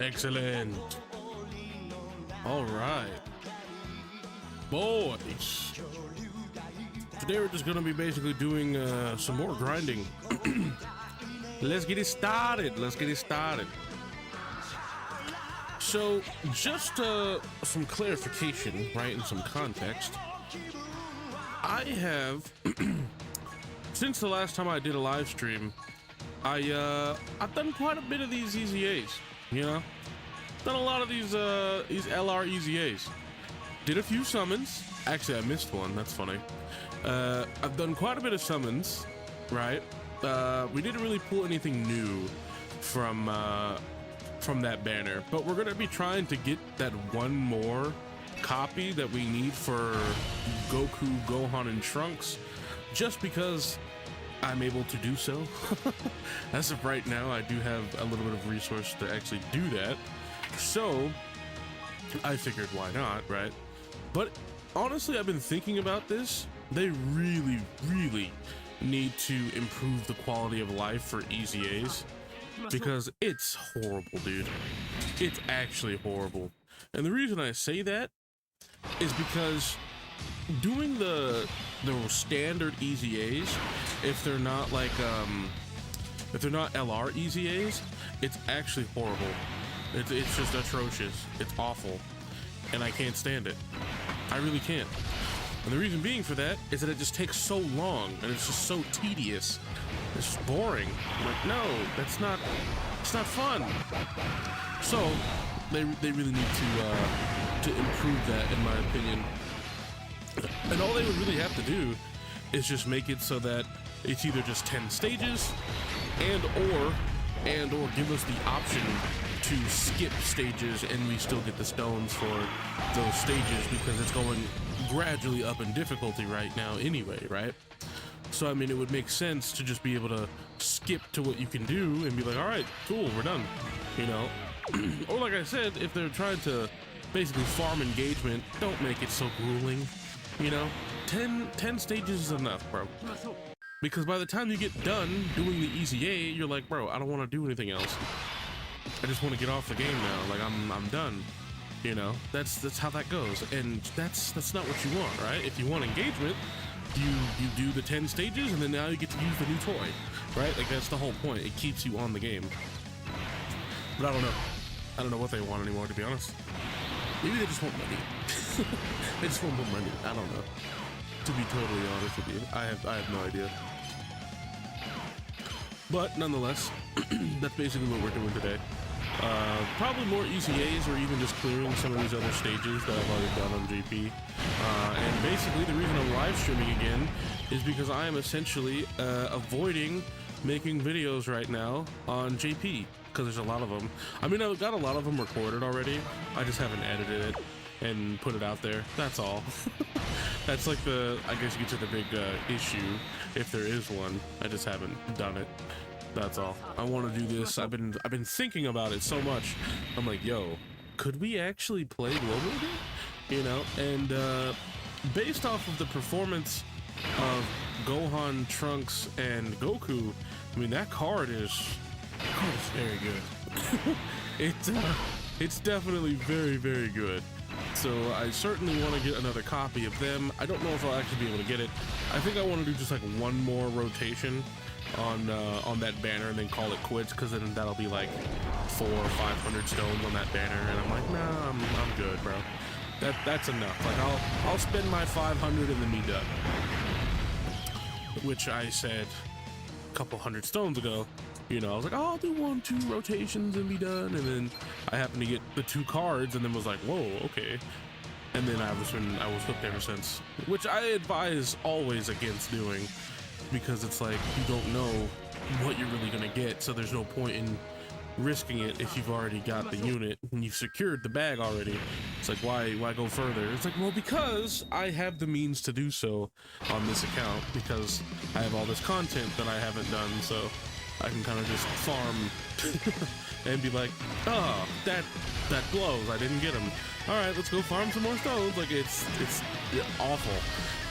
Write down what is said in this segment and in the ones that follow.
Excellent. All right, boys. Today we're just gonna be basically doing some more grinding. Let's get it started. So, just some clarification, right, and some context. I have, since the last time I did a live stream, I've done quite a bit of these EZAs, you know? Done a lot of these LR EZAs. Did a few summons. Actually, I missed one, that's funny. I've done quite a bit of summons, right? We didn't really pull anything new from that banner, but we're gonna be trying to get that one more copy that we need for Goku, Gohan, and Trunks, just because I'm able to do so. As of right now, I do have a little bit of resource to actually do that, so I figured why not, right? But honestly, I've been thinking about this. They really need to improve the quality of life for EZAs, because it's horrible, dude. It's actually horrible. And the reason I say that is because doing the standard EZAs, if they're not like if they're not LR EZAs, it's actually horrible. It's just atrocious. It's awful, and I can't stand it. I really can't. And the reason being for that is that it just takes so long, and it's just so tedious. It's just boring. Like, no, it's not fun. So they really need to improve that, in my opinion. And all they would really have to do is just make it so that it's either just 10 stages and or give us the option to skip stages and we still get the stones for those stages, because it's going gradually up in difficulty right now anyway, right? So I mean, it would make sense to just be able to skip to what you can do and be like, all right, cool, we're done, you know? Or like I said, if they're trying to basically farm engagement, don't make it so grueling, you know? 10 stages is enough, bro. Because by the time you get done doing the EZA, you're like, bro, I don't want to do anything else. I just want to get off the game now. Like, I'm done. You know, that's how that goes, and that's not what you want, right? If you want engagement, you do the 10 stages, and then now you get to use the new toy, right? Like, that's the whole point. It keeps you on the game. But I don't know what they want anymore, to be honest. Maybe they just want money. They just want more money. I don't know. To be totally honest with you, I have no idea. But nonetheless, that's basically what we're doing today. Probably more ECAs, or even just clearing some of these other stages that I've already done on JP. And basically the reason I'm live streaming again is because I am essentially avoiding making videos right now on JP, because there's a lot of them. I mean, I've got a lot of them recorded already. I just haven't edited it and put it out there. That's all. That's like I guess you get to the big issue, if there is one. I just haven't done it. That's all. I want to do this. I've been thinking about it so much. I'm like, yo, could we actually play global again? You know, and based off of the performance of Gohan, Trunks, and Goku, I mean, that card is very good. It's definitely very good. So I certainly want to get another copy of them. I don't know if I'll actually be able to get it. I think I want to do just like one more rotation on that banner and then call it quits, because then that'll be like 400 or 500 stones on that banner, and I'm like, nah, I'm good, bro. That's enough. Like, I'll spend my 500 and then be done. Which I said a couple hundred stones ago. You know, I was like, oh, I'll do 1-2 rotations and be done, and then I happened to get the 2 cards, and then was like, whoa, okay. And then I was hooked ever since, which I advise always against doing, because it's like, you don't know what you're really gonna get, so there's no point in risking it if you've already got the unit and you've secured the bag already. It's like, why go further? It's like, well, because I have the means to do so on this account, because I have all this content that I haven't done, so I can kind of just farm and be like, oh, that blows. I didn't get him. All right, let's go farm some more stones. Like it's awful.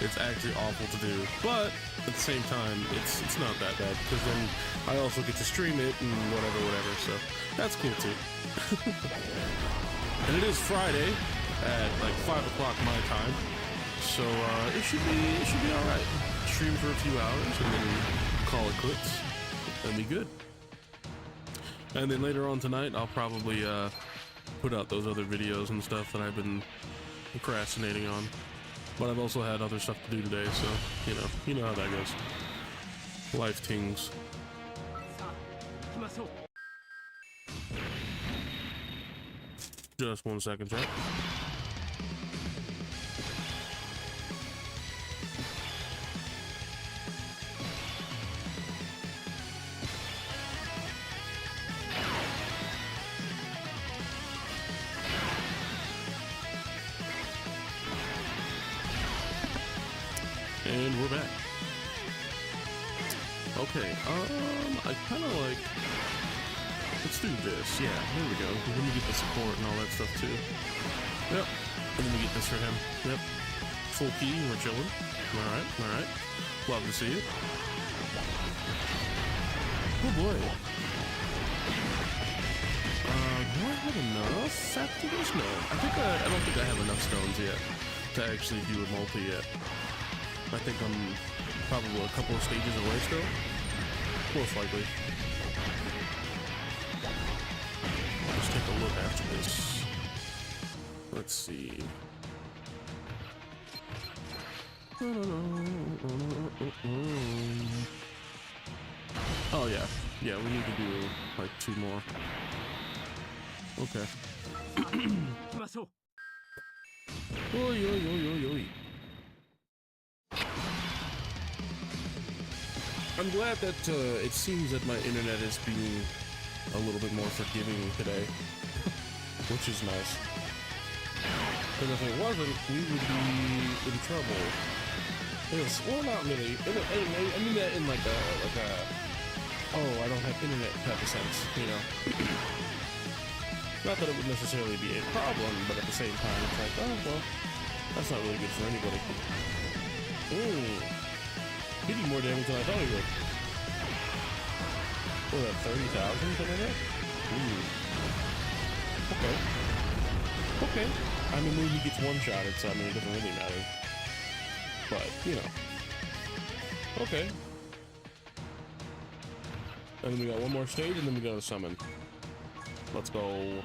It's actually awful to do, but at the same time, it's not that bad because then I also get to stream it and whatever. So that's cool too. And it is Friday at like 5 o'clock my time, so it should be all right. Stream for a few hours and then call it quits and be good. And then later on tonight, I'll probably put out those other videos and stuff that I've been procrastinating on. But I've also had other stuff to do today, so you know how that goes. Life things. Just 1 second, chat. And we're back. Okay, I kind of like, let's do this. Yeah, there we go. Let me get the support and all that stuff too. Yep. And then we get this for him. Yep. Full key, we're chilling. All right. Love to see it. Oh boy. Do I have enough after this? No. I don't think I have enough stones yet to actually do a multi yet. I think I'm probably a couple of stages away still. Most likely. Let's take a look after this. Let's see. Oh yeah. Yeah, we need to do like 2 more. Okay. Oi. I'm glad that it seems that my internet is being a little bit more forgiving today, which is nice. Because if it wasn't, we would be in trouble. Yes, well, not really. I mean that in like a oh, I don't have internet type of sense, you know. Not that it would necessarily be a problem, but at the same time, it's like, oh well, that's not really good for anybody. He did more damage than I thought he would. What, that 30,000, something like that? Okay. I mean, when he gets one-shotted, so I mean, it doesn't really matter. But, you know. Okay. And then we got one more stage, and then we got a summon. Let's go.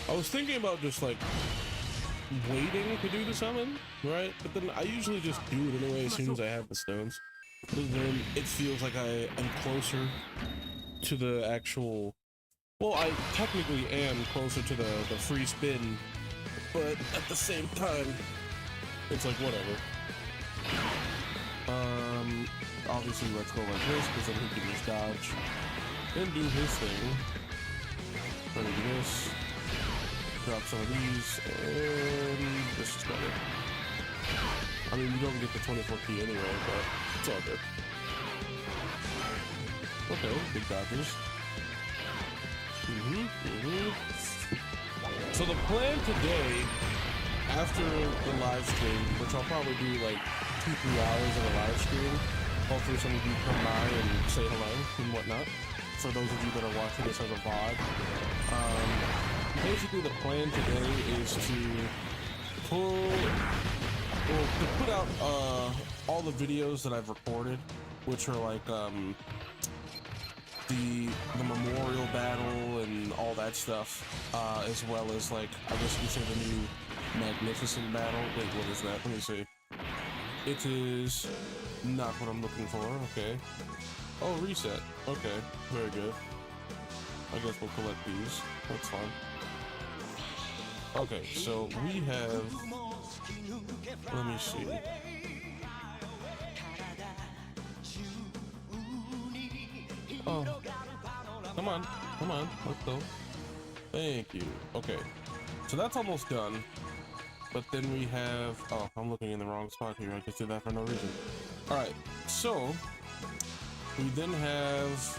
I was thinking about just, like, waiting to do the summon, right? But then I usually just do it anyway as soon as I have the stones. And then it feels like I am closer to the actual, well, I technically am closer to the free spin, but at the same time, it's like whatever. Obviously let's go like this, because then he can just dodge and do his thing. Let me do this, drop some of these, and this is better. I mean, you don't get the 24 key anyway, but it's all good. Okay, big dodges. So the plan today, after the live stream, which I'll probably do like 2-3 hours of a live stream, hopefully some of you come by and say hello and whatnot, for those of you that are watching this as a VOD. Basically the plan today is to put out all the videos that I've recorded, which are like the memorial battle and all that stuff, as well as like, I guess you could say the new magnificent battle. Wait, what is that? Let me see. It is not what I'm looking for. Okay. Oh, reset. Okay, very good. I guess we'll collect these. That's fine. Okay, so we have, let me see. Oh, come on, let's go. Thank you. Okay, so that's almost done. But then we have, oh, I'm looking in the wrong spot here. I just did that for no reason. All right, so we then have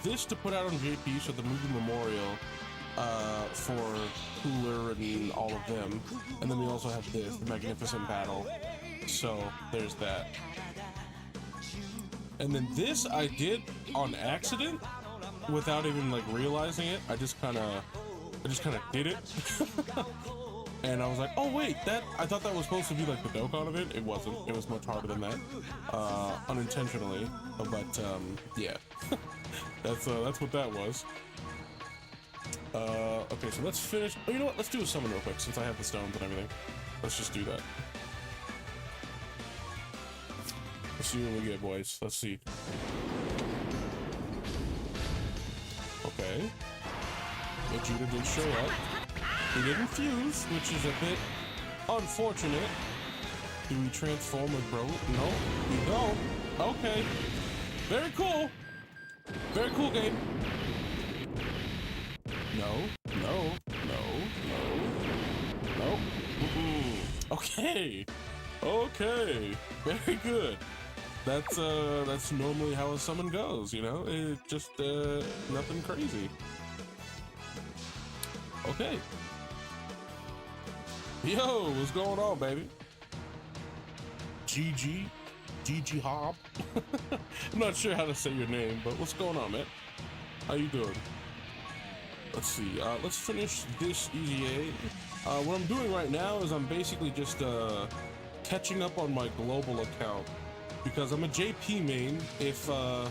this to put out on JP, so the movie memorial for Cooler and all of them. And then we also have this, the Magnificent Battle. So there's that. And then this I did on accident without even like realizing it. I just kind of did it. And I was like, oh wait, I thought that was supposed to be like the Dokkan event. It wasn't. It was much harder than that, unintentionally. But yeah, that's what that was. Okay, so let's finish. Oh, you know what? Let's do a summon real quick since I have the stones and everything. Let's just do that. Let's see what we get, boys. Let's see. Okay. Vegeta did show up. He didn't fuse, which is a bit unfortunate. Do we transform with bro? No, we don't. Okay. Very cool. Very cool game. No, no, no, no, no. Okay. Okay. Very good. That's normally how a summon goes, you know? It just nothing crazy. Okay. Yo, what's going on, baby? GG Hob. I'm not sure how to say your name, but what's going on, man? How you doing? Let's see. Let's finish this EZA. What I'm doing right now is I'm basically just catching up on my global account because I'm a JP main. If I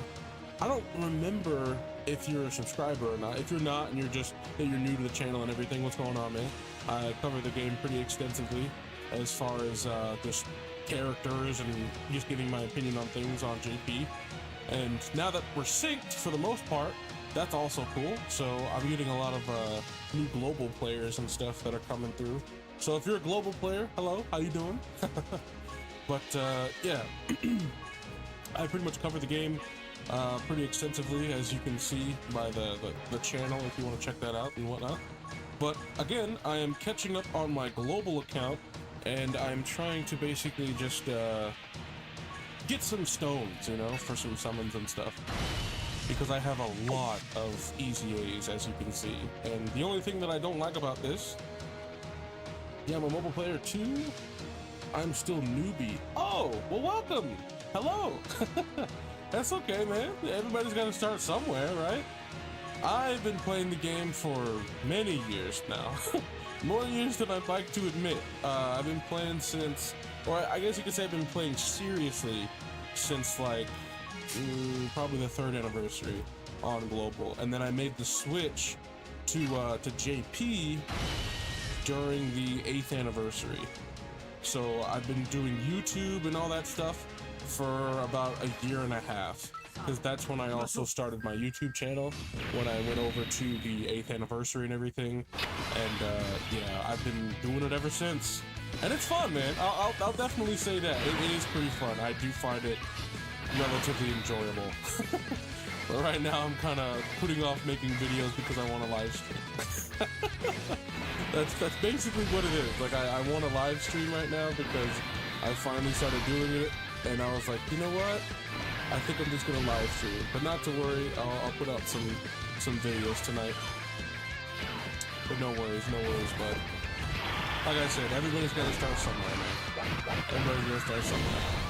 don't remember if you're a subscriber or not. If you're not and you're new to the channel and everything, what's going on, man? I cover the game pretty extensively as far as just characters and just giving my opinion on things on JP. And now that we're synced for the most part, that's also cool. So I'm getting a lot of new global players and stuff that are coming through. So if you're a global player, hello, how you doing? But yeah, I pretty much cover the game pretty extensively, as you can see by the channel, if you want to check that out and whatnot. But again, I am catching up on my global account, and I'm trying to basically just get some stones, you know, for some summons and stuff. Because I have a lot of EZAs, as you can see. And the only thing that I don't like about this, yeah, I'm a mobile player too. I'm still newbie. Oh, well, welcome. Hello. That's okay, man. Everybody's got to start somewhere, right? I've been playing the game for many years now. More years than I'd like to admit. I've been playing since, or I guess you could say I've been playing seriously since like probably the 3rd anniversary on global, and then I made the switch to JP during the 8th anniversary. So I've been doing YouTube and all that stuff for about a year and a half, because that's when I also started my YouTube channel, when I went over to the 8th anniversary and everything. And yeah, I've been doing it ever since, and it's fun, man. I'll definitely say that it is pretty fun. I do find it relatively enjoyable. But right now I'm kind of putting off making videos because I want to live stream. That's basically what it is. Like I want to live stream right now because I finally started doing it, and I was like, you know what? I think I'm just gonna live stream. But not to worry, I'll put out some videos tonight. But no worries, bud. Like I said, everybody's gotta start somewhere, man. Everybody's gotta start somewhere.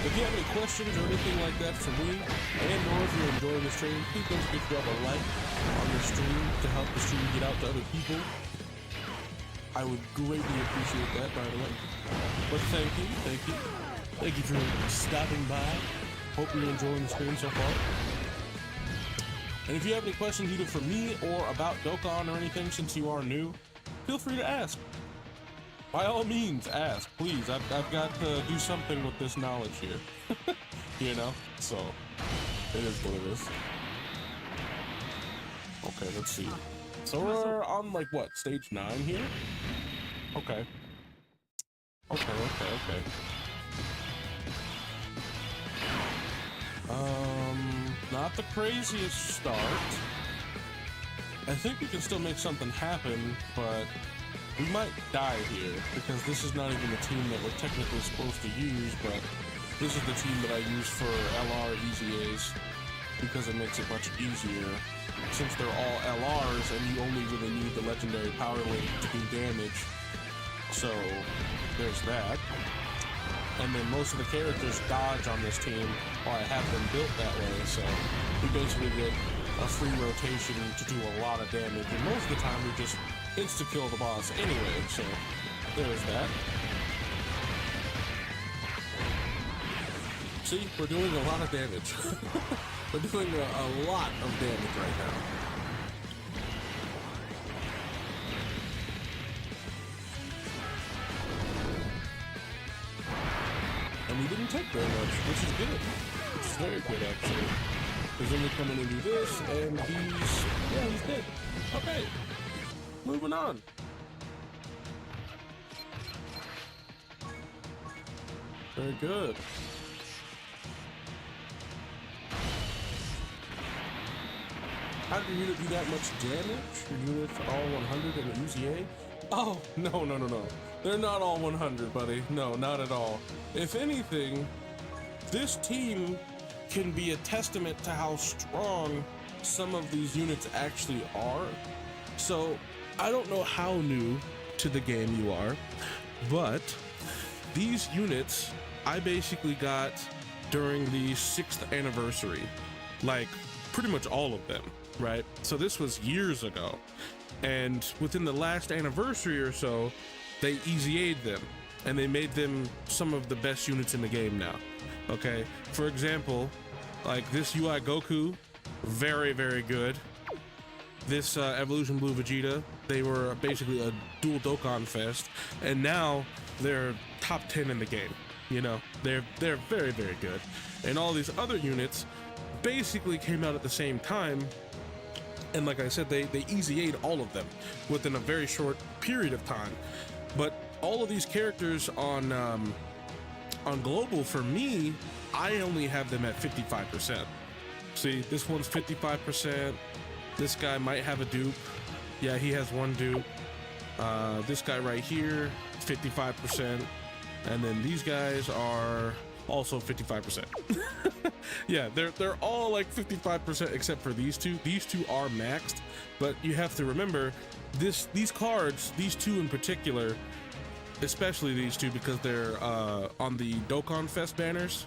If you have any questions or anything like that for me, and or if you're enjoying the stream, please don't forget to drop a like on the stream to help the stream get out to other people. I would greatly appreciate that, by the way. But thank you. Thank you for stopping by. Hope you're enjoying the stream so far. And if you have any questions either for me or about Dokkan or anything, since you are new, feel free to ask. By all means, ask, please. I've got to do something with this knowledge here. You know? So, it is what it is. Okay, let's see. So we're on, like, what, stage 9 here? Okay. Okay. Not the craziest start. I think we can still make something happen, but We might die here, because this is not even the team that we're technically supposed to use, but this is the team that I use for LR EZAs, because it makes it much easier. Since they're all LRs, and you only really need the legendary power link to do damage. So, there's that. And then most of the characters dodge on this team, or I have them built that way, so we basically get a free rotation to do a lot of damage, and most of the time we just insta-kill the boss anyway, so there's that. See, we're doing a lot of damage. We're doing a lot of damage right now. And we didn't take very much, which is good. Which is very good, actually. Because then we come in and do this, and he's dead. Okay, moving on. Very good. How did your unit do that much damage? Your unit's all 100 in the UZA? Oh, no. They're not all 100, buddy. No, not at all. If anything, this team can be a testament to how strong some of these units actually are. So, I don't know how new to the game you are, but these units I basically got during the 6th anniversary. Like, pretty much all of them, right? So this was years ago. And within the last anniversary or so, they EZA'd them, and they made them some of the best units in the game now. Okay, for example, like this UI Goku, very, very good. This Evolution Blue Vegeta, they were basically a dual Dokkan fest, and now they're top 10 in the game. You know, they're very, very good. And all these other units basically came out at the same time, and like I said, they EZA'd all of them within a very short period of time. But all of these characters on global, for me, I only have them at 55%. See, this one's 55%. This guy might have a dupe. Yeah, he has one dupe. This guy right here, 55%. And then these guys are also 55%. Yeah, they're all like 55% except for these two. These two are maxed, but you have to remember these cards, these two in particular, especially these two, because they're on the Dokkan Fest banners,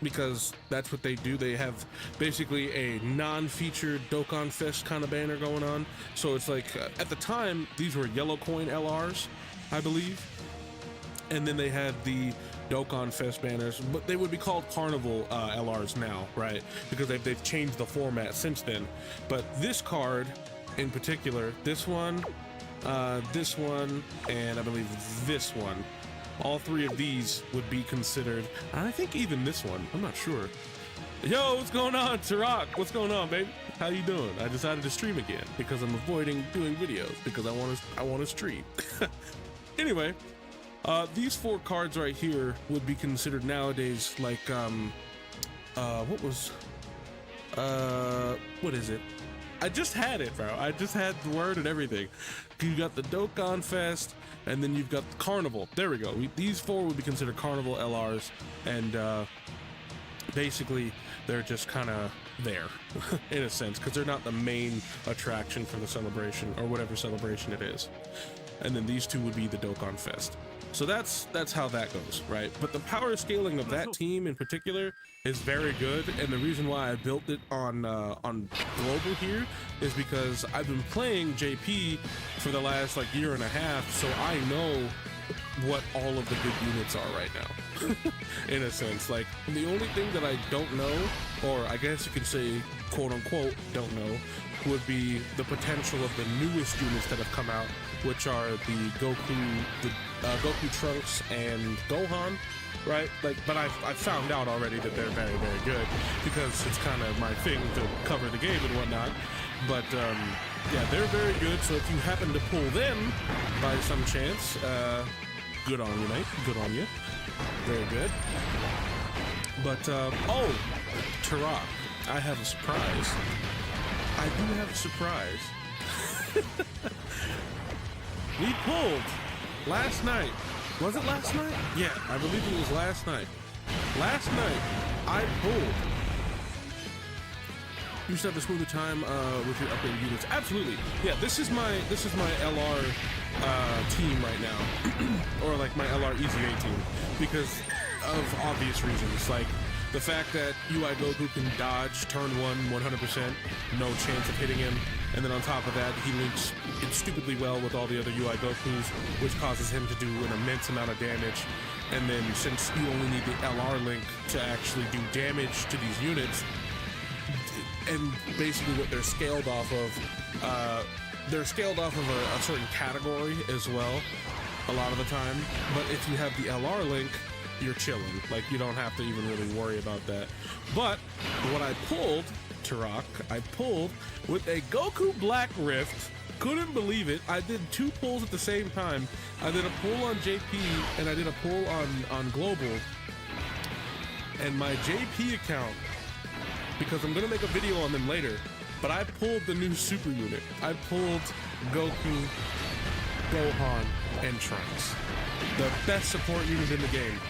because that's what they do. They have basically a non-featured Dokkan Fest kind of banner going on. So it's like, at the time, these were yellow coin LRs, I believe. And then they had the Dokkan Fest banners, but they would be called Carnival LRs now, right? Because they've changed the format since then. But this card in particular, this one, and I believe this one, all three of these would be considered, and I think even this one, I'm not sure. Yo, what's going on, Tarak? What's going on, baby? How you doing? I decided to stream again because I'm avoiding doing videos because I want to stream. Anyway, these four cards right here would be considered nowadays like what is it? I just had it, bro. I just had the word and everything. You got the Dokkan Fest, and then you've got the Carnival. There we go. These four would be considered Carnival LRs, and basically they're just kind of there in a sense, because they're not the main attraction for the celebration or whatever celebration it is. And then these two would be the Dokkan Fest. So that's how that goes, right? But the power scaling of that team in particular is very good, and the reason why I built it on global here is because I've been playing JP for the last like year and a half, so I know what all of the good units are right now. In a sense, like the only thing that I don't know, or I guess you could say quote unquote don't know, would be the potential of the newest units that have come out, which are the Goku Trunks and Gohan, right? Like, but I found out already that they're very, very good because it's kind of my thing to cover the game and whatnot. But yeah, they're very good. So if you happen to pull them by some chance, good on you, mate. Good on you. Very good. But oh, Tarak, I have a surprise. I do have a surprise. we pulled last night. Was it last night? Yeah, I believe it was last night. Last night, I pulled. You used to have a smoother time with your upgraded units. Absolutely. Yeah, this is my LR team right now, or like my LR EZA team, because of obvious reasons, like the fact that UI Goku can dodge turn 100%, no chance of hitting him, and then on top of that, he links it stupidly well with all the other UI Gokus, which causes him to do an immense amount of damage. And then since you only need the LR link to actually do damage to these units, and basically what they're scaled off of, a certain category as well, a lot of the time. But if you have the LR link, you're chilling. Like, you don't have to even really worry about that. But what I pulled, Turok, I pulled with a Goku Black Rift. Couldn't believe it. I did 2 pulls at the same time. I did a pull on JP and I did a pull on Global. And my JP account, because I'm gonna make a video on them later, but I pulled the new super unit. I pulled Goku, Gohan, and Trunks. The best support unit in the game.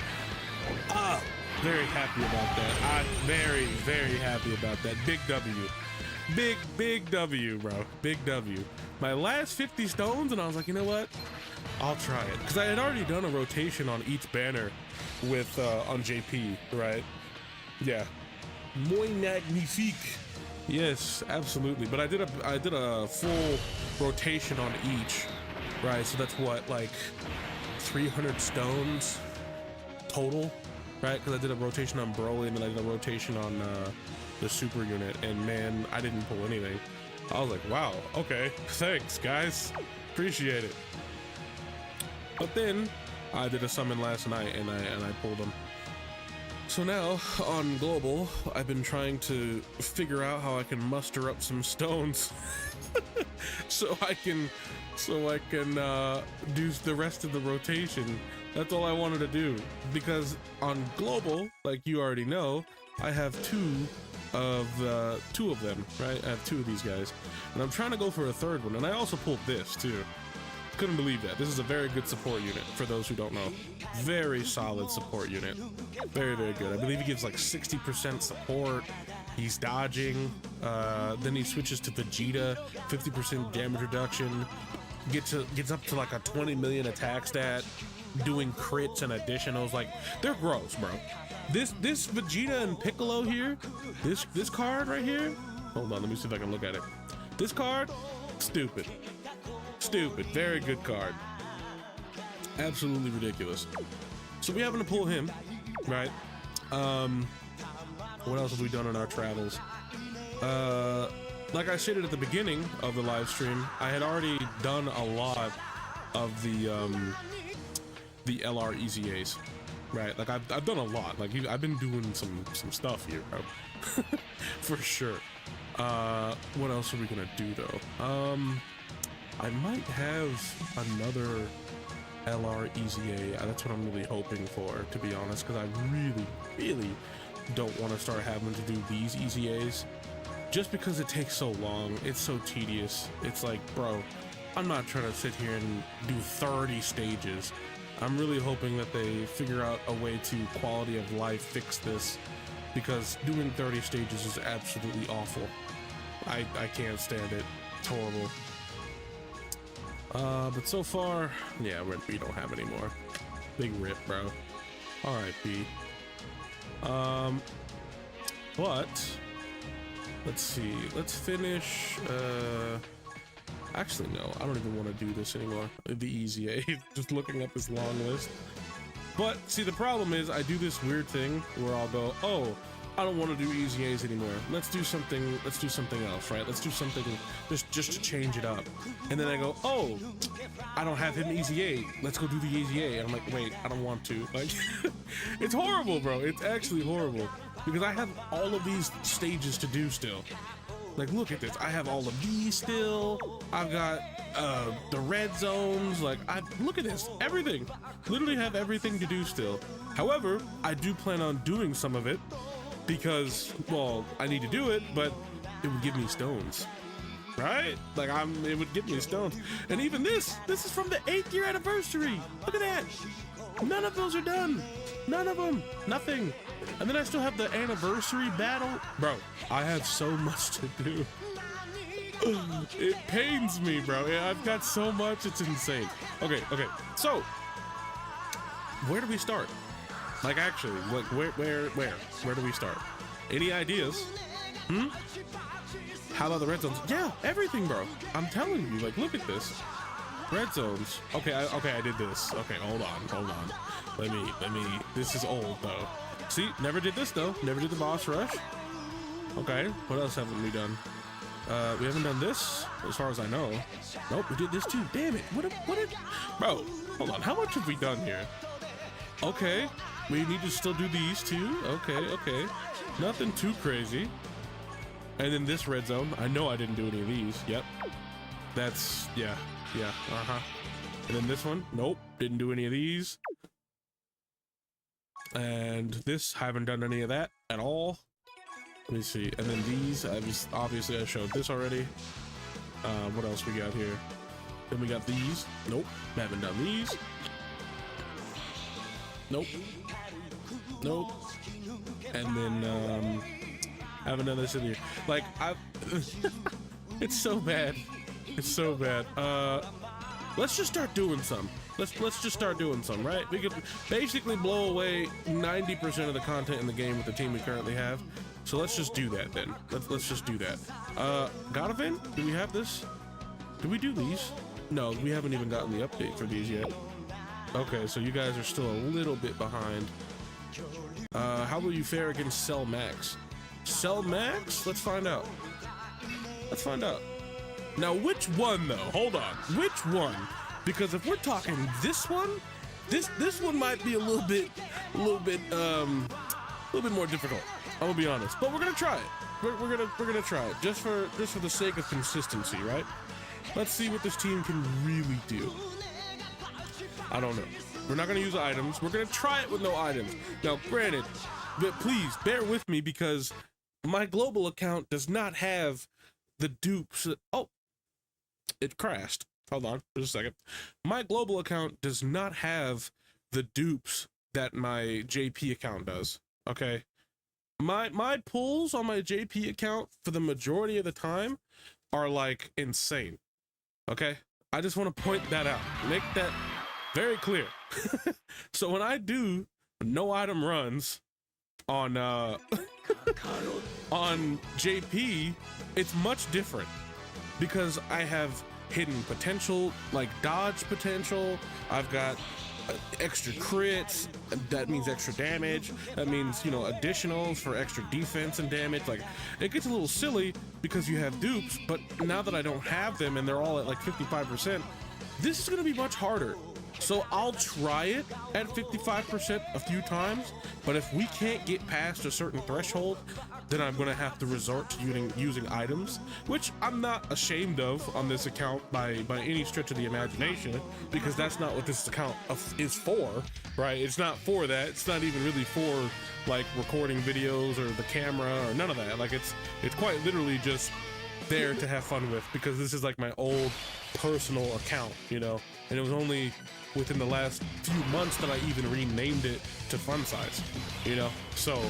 Very happy about that. I'm very, very happy about that. Big W. Big W, bro. Big W. My last 50 stones, and I was like, you know what? I'll try it. Because I had already done a rotation on each banner with, on JP, right? Yeah. Muy magnifique. Yes, absolutely. But I did a full rotation on each, right? So that's what, like 300 stones total, right? Because I did a rotation on Broly and then I did a rotation on the super unit, and man, I didn't pull anything. I was like, wow, okay, thanks guys, appreciate it. But then I did a summon last night and I pulled them. So now on Global, I've been trying to figure out how I can muster up some stones so I can do the rest of the rotation. That's all I wanted to do, because on Global, like you already know, I have two of them, right? I have 2 of these guys, and I'm trying to go for a 3rd one, and I also pulled this too. Couldn't believe that. This is a very good support unit, for those who don't know. Very solid support unit. Very, very good. I believe he gives like 60% support. He's dodging. Then he switches to Vegeta, 50% damage reduction. Gets up to like a 20 million attack stat, doing crits and additionals. Like, they're gross, bro. This Vegeta and Piccolo here, this card right here. Hold on, let me see if I can look at it. This card, stupid. Stupid. Very good card. Absolutely ridiculous. So we happen to pull him, right? What else have we done in our travels? Like I stated at the beginning of the live stream, I had already done a lot of the LR EZAs, right? Like I've done a lot. Like I've been doing some stuff here, bro. For sure. What else are we gonna do though? I might have another LR EZA. That's what I'm really hoping for, to be honest, because I really don't want to start having to do these EZAs, just because it takes so long. It's so tedious. It's like, bro, I'm not trying to sit here and do 30 stages. I'm really hoping that they figure out a way to quality of life fix this, because doing 30 stages is absolutely awful. I can't stand it. It's horrible. But so far, yeah, we don't have any more. Big rip, bro. R.I.P. But let's see. Let's finish. Actually, no. I don't even want to do this anymore. The EZA. Just looking at this long list. But see, the problem is I do this weird thing where I'll go, oh, I don't want to do EZAs anymore. Let's do something else, right? Let's do something just to change it up. And then I go, oh, I don't have him EZA. Let's go do the EZA. And I'm like, wait, I don't want to. Like, it's horrible, bro. It's actually horrible. Because I have all of these stages to do still. Like, look at this. I have all of these still. I've got the red zones. Like, look at this. Everything. Literally have everything to do still. However, I do plan on doing some of it, because, well, I need to do it, but it would give me stones. right? Like it would give me stones. And even this is from the 8th year anniversary. Look at that. None of those are done. None of them, nothing. And then I still have the anniversary battle. Bro, I have so much to do. It pains me, bro. I've got so much, it's insane. Okay, so where do we start? Like actually, like where do we start? Any ideas? How about the red zones? Yeah, everything, bro. I'm telling you, like, look at this. Red zones. Okay, I did this. Okay, hold on. Let me, this is old though. See, never did this though. Never did the boss rush. Okay, what else haven't we done? We haven't done this, as far as I know. Nope, we did this too. Damn it, bro, hold on, how much have we done here? Okay, we need to still do these two. Okay. Nothing too crazy. And then this red zone, I know I didn't do any of these. Yep. That's, yeah, And then this one, nope, didn't do any of these. And this, haven't done any of that at all. Let me see. And then these, obviously I showed this already. What else we got here? Then we got these. Nope, haven't done these. Nope. And then haven't done this in here. Like it's so bad. It's so bad. Let's just start doing some. Let's just start doing some, right? We could basically blow away 90% of the content in the game with the team we currently have. So let's just do that then. Let's just do that. God event? Do we have this? Do we do these? No, we haven't even gotten the update for these yet. Okay, so you guys are still a little bit behind. How will you fare against Cell Max? Cell Max? Let's find out. Now, which one though? Hold on. Which one? Because if we're talking this one, this one might be a little bit more difficult. I'm gonna be honest, but we're gonna try it. We're gonna try it just for the sake of consistency, right? Let's see what this team can really do. I don't know. We're not gonna use items. We're gonna try it with no items. Now, granted, but please bear with me because my global account does not have the dupes. Oh, it crashed. Hold on just a second. My global account does not have the dupes that my JP account does. Okay. My pulls on my JP account for the majority of the time are like insane. Okay. I just want to point that out. Make that very clear. So when I do no item runs on on JP, it's much different because I have hidden potential, like dodge potential. I've got extra crits, that means extra damage, that means, you know, additionals for extra defense and damage. Like, it gets a little silly because you have dupes, but now that I don't have them and they're all at like 55%, this is going to be much harder. So I'll try it at 55% a few times, but if we can't get past a certain threshold, then I'm going to have to resort to using items, which I'm not ashamed of on this account by any stretch of the imagination, because that's not what this account is for, right? It's not for that. It's not even really for like recording videos or the camera or none of that. Like it's quite literally just there to have fun with, because this is like my old personal account, you know, and it was only within the last few months that I even renamed it to Fun Size, you know. So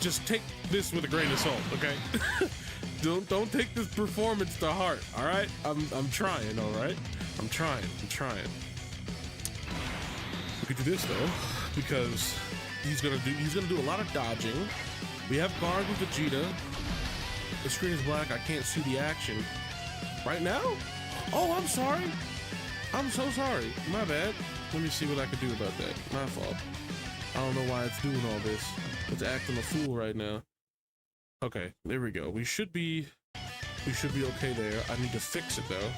just take this with a grain of salt, okay? don't take this performance to heart, all right? I'm trying, all right? I'm trying. We could do this though, because he's gonna do a lot of dodging. We have guard with Vegeta. The screen is black. I can't see the action right now. Oh, I'm sorry. I'm so sorry. My bad. Let me see what I can do about that. My fault. I don't know why it's doing all this. It's acting a fool right now. Okay, there we go. We should be okay there. I need to fix it though.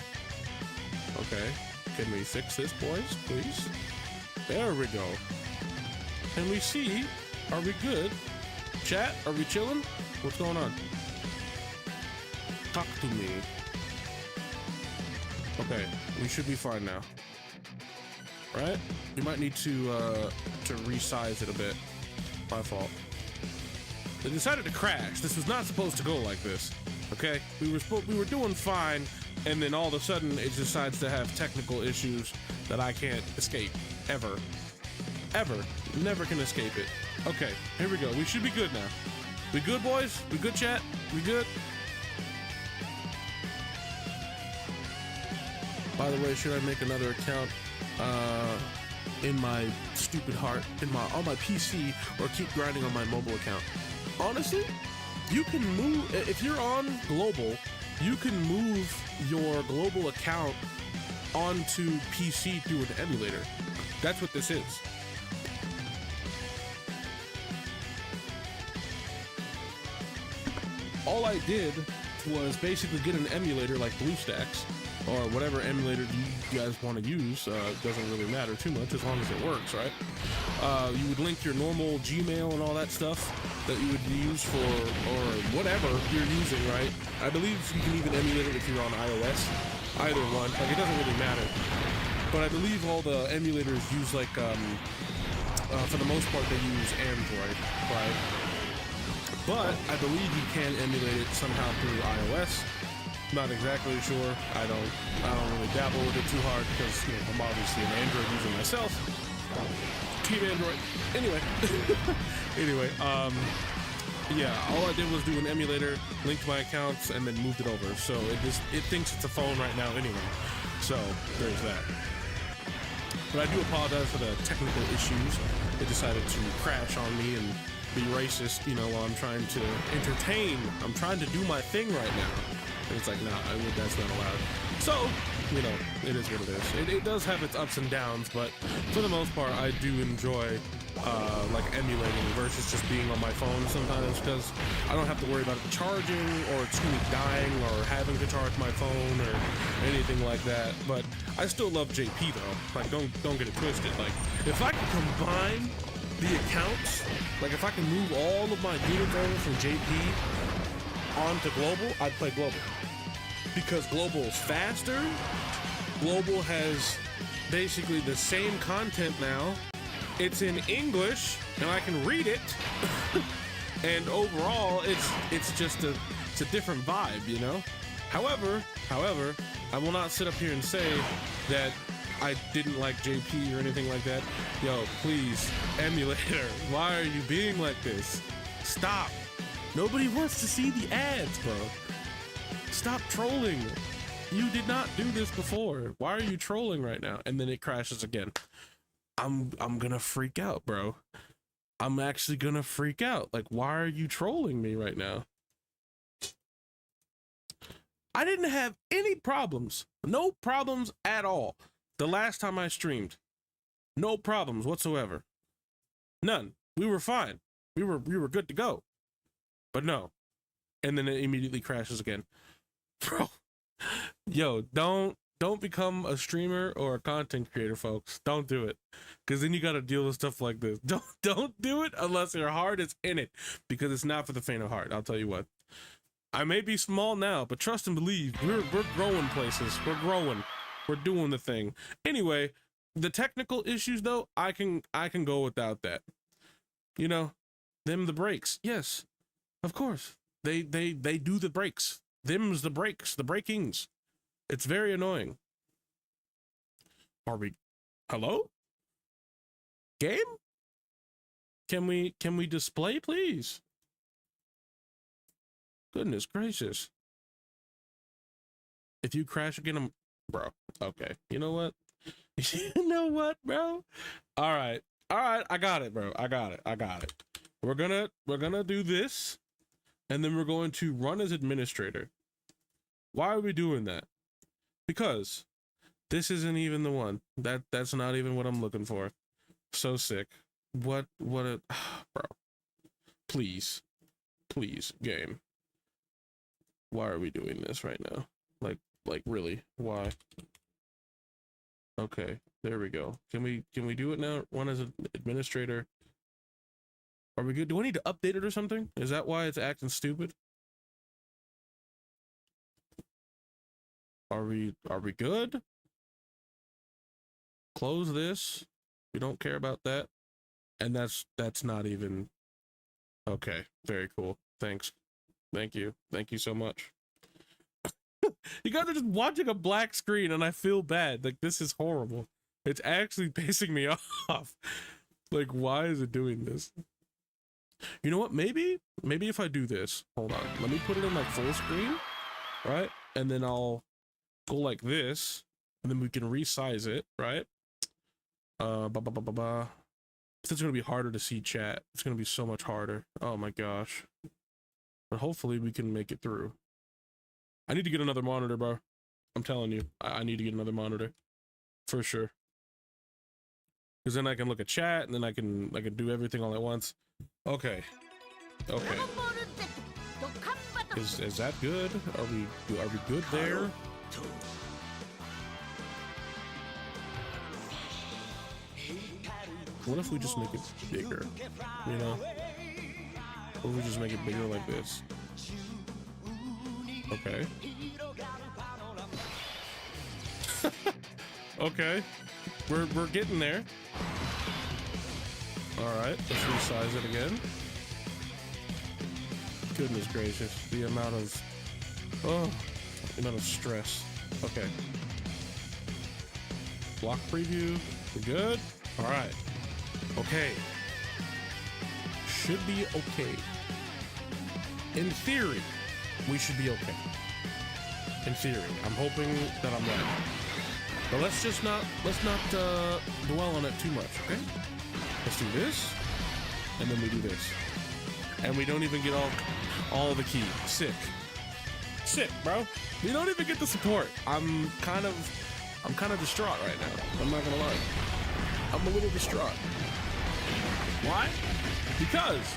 Okay. Can we fix this, boys, please? There we go. Can we see? Are we good? Chat, are we chilling? What's going on? Talk to me. Okay, we should be fine now. Right? We might need to resize it a bit. My fault. They decided to crash. This was not supposed to go like this. Okay, we were doing fine, and then all of a sudden it decides to have technical issues that I can't escape ever, never can escape it. Okay, here we go. We should be good now. We good, boys? We good, chat? We good? By the way, should I make another account in my stupid heart on my PC, or keep grinding on my mobile account? Honestly, you can move, if you're on global, you can move your global account onto PC through an emulator. That's what this is. All I did was basically get an emulator like BlueStacks, or whatever emulator you guys want to use. Doesn't really matter too much as long as it works, right? You would link your normal Gmail and all that stuff that you would use for, or whatever you're using, right? I believe you can even emulate it if you're on iOS. Either one, like, it doesn't really matter. But I believe all the emulators use, like, for the most part, they use Android, right? But I believe you can emulate it somehow through iOS. Not exactly sure. I don't really dabble with it too hard because, you know, I'm obviously an Android user myself. Team Android. Anyway, yeah, all I did was do an emulator, linked my accounts, and then moved it over. So it thinks it's a phone right now anyway. So there's that. But I do apologize for the technical issues. It decided to crash on me and be racist, you know, while I'm trying to entertain. I'm trying to do my thing right now. And it's like, nah, that's not allowed. So, you know, it is what it is. It does have its ups and downs, but for the most part, I do enjoy like emulating versus just being on my phone sometimes, because I don't have to worry about it charging or me dying or having to charge my phone or anything like that. But I still love JP though. Like, don't get it twisted. Like, if I can combine the accounts, like if I can move all of my units over from JP onto global, I'd play global, because global is faster. Global has basically the same content now. It's in English and I can read it. And overall, it's just a different vibe, you know. However, I will not sit up here and say that I didn't like JP or anything like that. Yo, please, emulator, why are you being like this? Stop. Nobody wants to see the ads, bro. Stop trolling. You did not do this before. Why are you trolling right now? And then it crashes again. I'm gonna freak out, bro. I'm actually gonna freak out. Like, why are you trolling me right now? I didn't have any problems. No problems at all. The last time I streamed. No problems whatsoever. None. We were fine. We were good to go. But no. And then it immediately crashes again. Bro. Yo, don't become a streamer or a content creator, folks. Don't do it. Because then you got to deal with stuff like this. Don't do it unless your heart is in it. Because it's not for the faint of heart. I'll tell you what. I may be small now, but trust and believe, we're growing places. We're growing. We're doing the thing. Anyway, the technical issues though, I can go without that. You know, them the breaks. Yes, of course. They do the breaks. Them's the breaks. The breakings. It's very annoying. Are we? Hello? Game? Can we display, please? Goodness gracious. If you crash again, bro. Okay. You know what? You know what, bro? All right. I got it, bro. I got it. We're gonna do this, and then we're going to run as administrator. Why are we doing that? Because this isn't even the one. That's not even what I'm looking for. So sick. What a bro. Please, game. Why are we doing this right now? Like really? Why? Okay, there we go. Can we do it now? One as an administrator. Are we good? Do I need to update it or something? Is that why it's acting stupid? Are we good? Close this. We don't care about that. And that's not even okay. Very cool. Thanks. Thank you so much. You guys are just watching a black screen and I feel bad. Like, this is horrible. It's actually pissing me off. Like, why is it doing this? You know what? Maybe if I do this, hold on. Let me put it in like full screen, right? And then I'll go like this, and then we can resize it, right? It's gonna be harder to see chat. It's gonna be so much harder. Oh my gosh. But hopefully we can make it through. I need to get another monitor, bro. I'm telling you, I need to get another monitor for sure. Because then I can look at chat, and then I can do everything all at once. Okay. Okay. Is that good? Are we good there? What if we just make it bigger? You know? Or we just make it bigger like this? Okay. Okay. We're getting there. Alright, let's resize it again. Goodness gracious. The amount of stress. Okay. Block preview. We're good? Alright. Okay. Should be okay. In theory, we should be okay. In theory. I'm hoping that I'm right. But let's not dwell on it too much, okay? Let's do this, and then we do this. And we don't even get all the key. Sick, bro. We don't even get the support. I'm kind of distraught right now. I'm not gonna lie. I'm a little distraught. Why? Because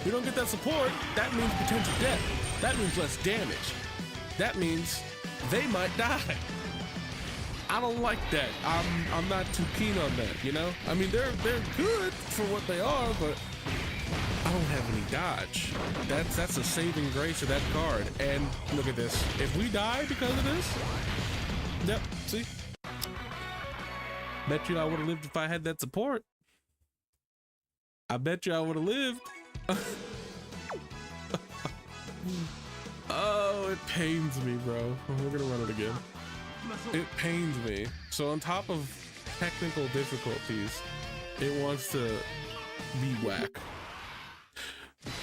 we don't get that support. That means potential death. That means less damage. That means they might die. I don't like that. I'm not too keen on that, you know? I mean, they're good for what they are, but I don't have any dodge. That's a saving grace of that card. And look at this. If we die because of this, yep, see? Bet you I would have lived if I had that support. I bet you I would have lived. Oh, it pains me, bro. We're gonna run it again. It pains me. So on top of technical difficulties, it wants to be whack.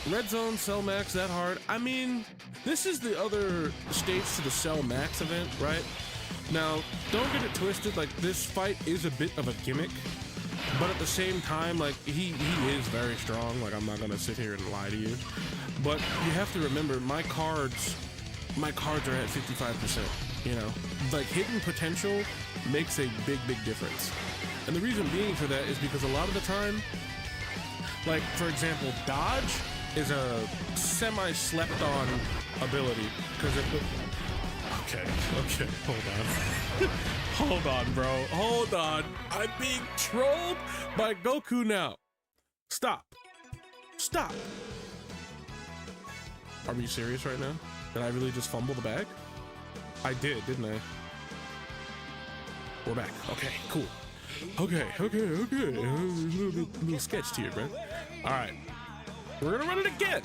Red Zone, Cell Max, that hard. I mean, this is the other stage to the Cell Max event, right? Now, don't get it twisted, like, this fight is a bit of a gimmick, but at the same time, like, he is very strong. Like, I'm not gonna sit here and lie to you. But you have to remember, my cards are at 55%, you know? Like, hidden potential makes a big difference. And the reason being for that is because a lot of the time, like, for example, dodge is a semi-slept on ability. Because okay, hold on. Hold on, bro. Hold on. I'm being trolled by Goku now. Stop. Are we serious right now? Did I really just fumble the bag? I did, didn't I? We're back. Okay, cool. Okay. A little sketched here, bro. All right. We're gonna run it again.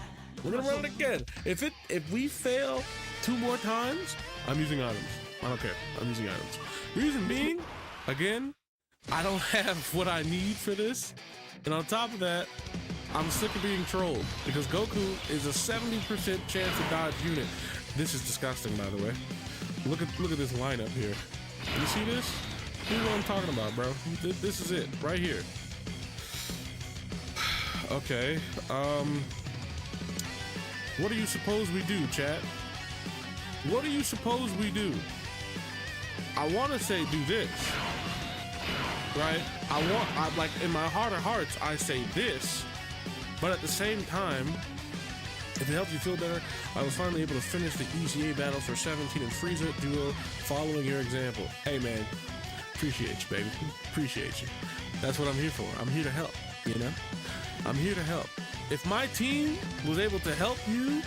If we fail 2 more times, I'm using items. I don't care. I'm using items. Reason being, again, I don't have what I need for this. And on top of that, I'm sick of being trolled because Goku is a 70% chance to dodge unit. This is disgusting, by the way. Look at this lineup here. You see this? This is what I'm talking about, bro. This is it right here. Okay. What do you suppose we do, chat? What do you suppose we do? I want to say do this, right? I like in my heart of hearts, I say this, but at the same time, if it helps you feel better, I was finally able to finish the ECA battle for 17 and Frieza duo following your example. Hey man, appreciate you, baby. Appreciate you. That's what I'm here for. I'm here to help, you know? I'm here to help. If my team was able to help you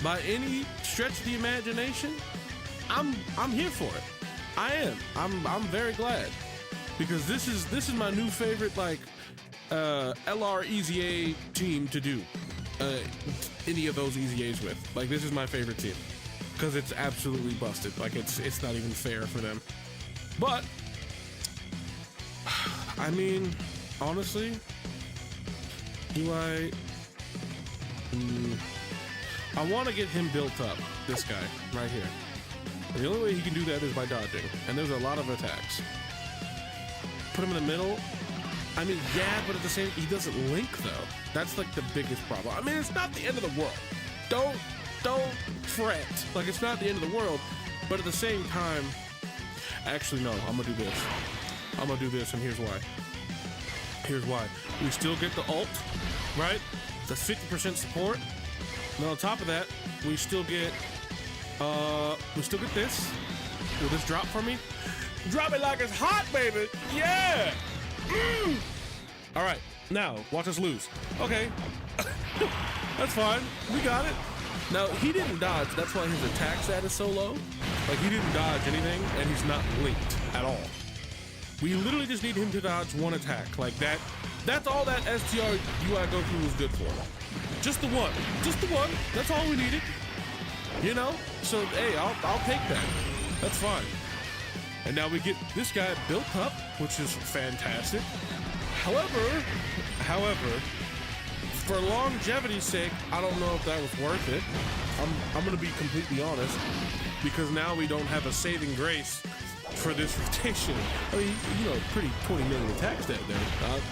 by any stretch of the imagination, I'm here for it. I am. I'm very glad because this is my new favorite like LR EZA team to do any of those EZAs with. Like this is my favorite team because it's absolutely busted. Like it's not even fair for them. But I mean, honestly, do I want to get him built up, this guy right here. And the only way he can do that is by dodging, and there's a lot of attacks. Put him in the middle. I mean, yeah, but at the same, he doesn't link though. That's like the biggest problem. I mean, it's not the end of the world. Don't fret. Like, it's not the end of the world, but at the same time, actually no, I'm gonna do this. I'm gonna do this, and here's why. Here's why. We still get the ult, right? The 50% support. And on top of that, we still get this. Will this drop for me? Drop it like it's hot, baby. Yeah. All right, now watch us lose. Okay, that's fine. We got it. Now he didn't dodge. That's why his attack stat is so low. Like, he didn't dodge anything, and he's not linked at all. We literally just need him to dodge one attack like that. That's all that STR UI Goku was good for. Just the one. Just the one. That's all we needed. You know? So, hey, I'll take that. That's fine. And now we get this guy built up, which is fantastic. However, for longevity's sake, I don't know if that was worth it. I'm gonna be completely honest, because now we don't have a saving grace for this rotation. I mean, you know, pretty 20 million attacks that there.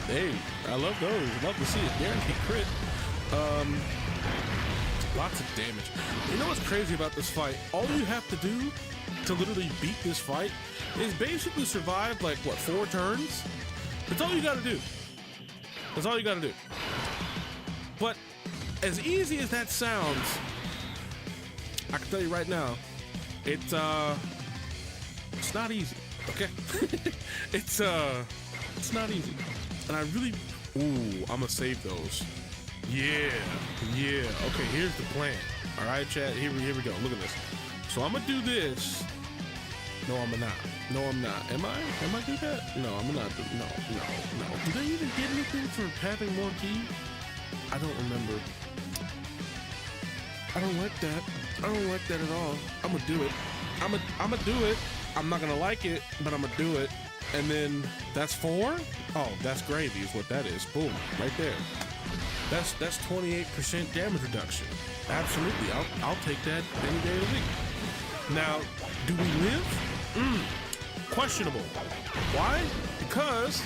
Hey, I love those. Love to see it. Guaranteed crit. Lots of damage. You know what's crazy about this fight? All you have to do to literally beat this fight is basically survive, like, what, 4 turns? That's all you gotta do. That's all you gotta do. But as easy as that sounds, I can tell you right now, it's not easy, okay? It's not easy. And I really, ooh, I'm gonna save those. Yeah. Okay, here's the plan. All right, chat, here we go. Look at this. So I'm gonna do this. No, I'm not. No, I'm not. Am I do that? No, I'm not. No. Do they even get anything for having more ki? I don't remember. I don't like that. I don't like that at all. I'm gonna do it. I'm gonna do it. I'm not gonna like it, but I'm gonna do it. And then that's 4? Oh, that's gravy is what that is. Boom, right there. That's 28% damage reduction. Absolutely, I'll take that any day of the week. Now, do we live? Questionable. Why? Because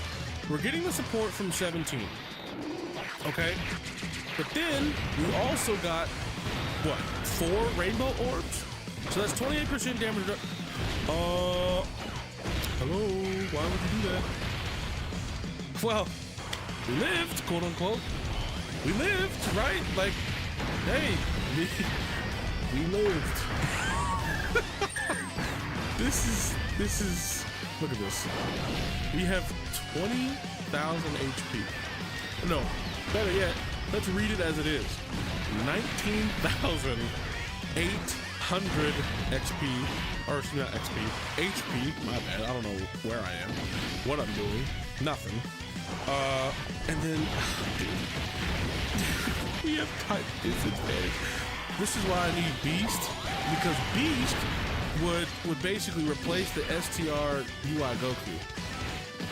we're getting the support from 17. Okay? But then we also got, what, 4 rainbow orbs? So that's 28% damage reduction. Hello? Why would you do that? Well, we lived, quote unquote. We lived, right? Like, hey, we lived. This is, look at this. We have 20,000 HP. No, better yet, let's read it as it is. 19,800 XP, or not XP, HP, my bad, I don't know where I am, what I'm doing, nothing. And then, we have type disadvantage. This is why I need Beast, because Beast would basically replace the STR UI Goku.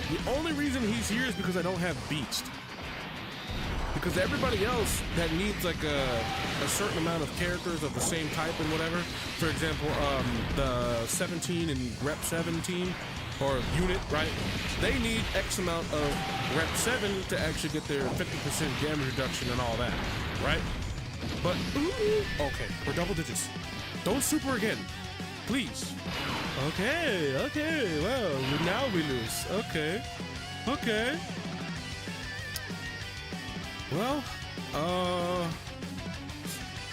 The only reason he's here is because I don't have Beast. Because everybody else that needs like a certain amount of characters of the same type and whatever, for example, the 17 and Rep 17, or unit, right? They need X amount of Rep 7 to actually get their 50% damage reduction and all that, right? But, okay, we're double digits. Don't super again, please. Okay, well, now we lose. Okay. Well,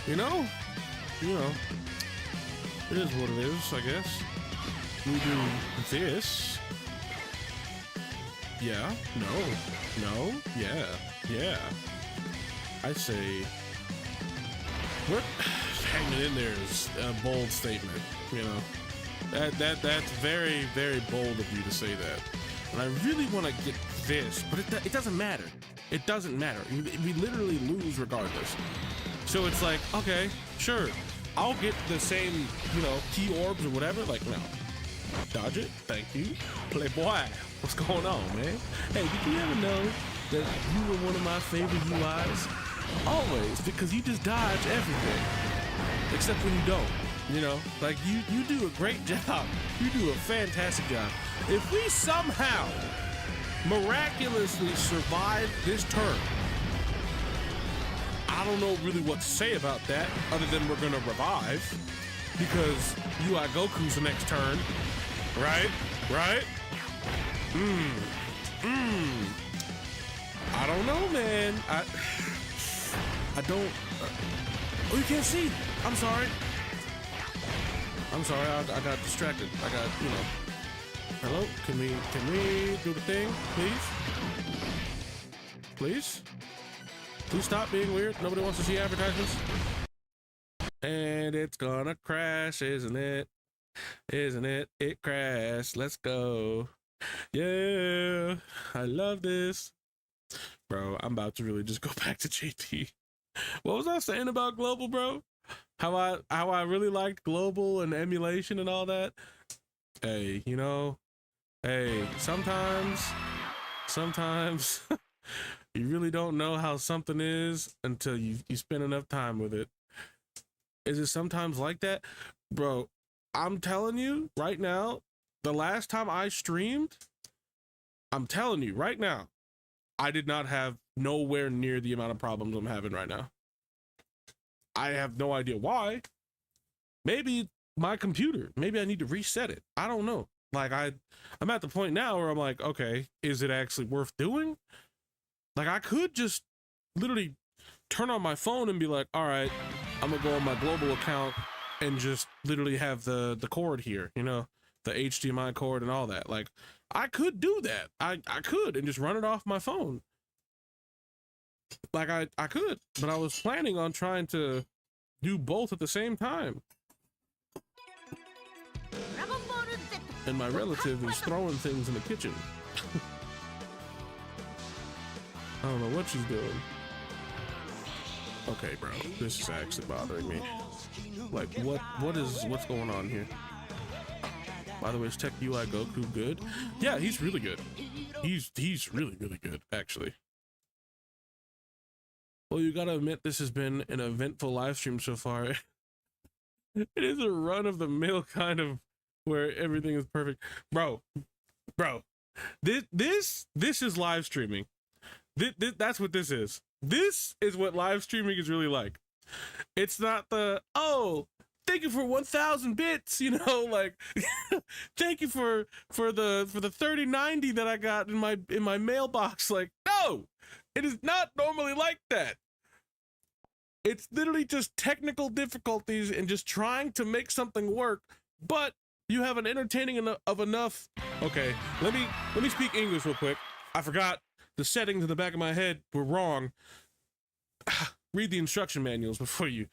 you know, it is what it is, I guess. We do this. Yeah, no, yeah. I say, what hanging in there is a bold statement, you know. That's very, very bold of you to say that. And I really want to get this, but it doesn't matter. It doesn't matter. We literally lose regardless. So it's like, okay, sure, I'll get the same, you know, key orbs or whatever. Like, no, dodge it. Thank you, Playboy. What's going on, man? Hey, did you ever know that you were one of my favorite UIs? Always, because you just dodge everything, except when you don't. You know, like you do a great job. You do a fantastic job. If we somehow miraculously survive this turn, I don't know really what to say about that other than we're gonna revive because UI Goku's the next turn, right? Right? I don't know, man. I don't. Oh, you can't see. I'm sorry. I got distracted. I got, you know. Hello? Can we do the thing, please? Please? Please stop being weird. Nobody wants to see advertisements. And it's gonna crash, isn't it? Isn't it? It crashed. Let's go. Yeah. I love this. Bro, I'm about to really just go back to JT. What was I saying about global, bro? How I really liked global and emulation and all that. Hey, you know, hey, sometimes you really don't know how something is until you spend enough time with it. Is it sometimes like that? Bro, I'm telling you right now, the last time I streamed, I'm telling you right now, I did not have nowhere near the amount of problems I'm having right now. I have no idea why. Maybe my computer, maybe I need to reset it. I don't know. Like I'm at the point now where I'm like, okay, is it actually worth doing? Like I could just literally turn on my phone and be like, all right, I'm gonna go on my global account and just literally have the cord here, you know, the HDMI cord and all that. Like I could do that. I could and just run it off my phone. Like I could, but I was planning on trying to do both at the same time. And my relative is throwing things in the kitchen. I don't know what she's doing. Okay, bro, this is actually bothering me. Like, what's going on here? By the way, is Tech UI Goku good? Yeah, he's really good. He's really, really good, actually. Well, you gotta admit this has been an eventful live stream so far. It is a run of the mill kind of where everything is perfect. Bro, this is live streaming. That's what this is. This is what live streaming is really like. It's not the, oh, thank you for 1,000 bits, you know, like thank you for the 3090 that I got in my mailbox. Like, no, it is not normally like that. It's literally just technical difficulties and just trying to make something work, but you have an entertaining enough. Okay, let me speak English real quick. I forgot the settings in the back of my head were wrong. Read the instruction manuals before you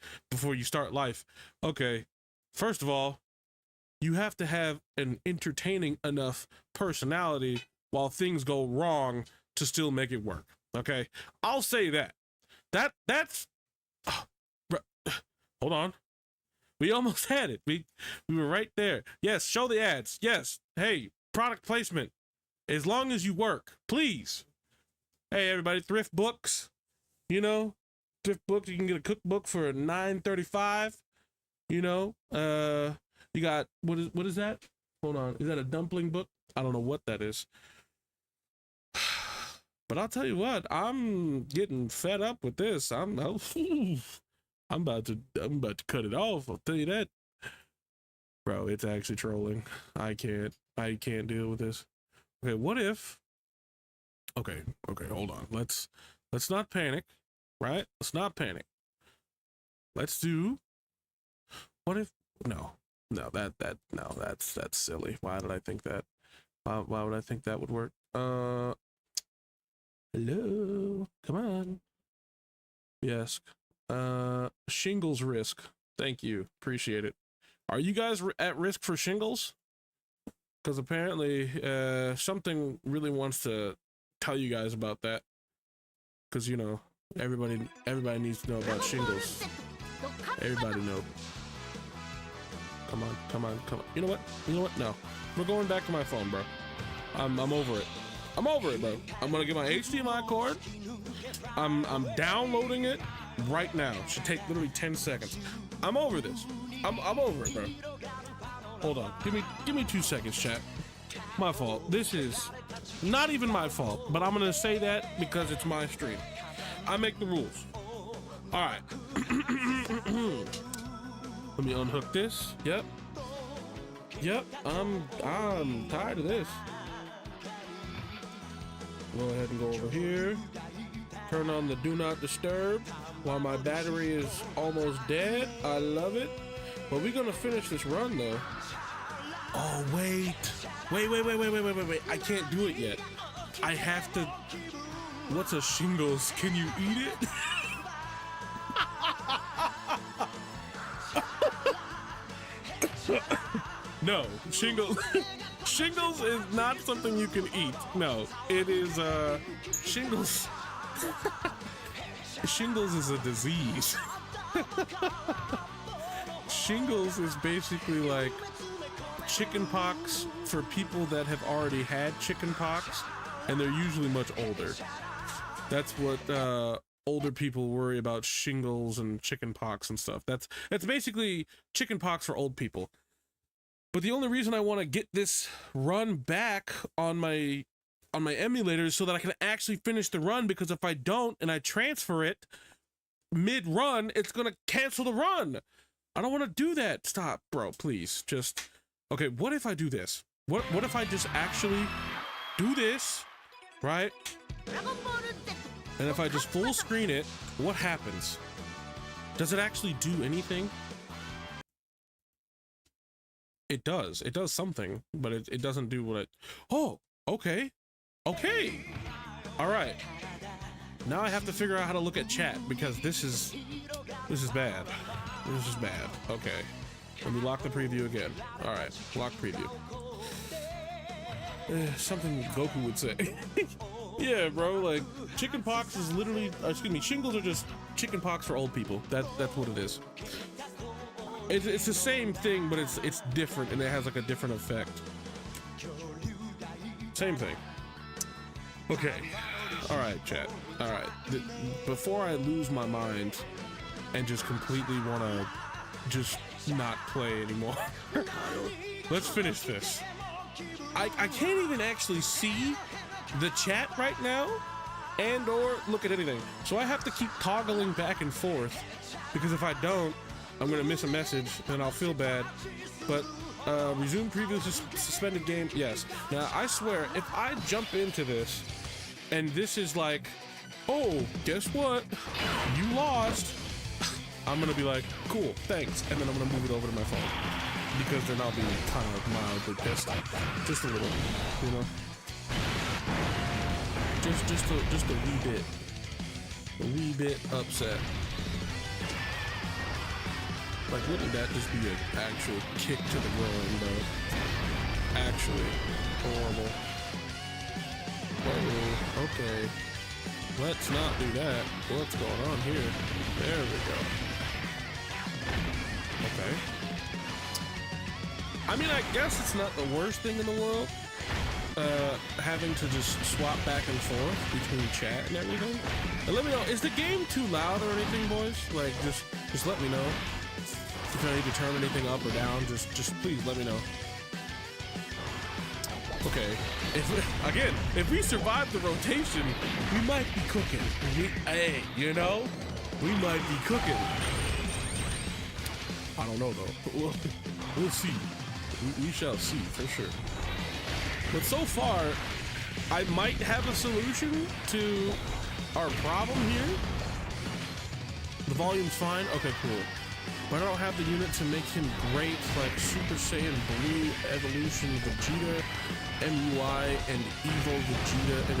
start life. Okay, first of all, you have to have an entertaining enough personality while things go wrong to still make it work. Okay, I'll say that. That's. Hold on. We almost had it. We were right there. Yes, show the ads. Yes. Hey, product placement. As long as you work, please. Hey, everybody, thrift books. You know, thrift books. You can get a cookbook for $9.35. You know, you got what is that? Hold on. Is that a dumpling book? I don't know what that is. But I'll tell you what, I'm getting fed up with this. I'm about to cut it off. I'll tell you that. Bro, it's actually trolling. I can't deal with this. Okay, what if? Okay, hold on. Let's not panic, right? Let's not panic. Let's do. What if? No, that's silly. Why did I think that? Why would I think that would work? Hello, come on. Yes. Shingles risk. Thank you. Appreciate it. Are you guys at risk for shingles? Because apparently, something really wants to tell you guys about that. Because, you know, everybody needs to know about shingles. Everybody know. Come on, come on, come on. You know what? You know what? No. We're going back to my phone, bro. I'm over it. I'm over it, bro. I'm gonna get my HDMI cord. I'm downloading it right now. Should take literally 10 seconds. I'm over this. I'm over it, bro. Hold on. Give me 2 seconds, chat. My fault. This is not even my fault, but I'm gonna say that because it's my stream. I make the rules. All right. Let me unhook this. Yep. I'm tired of this. Go ahead and go over here. Turn on the do not disturb while my battery is almost dead. I love it. But we're gonna finish this run though. Oh wait. Wait. I can't do it yet. I have to. What's a shingles? Can you eat it? No, shingles. Shingles is not something you can eat. No, it is shingles. Shingles is a disease. Shingles is basically like chicken pox for people that have already had chicken pox, and they're usually much older. That's what older people worry about, shingles and chicken pox and stuff. That's basically chicken pox for old people. But the only reason I want to get this run back on my emulator is so that I can actually finish the run, because if I don't and I transfer it mid-run, it's gonna cancel the run. I don't want to do that. Stop, bro, please. Just okay, what if I do this? What if I just actually do this, right? And if I just full screen it, what happens? Does it actually do anything? It does something, but it doesn't do what it. Oh, okay. All right. Now I have to figure out how to look at chat, because this is bad. This is bad. Okay. Let me lock the preview again. All right, lock preview. Something Goku would say. Yeah, bro, like chicken pox is literally, excuse me, shingles are just chicken pox for old people. That's what it is. It's the same thing, but it's different, and it has like a different effect. Same thing. Okay. All right, chat. All right. Before I lose my mind and just completely want to just not play anymore, let's finish this. I can't even actually see the chat right now and or look at anything. So I have to keep toggling back and forth, because if I don't, I'm gonna miss a message and I'll feel bad. But resume previous suspended game, yes. Now I swear, if I jump into this and this is like, oh, guess what? You lost. I'm gonna be like, cool, thanks. And then I'm gonna move it over to my phone, because then I'll be kind of mildly pissed. Just a little, you know? Just a wee bit. A wee bit upset. Like, wouldn't that just be an actual kick to the groin, though? Actually, horrible. Uh-oh, okay. Let's not do that. What's going on here? There we go. Okay. I mean, I guess it's not the worst thing in the world, having to just swap back and forth between chat and everything. And let me know, is the game too loud or anything, boys? Like, just let me know. If I need to turn anything up or down, just please let me know. Okay. If we survive the rotation, we might be cooking. Hey, you know, we might be cooking. I don't know though. We'll see. We shall see for sure. But so far, I might have a solution to our problem here. The volume's fine. Okay, cool. But I don't have the unit to make him great, like Super Saiyan Blue Evolution Vegeta, MUI, and Evo Vegeta. And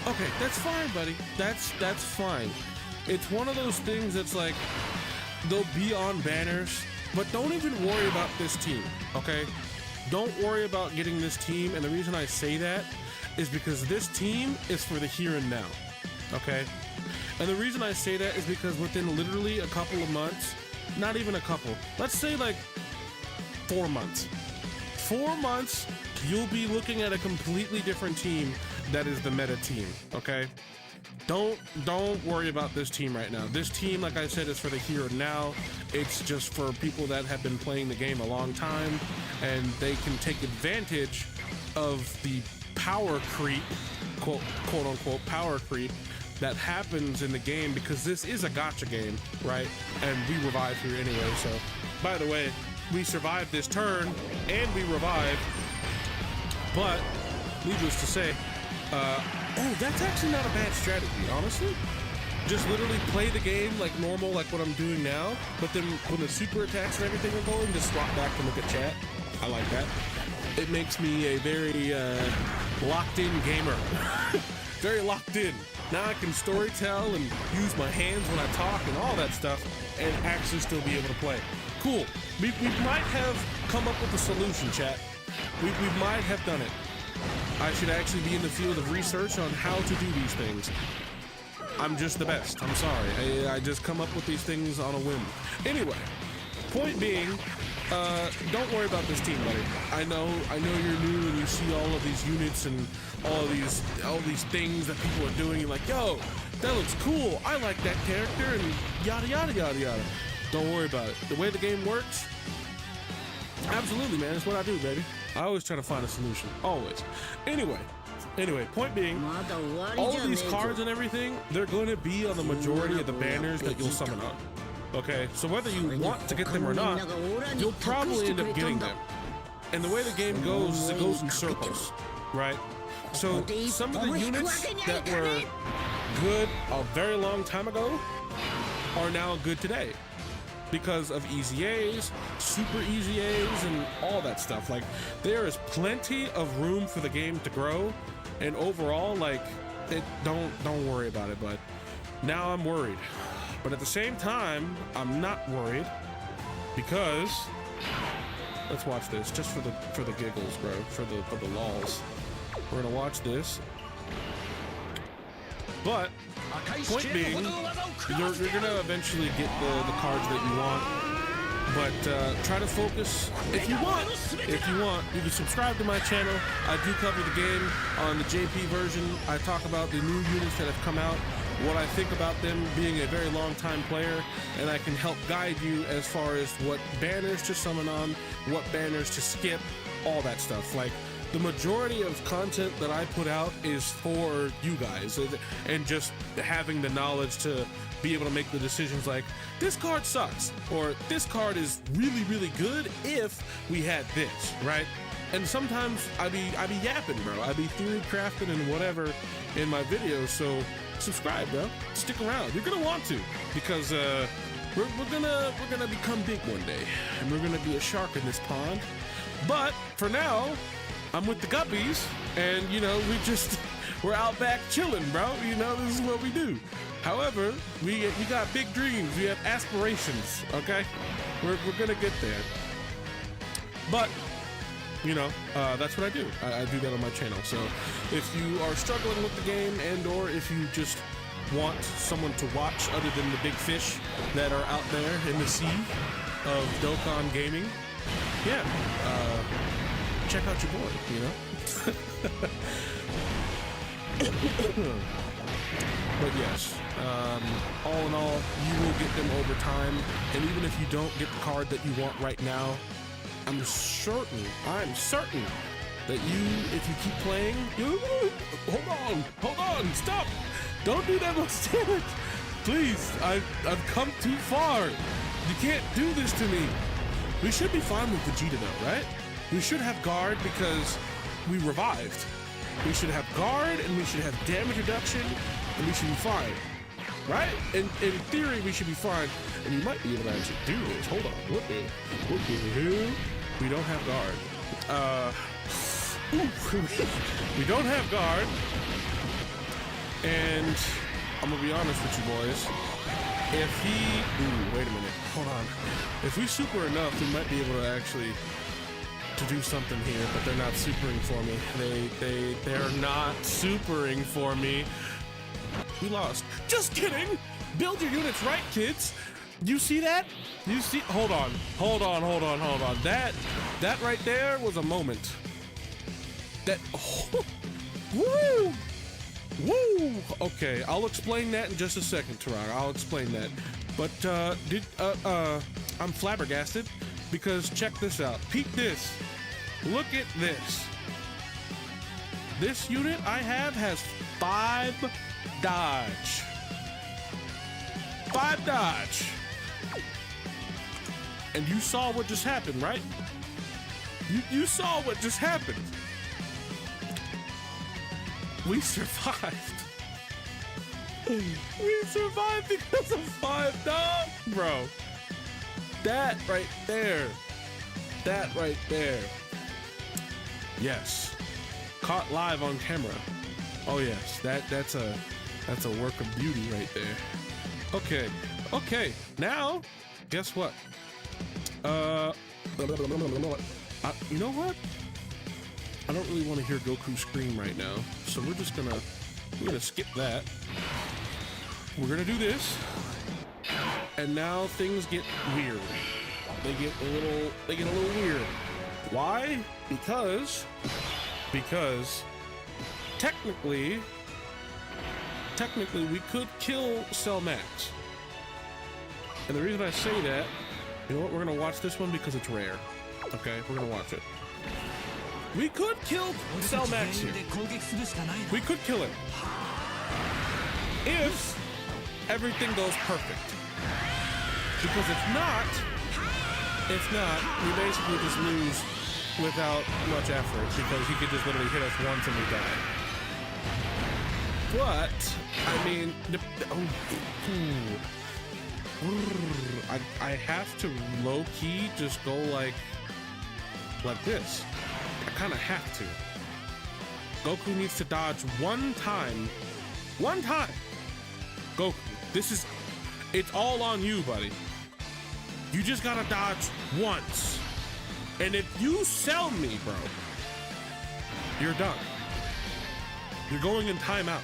okay, that's fine, buddy. That's fine. It's one of those things that's like, they'll be on banners, but don't even worry about this team, okay? Don't worry about getting this team, and the reason I say that is because this team is for the here and now, okay? And the reason I say that is because within literally a couple of months, not even a couple, let's say like 4 months. 4 months, you'll be looking at a completely different team that is the meta team, okay? Don't worry about this team right now. This team, like I said, is for the here and now. It's just for people that have been playing the game a long time, and they can take advantage of the power creep, quote unquote power creep, that happens in the game, because this is a gacha game, right? And we revive here anyway. So, by the way, we survived this turn and we revived, but needless to say, oh, that's actually not a bad strategy, honestly. Just literally play the game like normal, like what I'm doing now, but then when the super attacks and everything are going, just swap back and look at chat. I like that. It makes me a very locked-in gamer. Very locked in. Now I can storytell and use my hands when I talk and all that stuff, and actually still be able to play. Cool. We might have come up with a solution, chat. We might have done it. I should actually be in the field of research on how to do these things. I'm just the best. I'm sorry. I just come up with these things on a whim. Anyway, point being, don't worry about this team, buddy. I know you're new and you see all of these units and all these things that people are doing. You're like, yo, that looks cool. I like that character and yada yada yada yada. Don't worry about it. The way the game works, absolutely, man. It's what I do, baby. I always try to find a solution. Always. Anyway, point being, all of these cards and everything, they're going to be on the majority of the banners that you'll summon on. Okay, so whether you want to get them or not, you'll probably end up getting them. And the way the game goes is it goes in circles, right? So some of the units that were good a very long time ago are now good today, because of easy A's, super easy A's, and all that stuff. Like, there is plenty of room for the game to grow, and overall, like, don't worry about it. But now I'm worried. But at the same time, I'm not worried, because let's watch this just for the giggles, bro, for the lols. We're gonna watch this. But point being, you're gonna eventually get the cards that you want, but try to focus. If you want, you can subscribe to my channel. I do cover the game on the JP version. I talk about the new units that have come out, what I think about them, being a very long time player, and I can help guide you as far as what banners to summon on, what banners to skip, all that stuff. Like, the majority of content that I put out is for you guys, and just having the knowledge to be able to make the decisions like, this card sucks, or this card is really, really good if we had this, right? And sometimes I be yapping, bro. I be theory crafting and whatever in my videos, so subscribe, bro. Stick around. You're gonna want to, because we're gonna become big one day, and we're gonna be a shark in this pond. But for now, I'm with the guppies, and you know, we're out back chilling, bro. You know, this is what we do. However, we got big dreams. We have aspirations. Okay, we're gonna get there. But you know, that's what I do. I do that on my channel. So if you are struggling with the game, and or if you just want someone to watch other than the big fish that are out there in the sea of Dokkan gaming, yeah, check out your boy, you know? But yes, all in all, you will get them over time, and even if you don't get the card that you want right now, I'm certain that if you keep playing, hold on, stop! Don't do that much damage! Please, I've come too far! You can't do this to me! We should be fine with Vegeta though, right? We should have guard because we revived. We should have guard, and we should have damage reduction, and we should be fine. Right? In theory, we should be fine. And you might be able to actually do this. Hold on. What the hell? We don't have guard. We don't have guard. And I'm gonna be honest with you boys. If he... wait a minute. Hold on. If we super enough, we might be able to actually to do something here, but they're not supering for me. They're not supering for me. We lost. Just kidding! Build your units right, kids! You see that? You see? Hold on. That right there was a moment. That. Oh, woo! Woo! Okay, I'll explain that in just a second, Tarara. I'll explain that. But I'm flabbergasted because check this out. Peek this. Look at this. This unit I have has 5 dodge. 5 dodge. And you saw what just happened, right? You saw what just happened. We survived. We survived because of 5 dodge, bro. That right there. That right there. Yes. Caught live on camera. Oh yes, that's a work of beauty right there. Okay. Now, guess what? You know what? I don't really want to hear Goku scream right now, so we're gonna skip that. We're gonna do this, and now things get weird. They get a little weird. Why? Because technically we could kill Cell Max. And the reason I say that, you know what? We're gonna watch this one because it's rare. Okay, we're gonna watch it. We could kill Cell Max here. We could kill him if everything goes perfect. Because if not, we basically just lose without much effort because he could just literally hit us once and we die. But I mean, I have to low key just go like this. I kind of have to. Goku needs to dodge one time. One time. Goku, it's all on you, buddy. You just gotta dodge once. And if you sell me, bro, you're done. You're going in timeout.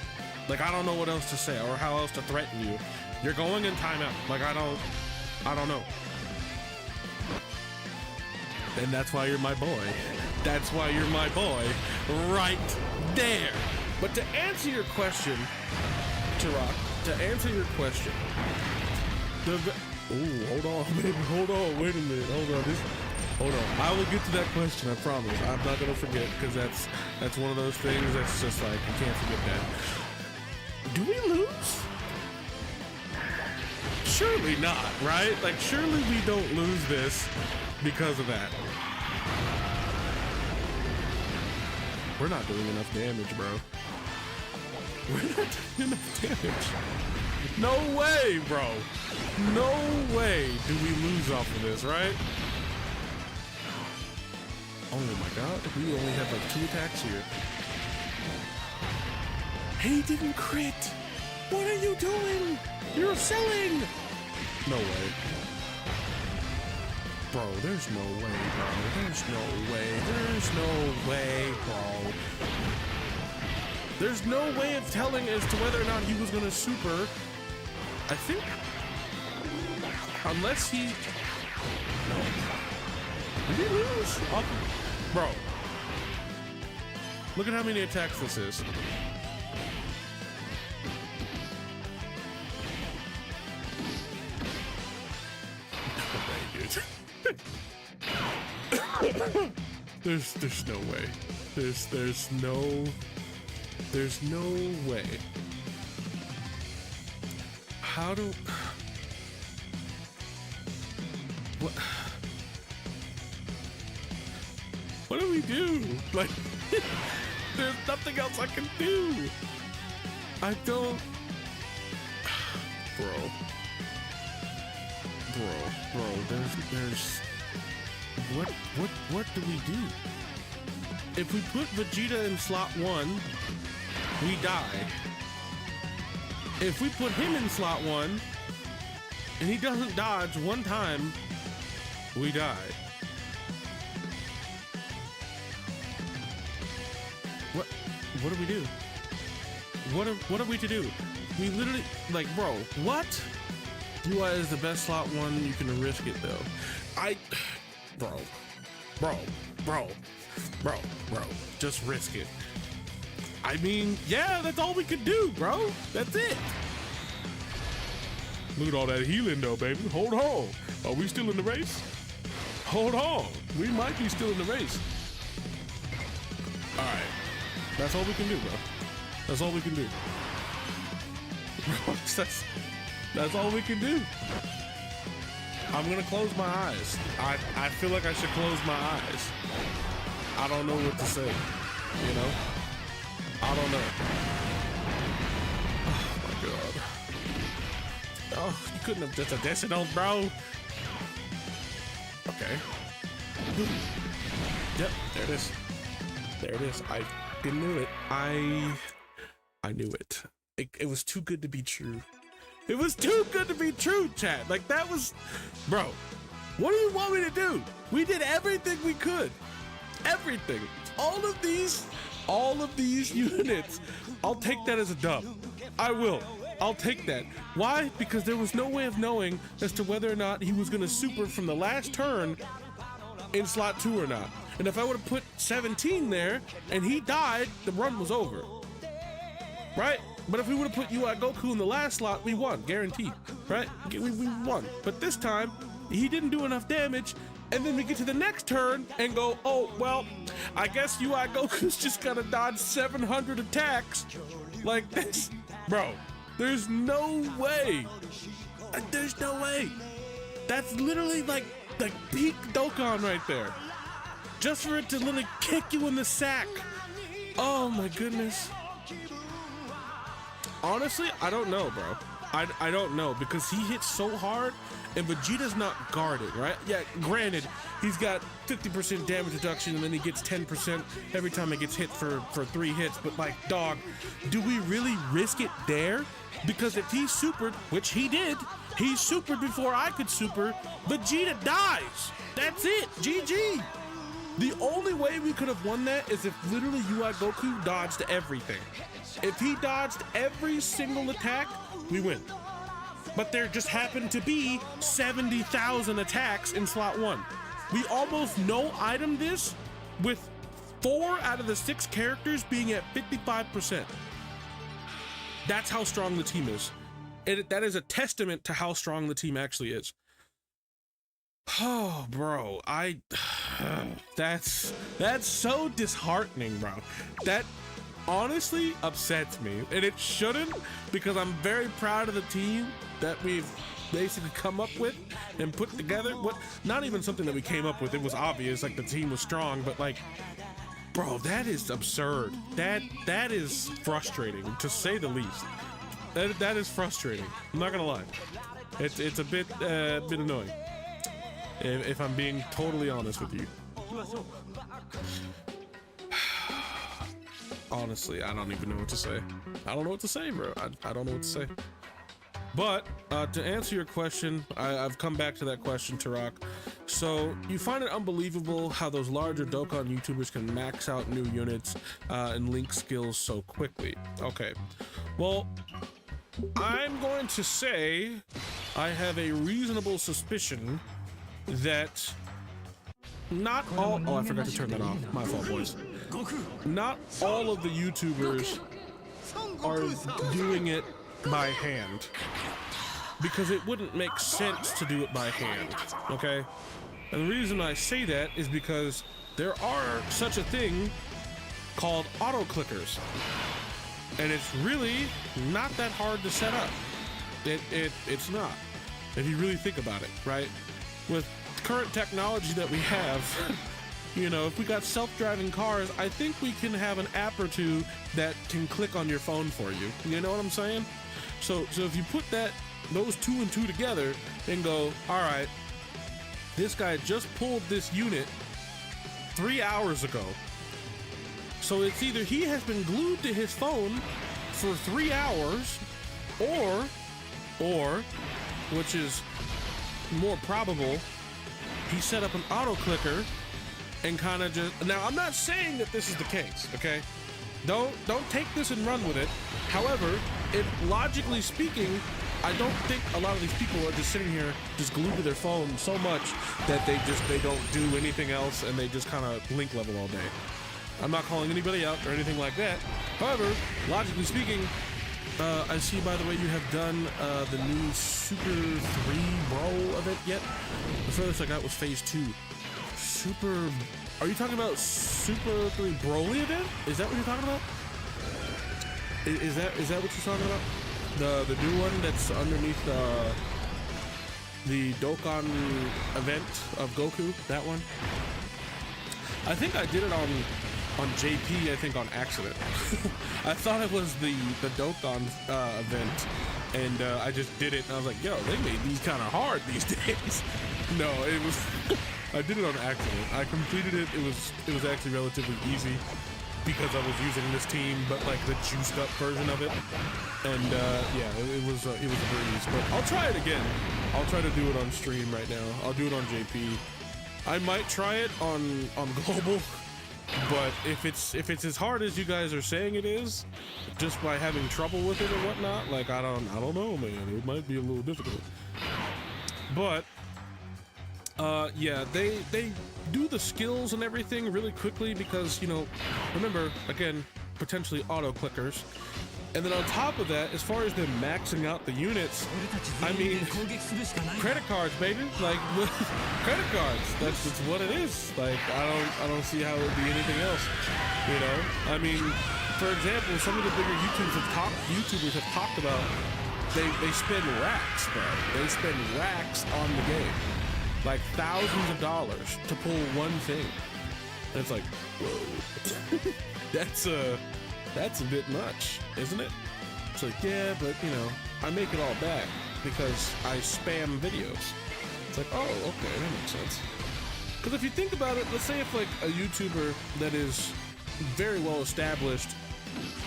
Like, I don't know what else to say or how else to threaten you. You're going in timeout. Like, I don't know. And that's why you're my boy. That's why you're my boy right there. But to answer your question, Turok, hold on, baby. Hold on. Wait a minute. Hold on. I will get to that question. I promise. I'm not gonna forget because that's one of those things that's just like you can't forget that. Do we lose? Surely not, right? Like surely we don't lose this because of that. We're not doing enough damage, bro. We're not doing enough damage. No way, bro. No way do we lose off of this, right? Oh my god, we only have like 2 attacks here. He didn't crit! What are you doing? You're selling! No way. Bro, there's no way, bro. There's no way, bro. There's no way of telling as to whether or not he was gonna super. I think, unless he, no. Did he lose? Oh, bro, look at how many attacks this is. There's no way. There's no way. How do... What do we do? Like, there's nothing else I can do. I don't... Bro, there's... What do we do? If we put Vegeta in slot 1, we die. If we put him in slot 1 and he doesn't dodge one time, we die. What do we do? What are we to do? We literally, like, bro, what? UI is the best slot one. You can risk it though. Bro, just risk it. I mean, yeah, that's all we can do, bro. That's it. Look at all that healing though, baby. Hold on. Are we still in the race? Hold on. We might be still in the race. All right. That's all we can do, bro. That's all we can do. That's all we can do. I'm gonna close my eyes. I feel like I should close my eyes. I don't know what to say, you know? I don't know. Oh my God. Oh, you couldn't have just additional, bro. Okay. Yep, there it is. There it is. I knew it. I knew it. It was too good to be true. It was too good to be true, chat. Like that was, bro, what do you want me to do? We did everything we could. Everything. All of these units. I'll take that as a dub. I will. I'll take that. Why? Because there was no way of knowing as to whether or not he was gonna super from the last turn in slot 2 or not. And if I would have put 17 there and he died, the run was over. Right? But if we would have put UI Goku in the last slot, we won, guaranteed, right? We won. But this time, he didn't do enough damage, and then we get to the next turn and go, oh, well, I guess UI Goku's just gotta dodge 700 attacks. Like this, bro, there's no way. There's no way. That's literally like peak Dokkan right there. Just for it to literally kick you in the sack. Oh my goodness. Honestly, I don't know, bro. I don't know because he hits so hard and Vegeta's not guarded, right? Yeah, granted, he's got 50% damage reduction and then he gets 10% every time he gets hit for 3 hits. But like, dog, do we really risk it there? Because if he supered, which he did, he supered before I could super, Vegeta dies. That's it, GG. The only way we could have won that is if literally UI Goku dodged everything. If he dodged every single attack, we win. But there just happened to be 70,000 attacks in slot 1. We almost no item this with 4 out of the 6 characters being at 55%. That's how strong the team is. That is a testament to how strong the team actually is. Oh, bro, that's so disheartening, bro. That honestly upsets me, and it shouldn't, because I'm very proud of the team that we've basically come up with and put together. What? Not even something that we came up with. It was obvious, like the team was strong, but like, bro, that is absurd. That is frustrating, to say the least. That is frustrating. I'm not gonna lie. It's a bit annoying. If I'm being totally honest with you. Honestly, I don't even know what to say. I don't know what to say, bro. I don't know what to say. But to answer your question, I've come back to that question, Tarak. So you find it unbelievable how those larger Dokkan YouTubers can max out new units and link skills so quickly. Okay, well, I'm going to say I have a reasonable suspicion that not all— oh, I forgot to turn that off. My fault, boys. Not all of the YouTubers are doing it by hand, because it wouldn't make sense to do it by hand, okay? And the reason I say that is because there are such a thing called auto clickers, and it's really not that hard to set up. It's not, if you really think about it, right? With current technology that we have, you know, if we got self-driving cars, I think we can have an app or two that can click on your phone for you. You know what I'm saying? So if you put those 2 and 2 together and go, all right, this guy just pulled this unit 3 hours ago. So it's either he has been glued to his phone for 3 hours, or, which is more probable, he set up an auto clicker and kind of just— now I'm not saying that this is the case, okay? Don't take this and run with it. However, if logically speaking, I don't think a lot of these people are just sitting here just glued to their phone so much that they don't do anything else and they just kind of link level all day. I'm not calling anybody out or anything like that. However, logically speaking, I see, by the way, you have done the new Super 3 Bro event yet. The furthest I got was Phase 2. Super... Are you talking about Super 3 Broly event? Is that what you're talking about? Is that what you're talking about? The new one that's underneath the Dokkan event of Goku? That one? I think I did it on JP, I think on accident. I thought it was the Dokkan event, and I just did it, and I was like, yo, they made these kind of hard these days. No, it was, I did it on accident. I completed it, it was actually relatively easy because I was using this team, but like the juiced up version of it. And yeah, it was a breeze, but I'll try it again. I'll try to do it on stream right now. I'll do it on JP. I might try it on global. But if it's as hard as you guys are saying it is, just by having trouble with it or whatnot, like I don't know, man. It might be a little difficult. But yeah, they do the skills and everything really quickly because, you know, remember, again, potentially auto clickers. And then on top of that, as far as them maxing out the units, I mean, credit cards, baby. Like, credit cards. That's what it is. Like, I don't see how it would be anything else. You know? I mean, for example, some of the bigger YouTubers have talked about they spend racks, bro. They spend racks on the game. Like thousands of dollars to pull one thing. And it's like, whoa. That's a bit much, isn't it? It's like, yeah, but you know, I make it all back because I spam videos. It's like, oh, okay, that makes sense. Because if you think about it, let's say if like a YouTuber that is very well established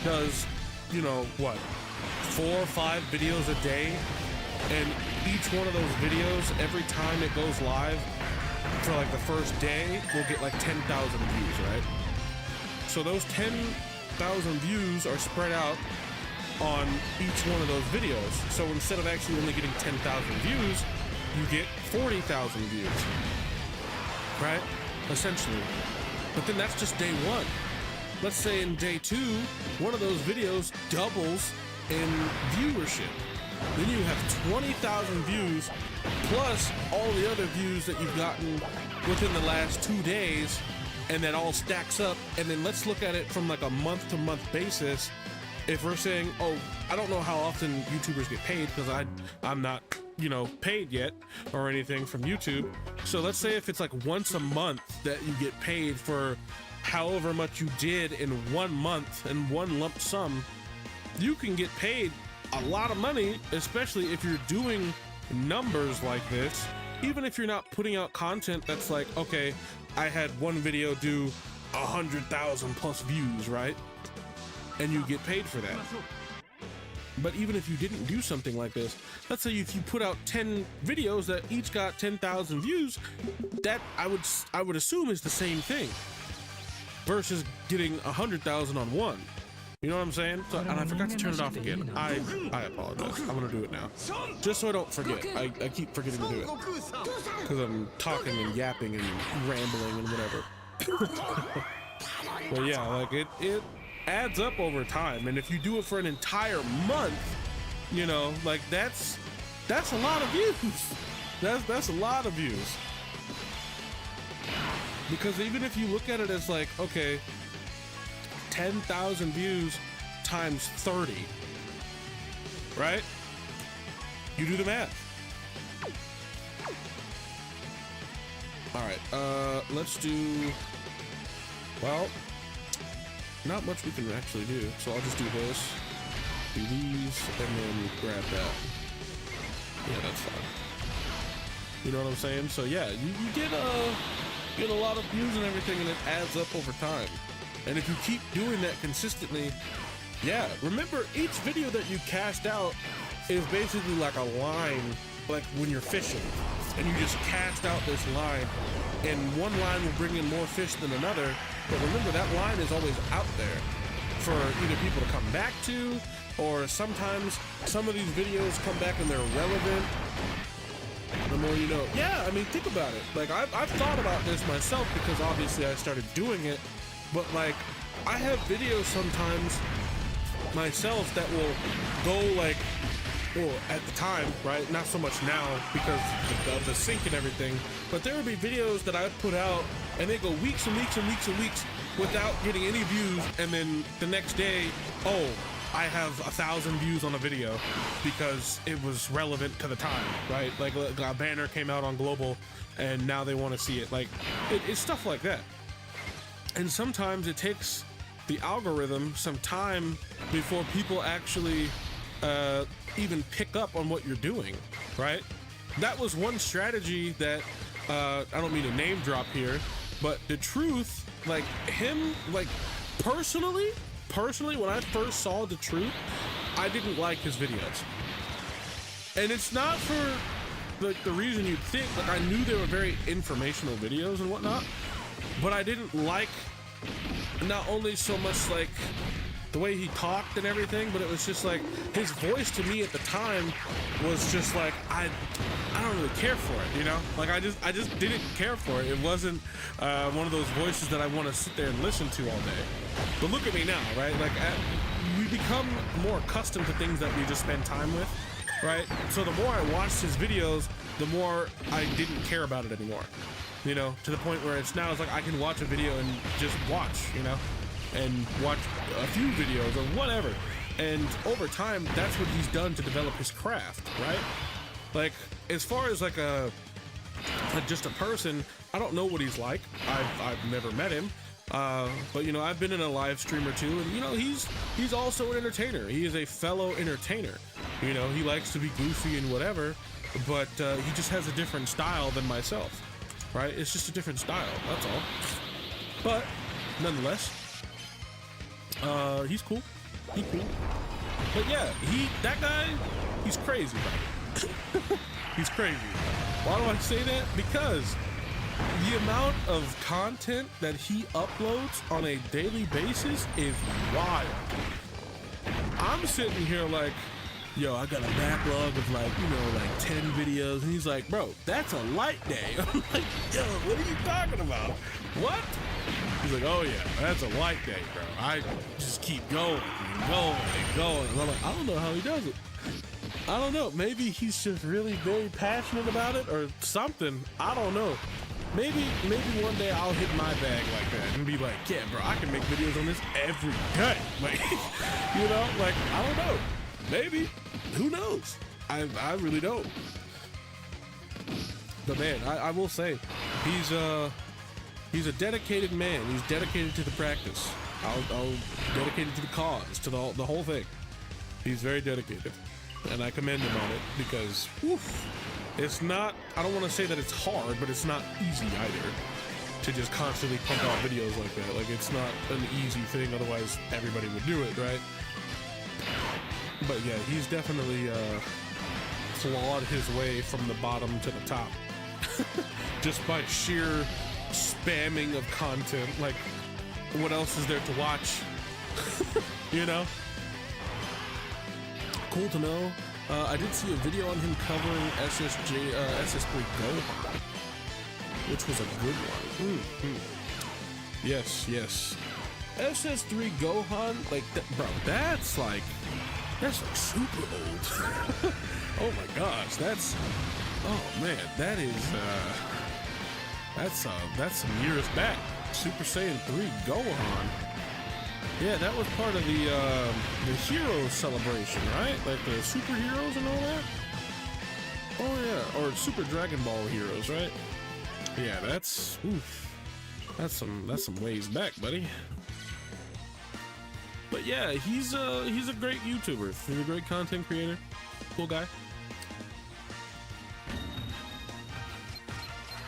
does, you know, what, 4 or 5 videos a day, and each one of those videos, every time it goes live for like the first day, will get like 10,000 views, right? So those 10,000 views are spread out on each one of those videos. So instead of actually only getting 10,000 views, you get 40,000 views, right? Essentially. But then that's just day 1. Let's say in day 2, one of those videos doubles in viewership. Then you have 20,000 views plus all the other views that you've gotten within the last 2 days, and that all stacks up. And then let's look at it from like a month-to-month basis. If we're saying, oh, I don't know how often YouTubers get paid because I'm not, you know, paid yet or anything from YouTube. So let's say if it's like once a month that you get paid for however much you did in 1 month and one lump sum, you can get paid a lot of money, especially if you're doing numbers like this. Even if you're not putting out content that's like, okay, I had one video do 100,000 plus views, right? And you get paid for that. But even if you didn't do something like this, let's say if you put out 10 videos that each got 10,000 views, that I would assume is the same thing versus getting 100,000 on one. You know what I'm saying? So, and I forgot to turn it off again. I apologize. I'm gonna do it now, just so I don't forget. I keep forgetting to do it because I'm talking and yapping and rambling and whatever. But yeah, like it adds up over time, and if you do it for an entire month, you know, like that's a lot of views. That's a lot of views. Because even if you look at it as like, okay, 10,000 views times 30, right? You do the math. All right, let's do, well, not much we can actually do. So I'll just do this, do these, and then grab that. Yeah, that's fine. You know what I'm saying? So yeah, you get a lot of views and everything, and it adds up over time. And if you keep doing that consistently, yeah, remember each video that you cast out is basically like a line, like when you're fishing, and you just cast out this line, and one line will bring in more fish than another. But remember, that line is always out there for either people to come back to, or sometimes some of these videos come back and they're relevant. The more you know. Yeah, I mean, think about it. Like, I've thought about this myself because obviously I started doing it, but like, I have videos sometimes myself that will go like, well, at the time, right? Not so much now because of the sync and everything, but there would be videos that I put out and they go weeks and weeks and weeks and weeks without getting any views, and then the next day, oh, I have 1,000 views on a video because it was relevant to the time, right? Like a banner came out on global and now they want to see it. Like it's stuff like that. And sometimes it takes the algorithm some time before people actually even pick up on what you're doing, right? That was one strategy that I don't mean to name drop here, but the truth, like him, like personally, when I first saw the truth, I didn't like his videos. And it's not for like the reason you'd think. Like, I knew they were very informational videos and whatnot, but I didn't like not only so much like the way he talked and everything, but it was just like his voice to me at the time was just like, I don't really care for it, you know? Like I just didn't care for it. It wasn't one of those voices that I want to sit there and listen to all day. But look at me now, right? Like we become more accustomed to things that we just spend time with, right? So the more I watched his videos, the more I didn't care about it anymore, you know, to the point where it's like I can watch a video and just watch, you know, and watch a few videos or whatever. And over time, that's what he's done to develop his craft, right? Like, as far as like just a person, I don't know what he's like. I've never met him. But you know, I've been in a live stream or two, and you know, he's also an entertainer. He is a fellow entertainer. You know, he likes to be goofy and whatever, but he just has a different style than myself, right? It's just a different style, that's all. But nonetheless, he's cool. He's cool. But yeah, that guy, he's crazy, bro. He's crazy. Why do I say that? Because the amount of content that he uploads on a daily basis is wild. I'm sitting here like, yo, I got a backlog of like, you know, like 10 videos. And he's like, bro, that's a light day. I'm like, yo, what are you talking about? What? He's like, oh yeah, that's a light day, bro. I just keep going and going and going. And I'm like, I don't know how he does it. I don't know. Maybe he's just really very passionate about it or something. I don't know. Maybe one day I'll hit my bag like that and be like, yeah, bro, I can make videos on this every day. Like, you know, like, I don't know. Maybe. Who knows? I really don't. But man, I will say, he's a dedicated man. He's dedicated to the practice. I'll dedicated to the cause, to the whole thing. He's very dedicated, and I commend him on it because, woof, it's not, I don't want to say that it's hard, but it's not easy either to just constantly pump out videos like that. Like, it's not an easy thing, otherwise everybody would do it, right? But yeah, he's definitely clawed his way from the bottom to the top just by sheer spamming of content. Like, what else is there to watch? You know? Cool to know. I did see a video on him covering SS3 Gohan, which was a good one. Yes. SS3 Gohan, like, bro, that's like super old. Oh my gosh, oh man, that's some years back. Super Saiyan 3 Gohan. Yeah, that was part of the Heroes celebration, right? Like the superheroes and all that. Oh yeah, or Super Dragon Ball Heroes, right? Yeah, that's some ways back, buddy. But yeah, he's a great YouTuber. He's a great content creator. Cool guy.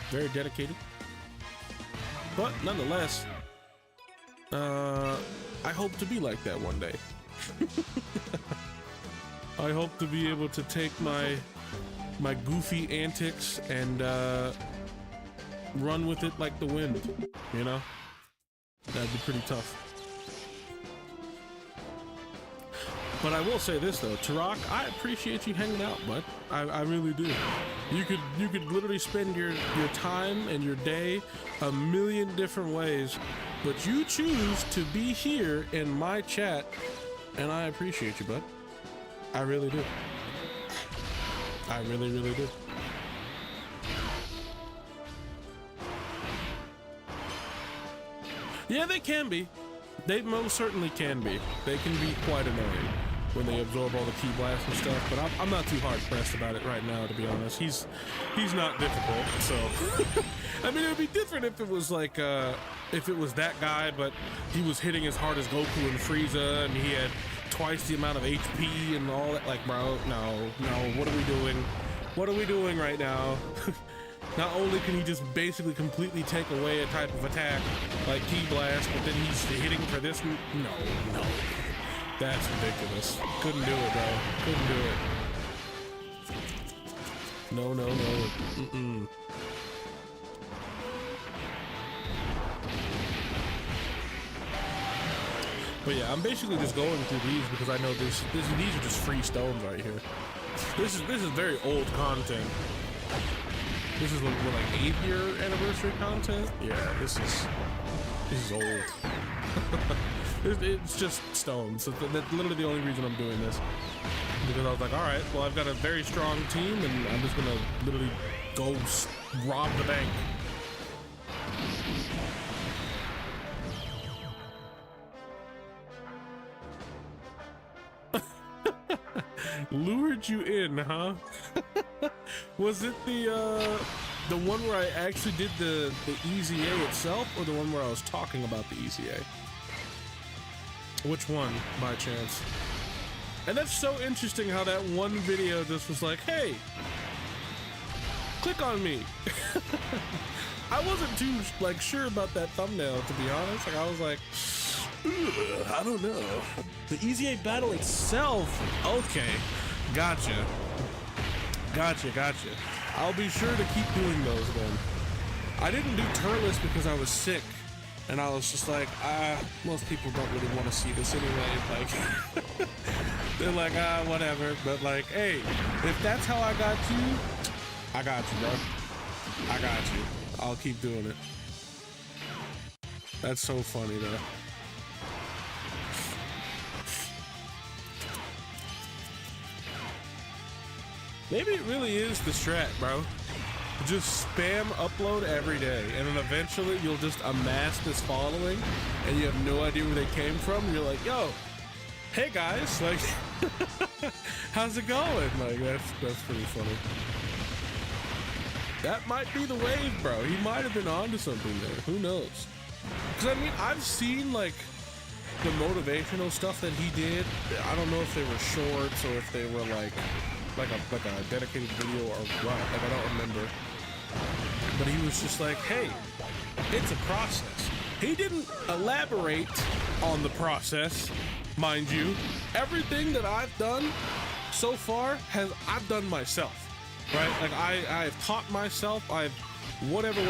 Very dedicated. But nonetheless, I hope to be like that one day. I hope to be able to take my goofy antics and run with it like the wind, you know? That'd be pretty tough. But I will say this though, Turok, I appreciate you hanging out, bud. I really do. You could literally spend your time and your day a million different ways, but you choose to be here in my chat, and I appreciate you, bud. I really do. I really, really do. Yeah, they can be. They most certainly can be. They can be quite annoying when they absorb all the key blasts and stuff, but I'm not too hard pressed about it right now, to be honest. He's not difficult, so I mean, it would be different if it was like if it was that guy, but he was hitting as hard as Goku and Frieza, and he had twice the amount of HP and all that. Like, bro, no, what are we doing? What are we doing right now? Not only can he just basically completely take away a type of attack like Ki Blast, but then he's hitting for this. No. That's ridiculous. Couldn't do it, bro. Couldn't do it. No. Mm-mm. But yeah, I'm basically just going through these because I know these are just free stones right here. This is very old content. This is what, like 8th year anniversary content? Yeah, this is old. It's just stones. So that's literally the only reason I'm doing this. Because I was like, all right, well, I've got a very strong team, and I'm just gonna literally go rob the bank. Lured you in, huh? Was it the one where I actually did the EZA itself, or the one where I was talking about the EZA? Which one, by chance? And that's so interesting how that one video just was like, hey, click on me. I wasn't too like sure about that thumbnail, to be honest. Like, I was like, I don't know. The EZA battle itself, okay, gotcha. I'll be sure to keep doing those then. I didn't do turtless because I was sick, and I was just like, most people don't really want to see this anyway. Like, they're like, whatever. But like, hey, if that's how I got you, bro. I got you. I'll keep doing it. That's so funny though. Maybe it really is the strat, bro. Just spam upload every day, and then eventually you'll just amass this following, and you have no idea where they came from. And you're like, yo, hey guys, like, how's it going? Like, that's pretty funny. That might be the wave, bro. He might have been onto something there. Who knows? Because I mean, I've seen like the motivational stuff that he did. I don't know if they were shorts or if they were like a dedicated video or what. Like, I don't remember. But he was just like, hey, it's a process. He didn't elaborate on the process, mind you. Everything that I've done so far I've done myself, right? Like, I've taught myself, I've whatever,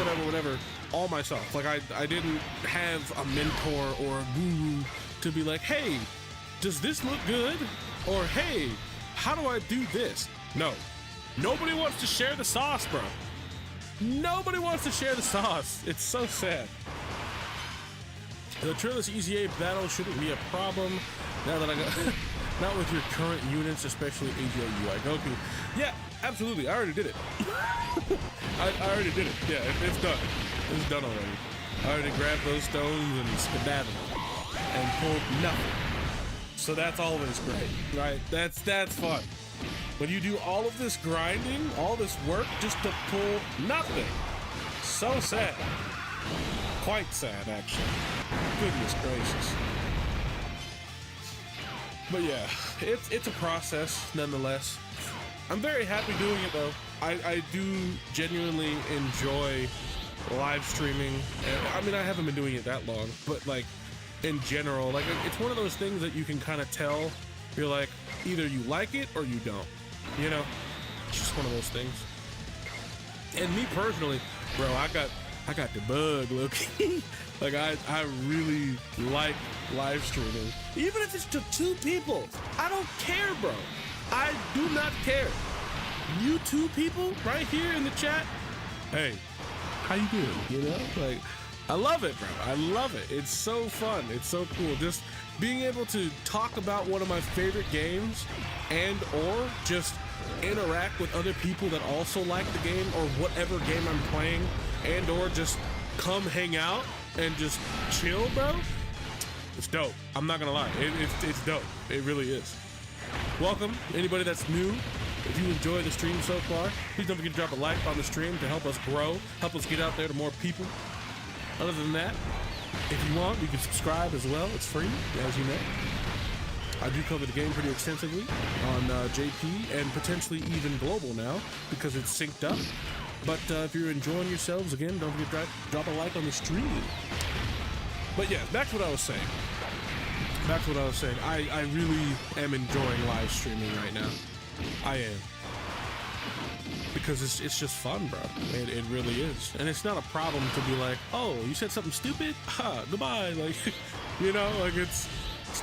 all myself. Like, I didn't have a mentor or a guru to be like, hey, does this look good? Or, hey, how do I do this? No. Nobody wants to share the sauce, bro. Nobody wants to share the sauce. It's so sad. The Trillis EZA battle shouldn't be a problem now that I got... Not with your current units, especially AGL UI Goku. Yeah, absolutely. I already did it. I already did it. Yeah, it's done. It's done already. I already grabbed those stones and skedaddled and pulled nothing. So that's always great, right? That's fun. When you do all of this grinding, all this work just to pull nothing. So sad. Quite sad, actually. Goodness gracious. But yeah, it's a process nonetheless. I'm very happy doing it though. I do genuinely enjoy live streaming. I mean, I haven't been doing it that long, but like in general, like it's one of those things that you can kind of tell. You're like, either you like it or you don't. You know, it's just one of those things. And me personally, bro, I got I got the bug, low-key. Like, I really like live streaming. Even if it's to 2 people, I don't care, bro. I do not care. You 2 people right here in the chat, hey, how you doing? You know, like, I love it, bro. I love it. It's so fun. It's so cool. Just being able to talk about one of my favorite games and or just interact with other people that also like the game or whatever game I'm playing and or just come hang out and just chill, bro. It's dope. I'm not gonna lie. It's dope. It really is. Welcome, anybody that's new. If you enjoy the stream so far, please don't forget to drop a like on the stream to help us grow, help us get out there to more people. Other than that, if you want, you can subscribe as well. It's free, as you know. I do cover the game pretty extensively on JP and potentially even global now because it's synced up. But if you're enjoying yourselves, again, don't forget to drop a like on the stream. But yeah, back to what I was saying. I really am enjoying live streaming right now. I am. Because it's just fun, bro. It really is. And it's not a problem to be like, oh, you said something stupid? Ha, goodbye. Like, you know, like it's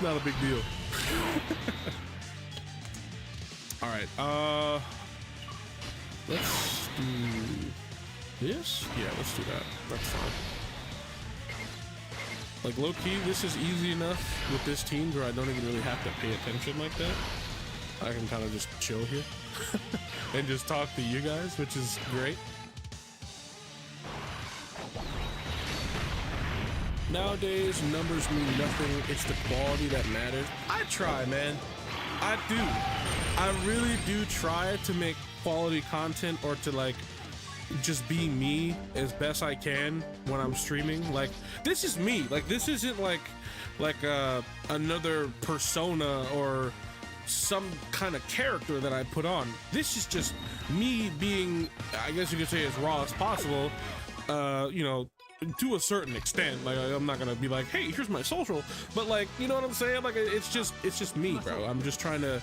not a big deal. All right, let's do this. Yeah, let's do that. That's fine. Like, low-key, this is easy enough with this team where I don't even really have to pay attention like that. I can kind of just chill here and just talk to you guys, which is great. Nowadays, numbers mean nothing. It's the quality that matters. I try, man. I do. I really do try to make quality content or to, like, just be me as best I can when I'm streaming. Like, this is me. Like, this isn't like another persona or some kind of character that I put on. This is just me being, I guess you could say, as raw as possible, you know, to a certain extent. Like, I'm not gonna be like, hey, here's my social, but, like, you know what I'm saying? Like, it's just me, bro. I'm just trying to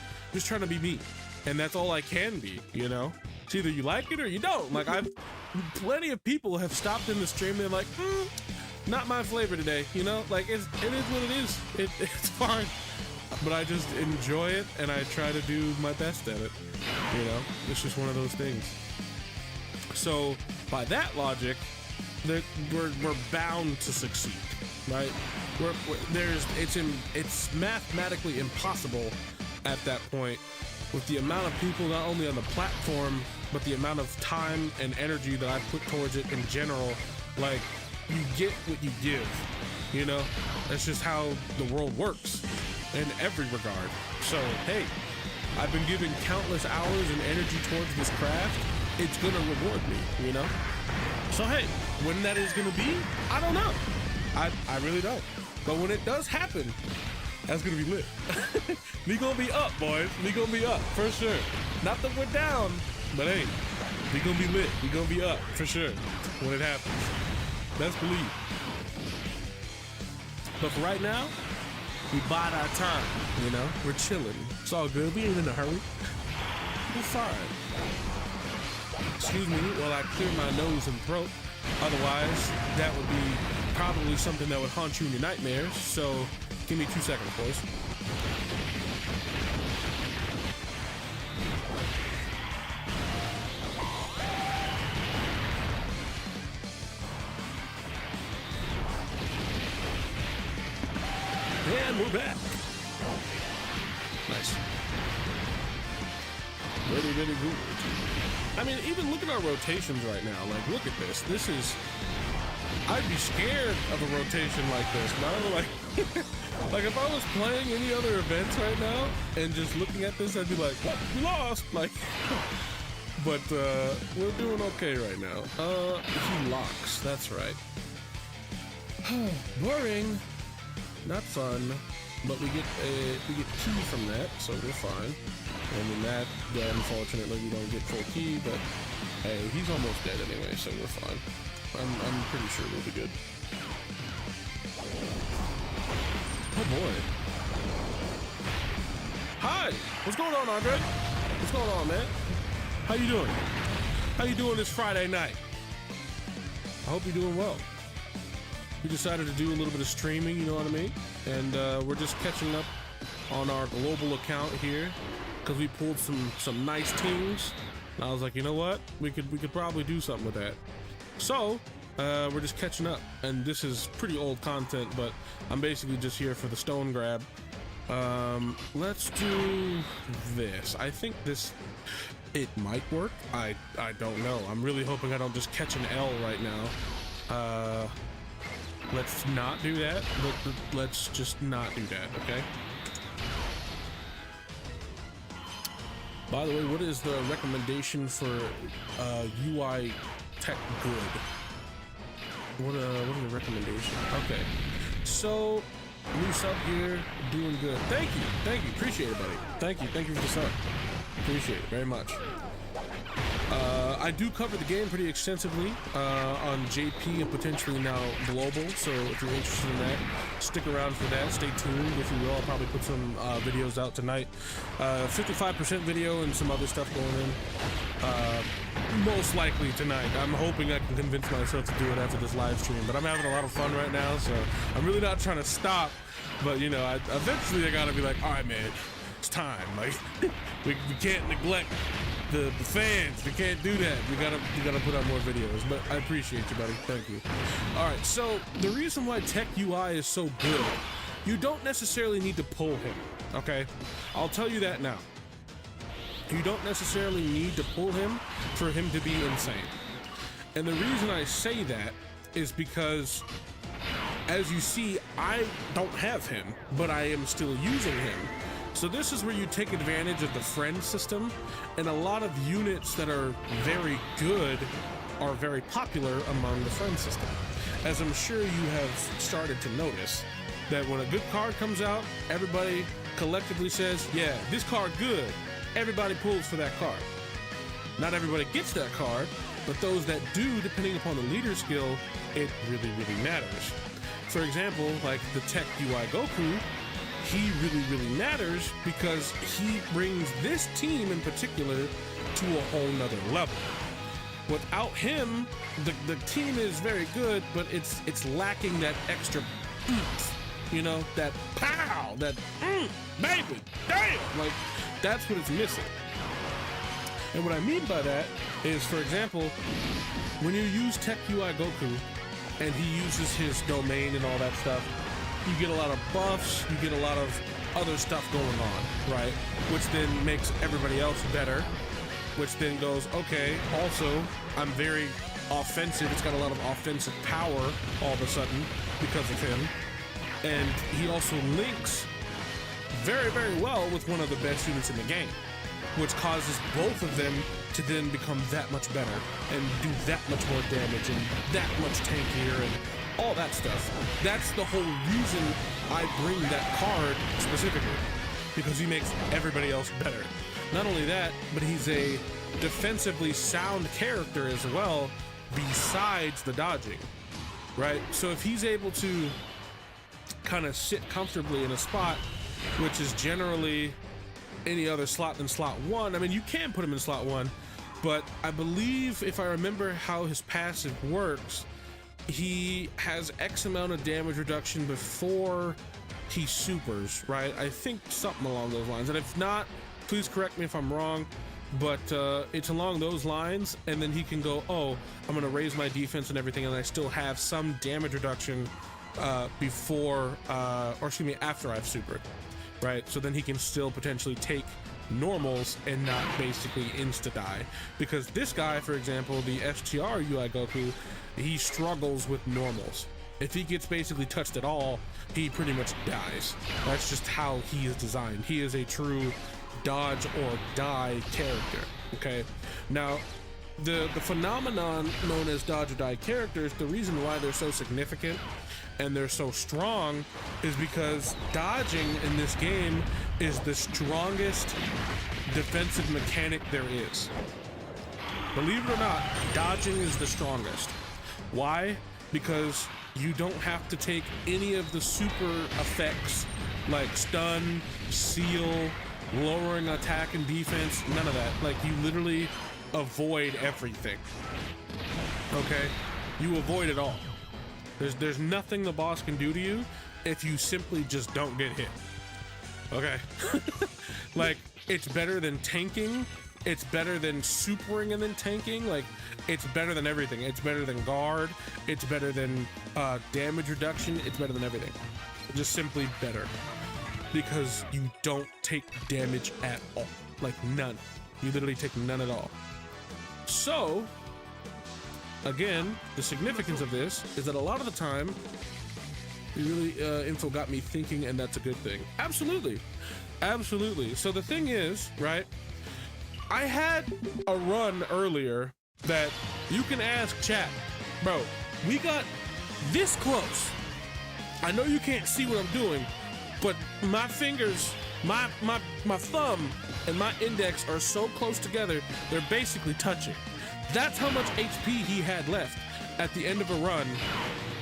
be me, and that's all I can be, you know? It's either you like it or you don't. Like, plenty of people have stopped in the stream, they're like, not my flavor today, you know? Like, it is what it is. It's fine. But I just enjoy it, and I try to do my best at it. You know, it's just one of those things. So, by that logic, we're bound to succeed, right? It's mathematically impossible at that point with the amount of people not only on the platform, but the amount of time and energy that I put towards it in general. Like, you get what you give, you know? That's just how the world works in every regard. So, hey, I've been giving countless hours and energy towards this craft. It's gonna reward me, you know? So, hey, when that is gonna be, I don't know. I really don't. But when it does happen, that's gonna be lit. We gonna be up, boys. We gonna be up, for sure. Not that we're down, but hey, we gonna be lit. We gonna be up, for sure, when it happens. Best believe. But for right now, we bide our time, you know? We're chilling. It's all good. We ain't in a hurry. We're fine. Excuse me while I clear my nose and throat. Otherwise, that would be probably something that would haunt you in your nightmares. So, give me 2 seconds, boys. And we're back. Nice. Very, very good. I mean, even look at our rotations right now. Like, look at this. This is... I'd be scared of a rotation like this, bro. Like, like if I was playing any other events right now and just looking at this, I'd be like, what? We lost! Like, but we're doing okay right now. He locks. That's right. Boring. Not fun, but we get key from that, so we're fine. And in that, unfortunately, we don't get full key, but hey, he's almost dead anyway, so we're fine. I'm pretty sure we'll be good. Oh boy. Hi! What's going on, Andre? What's going on, man? How you doing? How you doing this Friday night? I hope you're doing well. We decided to do a little bit of streaming, you know what I mean? And we're just catching up on our global account here because we pulled some nice teams. And I was like, you know what? We could probably do something with that. So we're just catching up, and this is pretty old content, but I'm basically just here for the stone grab. Let's do this. I think it might work. I don't know. I'm really hoping I don't just catch an L right now. Let's not do that. Let's just not do that, okay? By the way, what is the recommendation for UI Tech Good? What are the recommendations? Okay, so new sub here, doing good. Thank you, appreciate it, buddy. Thank you for the sub. Appreciate it very much. I do cover the game pretty extensively on JP and potentially now global, so if you're interested in that, stick around for that. Stay tuned, if you will. I'll probably put some videos out tonight. 55% video and some other stuff going in. Most likely tonight. I'm hoping I can convince myself to do it after this live stream, but I'm having a lot of fun right now, so I'm really not trying to stop. But you know, eventually I gotta be like, all right, man, it's time. Like, we can't neglect the fans. We can't do that. We gotta put out more videos. But I appreciate you, buddy. Thank you. All right, so the reason why Tech UI is so good, you don't necessarily need to pull him, okay? I'll tell you that now. You don't necessarily need to pull him for him to be insane. And the reason I say that is because, as you see, I don't have him, but I am still using him. So this is where you take advantage of the friend system, and a lot of units that are very good are very popular among the friend system. As I'm sure you have started to notice, that when a good card comes out, everybody collectively says, yeah, this card good. Everybody pulls for that card. Not everybody gets that card, but those that do, depending upon the leader skill, it really, really matters. For example, like the Tech UI Goku, he really, really matters because he brings this team in particular to a whole nother level. Without him, the team is very good, but it's lacking that extra oomph, you know, that pow, that baby, damn, like that's what it's missing. And what I mean by that is, for example, when you use Tech UI Goku and he uses his domain and all that stuff, you get a lot of buffs, you get a lot of other stuff going on, right? Which then makes everybody else better, which then goes, okay, also, I'm very offensive. It's got a lot of offensive power all of a sudden because of him. And he also links very, very well with one of the best units in the game, which causes both of them to then become that much better and do that much more damage and that much tankier and all that stuff. That's the whole reason I bring that card specifically, because he makes everybody else better. Not only that, but he's a defensively sound character as well, besides the dodging, right? So if he's able to kind of sit comfortably in a spot, which is generally any other slot than slot 1, I mean, you can put him in slot 1, but I believe, if I remember how his passive works, he has X amount of damage reduction before he supers, right? I think something along those lines. And if not, please correct me if I'm wrong, but it's along those lines. And then he can go, oh, I'm going to raise my defense and everything, and I still have some damage reduction before, or excuse me, after I've supered, right? So then he can still potentially take normals and not basically insta-die. Because this guy, for example, the STR UI Goku, he struggles with normals. If he gets basically touched at all, he pretty much dies. That's just how he is designed. He is a true dodge or die character, okay? Now, the phenomenon known as dodge or die characters, the reason why they're so significant and they're so strong is because dodging in this game is the strongest defensive mechanic there is. Believe it or not, dodging is the strongest. Why? Because you don't have to take any of the super effects like stun, seal, lowering attack and defense, none of that. Like, you literally avoid everything. Okay? you avoid it all. There's nothing the boss can do to you if you simply just don't get hit. Okay? Like, it's better than tanking. It's better than supering and then tanking. Like, it's better than everything. It's better than guard. It's better than damage reduction. It's better than everything. Just simply better. Because you don't take damage at all. Like, none. You literally take none at all. So, again, the significance of this is that a lot of the time, info got me thinking, and that's a good thing. Absolutely. Absolutely. So the thing is, right, I had a run earlier that you can ask chat. Bro, we got this close. I know you can't see what I'm doing, but my fingers, my thumb and my index are so close together, they're basically touching. That's how much HP he had left at the end of a run.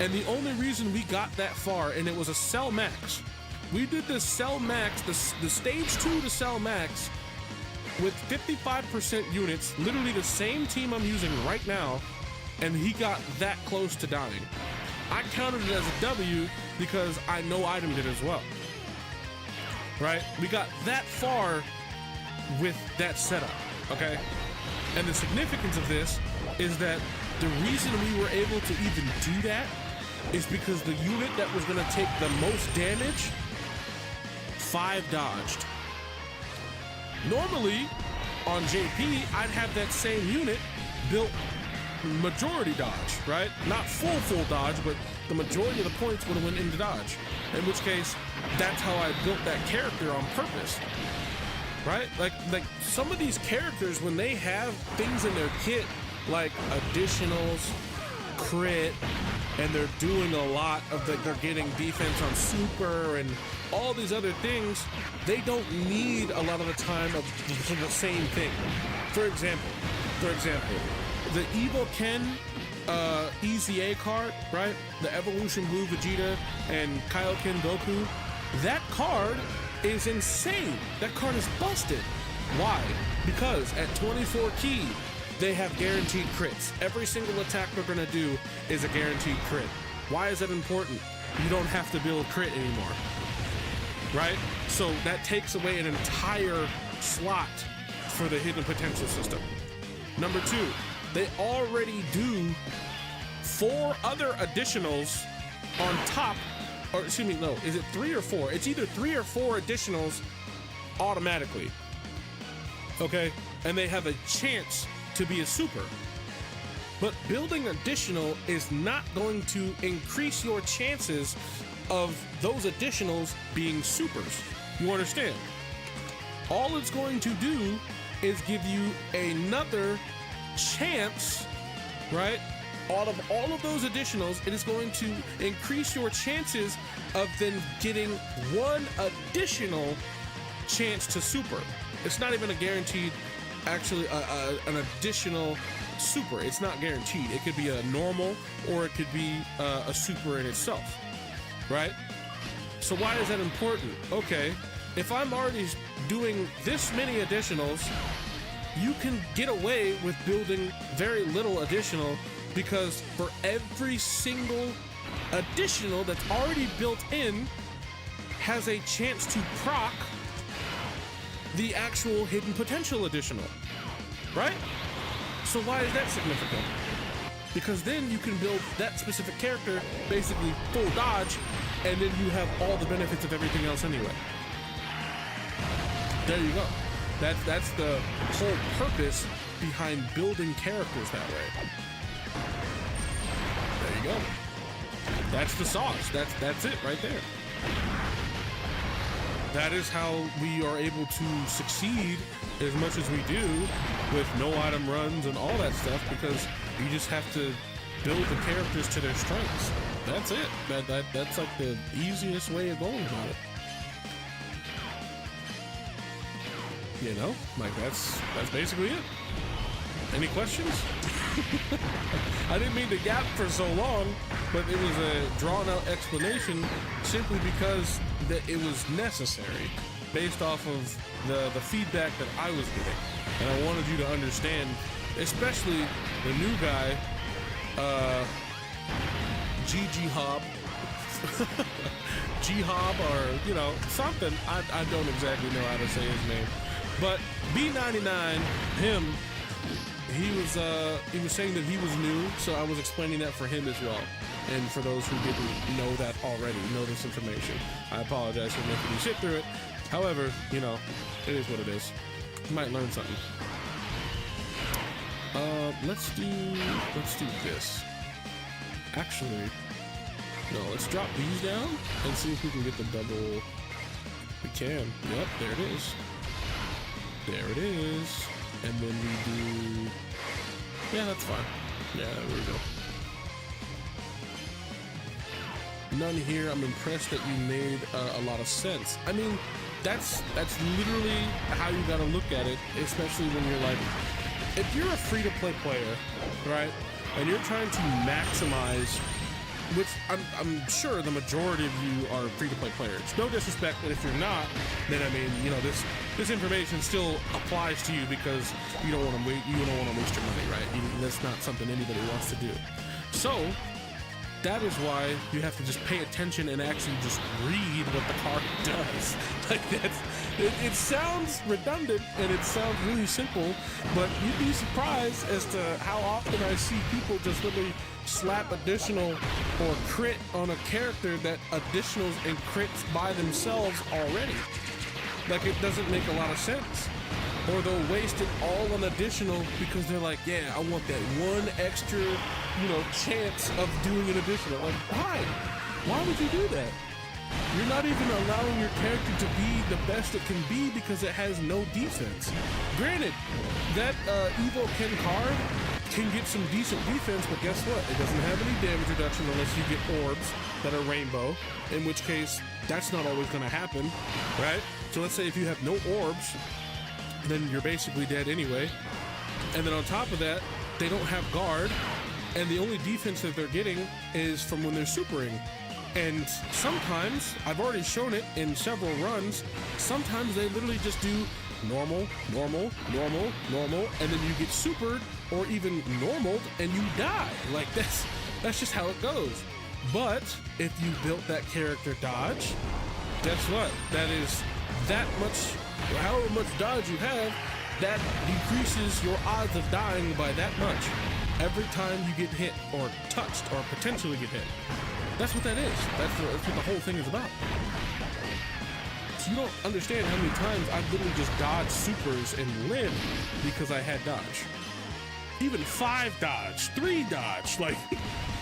And the only reason we got that far, and it was a cell max. We did the cell max, the stage 2 to cell max with 55% units, literally the same team I'm using right now, and he got that close to dying. I counted it as a W because I no itemed it as well. Right? We got that far with that setup, okay? And the significance of this is that the reason we were able to even do that is because the unit that was gonna take the most damage, 5 dodged. Normally, on JP, I'd have that same unit built majority dodge, right? Not full dodge, but the majority of the points would have went into dodge. In which case, that's how I built that character on purpose, right? Like some of these characters, when they have things in their kit, like additionals, crit, and they're doing a lot of they're getting defense on super and all these other things, they don't need a lot of the time of the same thing. For example, the Evil Ken EZA card, right? The Evolution Blue Vegeta and Kaioken Goku, that card is insane. That card is busted. Why? Because at 24 key, they have guaranteed crits. Every single attack they're gonna do is a guaranteed crit. Why is that important? You don't have to build crit anymore, right? So that takes away an entire slot for the hidden potential system. Number 2, they already do 4 other additionals on top, or excuse me, no, is it 3 or 4? It's either 3 or 4 additionals automatically, okay? And they have a chance to be a super. But building additional is not going to increase your chances of those additionals being supers. You understand? All it's going to do is give you another chance, right? Out of all of those additionals, it is going to increase your chances of then getting 1 additional chance to super. It's not even a guaranteed, actually an additional super. It's not guaranteed. It could be a normal or it could be a super in itself, right? So why is that important? Okay, if I'm already doing this many additionals, you can get away with building very little additional, because for every single additional that's already built in has a chance to proc the actual hidden potential additional, right? So why is that significant? Because then you can build that specific character basically full dodge, and then you have all the benefits of everything else anyway. There you go. That's the whole purpose behind building characters that way. There you go. That's the sauce. That's it right there. That is how we are able to succeed as much as we do with no item runs and all that stuff, because you just have to build the characters to their strengths. That's it. That's like the easiest way of going about it. You know, like that's basically it. Any questions? I didn't mean to gap for so long, but it was a drawn out explanation simply because that it was necessary based off of the feedback that I was getting. And I wanted you to understand, especially the new guy, G-Hob. G-Hob or, you know, something. I don't exactly know how to say his name. But B99, him, he was saying that he was new, so I was explaining that for him as well. And for those who didn't know that already, know this information, I apologize for making you sit through it. However, you know, it is what it is. You might learn something. Let's do this. Actually, no, let's drop these down and see if we can get the double. We can. Yep, there it is. There it is. And then we do. Yeah, that's fine. Yeah, there we go. None here. I'm impressed that you made a lot of sense. I mean, that's literally how you gotta look at it, especially when you're like, if you're a free-to-play player, right, and you're trying to maximize, which I'm sure the majority of you are free-to-play players. No disrespect, but if you're not, then I mean, you know, this information still applies to you because you don't want to waste your money, right? That's not something anybody wants to do. So that is why you have to just pay attention and actually just read what the card does. Like it sounds redundant and it sounds really simple, but you'd be surprised as to how often I see people just really slap additional or crit on a character that additionals and crits by themselves already. Like, it doesn't make a lot of sense. Or they'll waste it all on additional because they're like, yeah, I want that one extra, you know, chance of doing an additional. Like, why? Why would you do that? You're not even allowing your character to be the best it can be because it has no defense. Granted, that Evo Ken card can get some decent defense, but guess what? It doesn't have any damage reduction unless you get orbs that are rainbow, in which case, that's not always going to happen, right? So let's say if you have no orbs, then you're basically dead anyway. And then on top of that, they don't have guard, and the only defense that they're getting is from when they're supering. And sometimes, I've already shown it in several runs, sometimes they literally just do normal, normal, normal, normal, and then you get supered or even normaled and you die. Like, that's just how it goes. But if you built that character dodge, guess what? That is that much, however much dodge you have, that decreases your odds of dying by that much every time you get hit or touched or potentially get hit. That's what that is. That's what the whole thing is about. So you don't understand how many times I've literally just dodged supers and lived because I had dodge. Even 5 dodge, 3 dodge, like,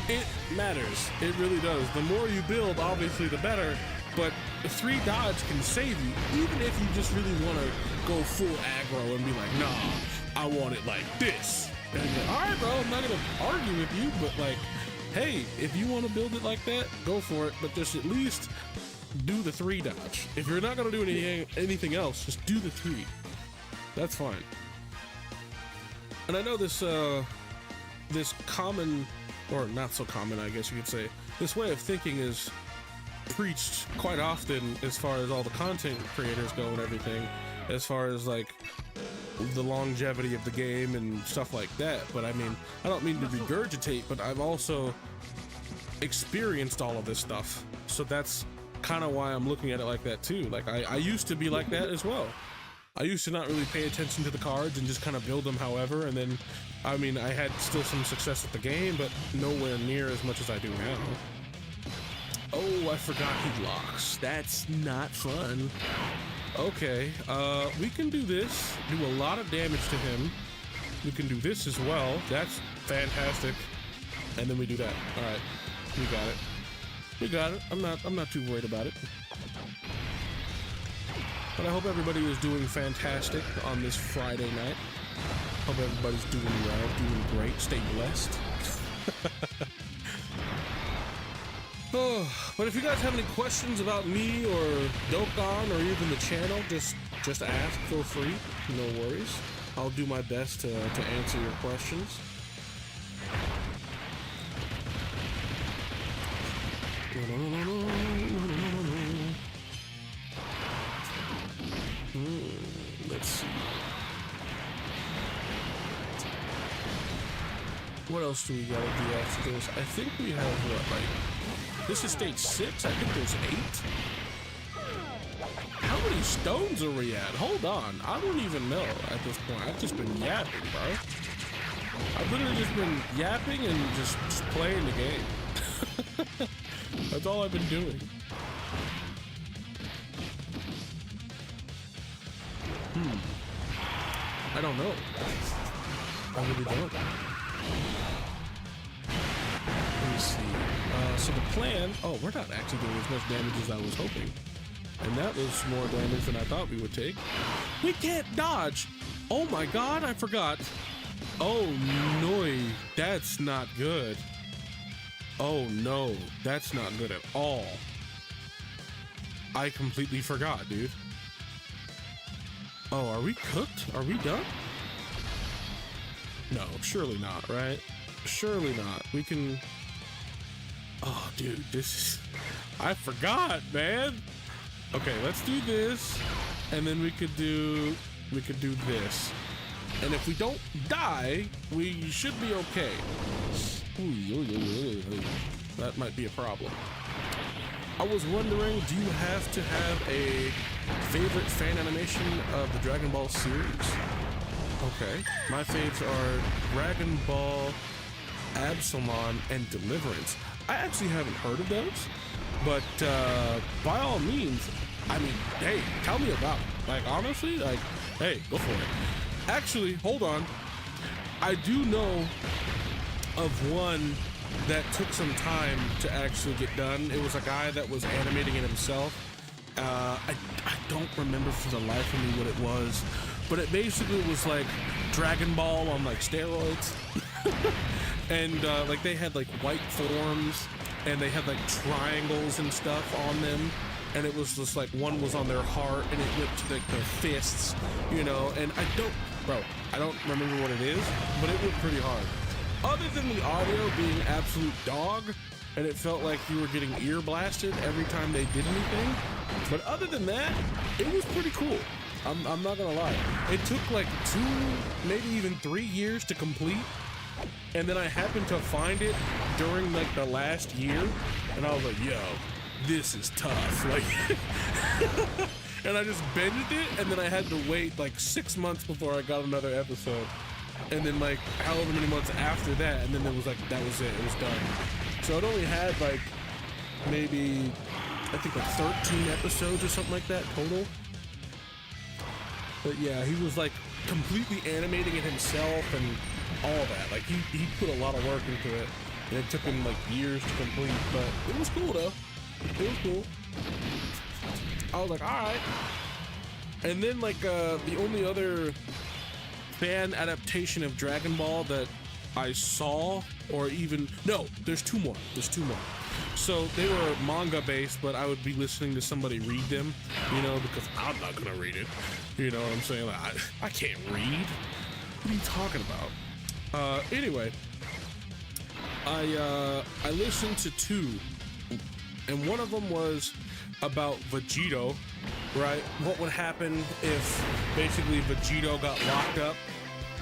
it matters. It really does. The more you build, obviously, the better. But 3 dodge can save you, even if you just really want to go full aggro and be like, nah, I want it like this. And you're like, all right, bro, I'm not going to argue with you, but like, hey, if you want to build it like that, go for it. But just at least do the 3 dodge. If you're not going to do anything else, just do the 3. That's fine. And I know this common, or not so common, I guess you could say, this way of thinking is preached quite often as far as all the content creators go and everything, as far as like the longevity of the game and stuff like that. But I mean, I don't mean to regurgitate, but I've also experienced all of this stuff, so that's kind of why I'm looking at it like that too. Like, I used to be like that as well. I used to not really pay attention to the cards and just kind of build them however, and then I mean, I had still some success with the game, but nowhere near as much as I do now. Oh, I forgot he blocks. That's not fun. Okay, we can do this, do a lot of damage to him. We can do this as well. That's fantastic. And then we do that. All right, we got it. We got it. I'm not too worried about it. But I hope everybody is doing fantastic on this Friday night. Hope everybody's doing well, doing great. Stay blessed. Oh, but if you guys have any questions about me or Dokkan or even the channel, just ask. Feel free. No worries. I'll do my best to answer your questions. Let's see. What else do we gotta do after this? I think we have what, like, this is stage 6? I think there's 8. How many stones are we at? Hold on, I don't even know at this point. I've just been yapping, bro. I've literally just been yapping and just playing the game. That's all I've been doing. I don't know. I really don't. Let me see. So the plan... Oh, we're not actually doing as much damage as I was hoping. And that was more damage than I thought we would take. We can't dodge! Oh my god, I forgot. Oh no, that's not good. Oh no, that's not good at all. I completely forgot, dude. Oh, are we cooked? Are we done? No, surely not, right? Surely not. We can... Oh, dude, this is... I forgot, man. Okay, let's do this, and then we could do this. And if we don't die, we should be okay. That might be a problem. I was wondering, do you have to have a favorite fan animation of the Dragon Ball series? Okay, my faves are Dragon Ball, Absalom, and Deliverance. I actually haven't heard of those, but by all means, I mean, hey, tell me about it. Like, honestly, like, hey, go for it. Actually, hold on. I do know of one that took some time to actually get done. It was a guy that was animating it himself. I don't remember for the life of me what it was, but it basically was like Dragon Ball on like steroids. And like they had like white forms and they had like triangles and stuff on them. And it was just like one was on their heart and it went to like their fists, you know, and I don't remember what it is, but it went pretty hard. Other than the audio being absolute dog, and it felt like you were getting ear blasted every time they did anything. But other than that, it was pretty cool. I'm not gonna lie. It took like 2, maybe even 3 years to complete. And then I happened to find it during like the last year, and I was like, yo, this is tough. Like, and I just binged it, and then I had to wait like 6 months before I got another episode. And then like however many months after that, and then it was like, that was it was done. So it only had like maybe, I think like 13 episodes or something like that total. But yeah, he was like completely animating it himself and all that. Like he put a lot of work into it, and it took him like years to complete, but it was cool though. It was cool. I was like, all right. And then like the only other fan adaptation of Dragon Ball that I saw, or even, no, there's two more. So they were manga based, but I would be listening to somebody read them, you know, because I'm not gonna read it. You know what I'm saying? Like, I can't read. What are you talking about? Anyway, I listened to 2, and one of them was about Vegito, right? What would happen if basically Vegito got locked up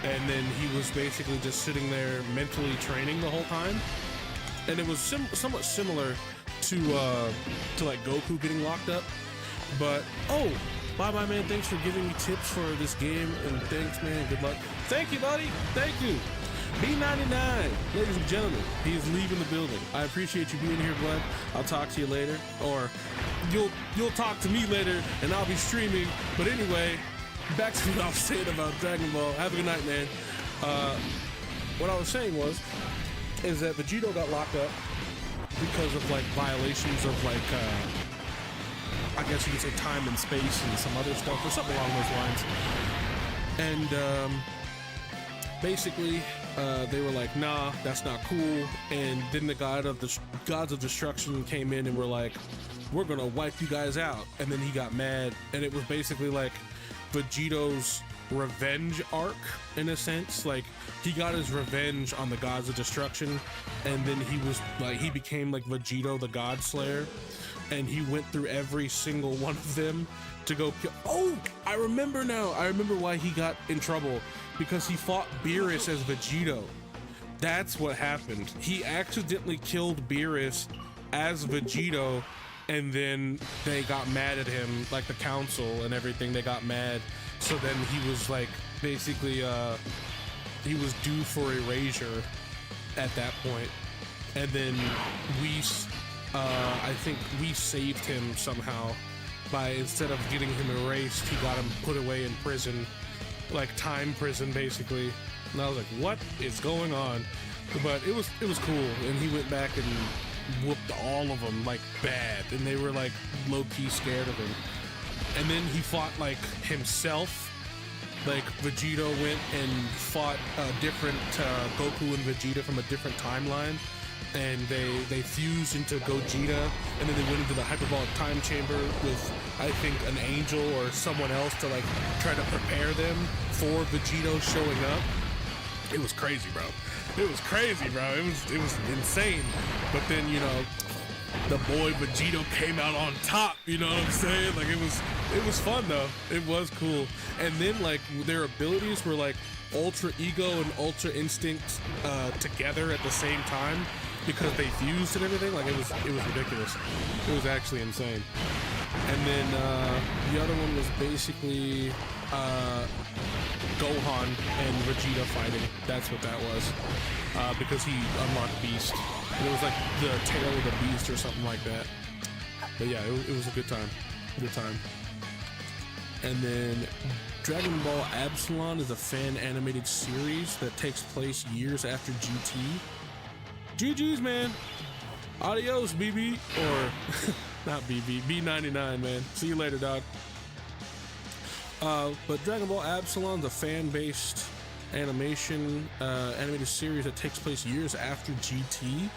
and then he was basically just sitting there mentally training the whole time? And it was somewhat similar to like Goku getting locked up. But, oh, bye man, thanks for giving me tips for this game, and thanks man, good luck. Thank you, buddy, thank you. B99, ladies and gentlemen, he is leaving the building. I appreciate you being here, Glenn. I'll talk to you later, or you'll talk to me later, and I'll be streaming. But anyway, back to what I was saying about Dragon Ball. Have a good night, man. What I was saying is that Vegito got locked up because of like violations of like I guess you could say time and space and some other stuff or something along those lines. And basically they were like, nah, that's not cool. And then the gods of destruction came in and were like, we're gonna wipe you guys out. And then he got mad, and it was basically like Vegito's revenge arc, in a sense. Like, he got his revenge on the gods of destruction, and then he was like, he became like Vegito the God Slayer, and he went through every single one of them to go kill. Oh, I remember now. I remember why he got in trouble, because he fought Beerus as Vegito, That's what happened. He accidentally killed Beerus as Vegito, and then they got mad at him, like the council and everything. They got mad, so then he was like basically he was due for erasure at that point. And then I think we saved him somehow by, instead of getting him erased, he got him put away in prison, like time prison basically. And I was like, what is going on? But it was cool, and he went back and whooped all of them like bad, and they were like low-key scared of him. And then he fought like himself. Like Vegito went and fought a different Goku and Vegeta from a different timeline, and they fused into Gogeta, and then they went into the hyperbolic time chamber with, I think, an angel or someone else to like try to prepare them for Vegito showing up. It was crazy, bro. It was crazy, bro. It was insane. But then, you know, the boy Vegito came out on top, you know what I'm saying? Like, it was fun though. It was cool. And then like their abilities were like Ultra Ego and Ultra Instinct together at the same time, because they fused and everything. Like, it was ridiculous. It was actually insane. And then the other one was basically Gohan and Vegeta fighting. That's what that was, because he unlocked Beast. And it was like the tail of the beast or something like that. But yeah, it was a good time. Good time. And then Dragon Ball Absalon is a fan animated series that takes place years after GT. GG's, man. Adios, BB. Or not BB, B99, man. See you later, dog. But Dragon Ball Absalon is a fan-based animated series that takes place years after GT,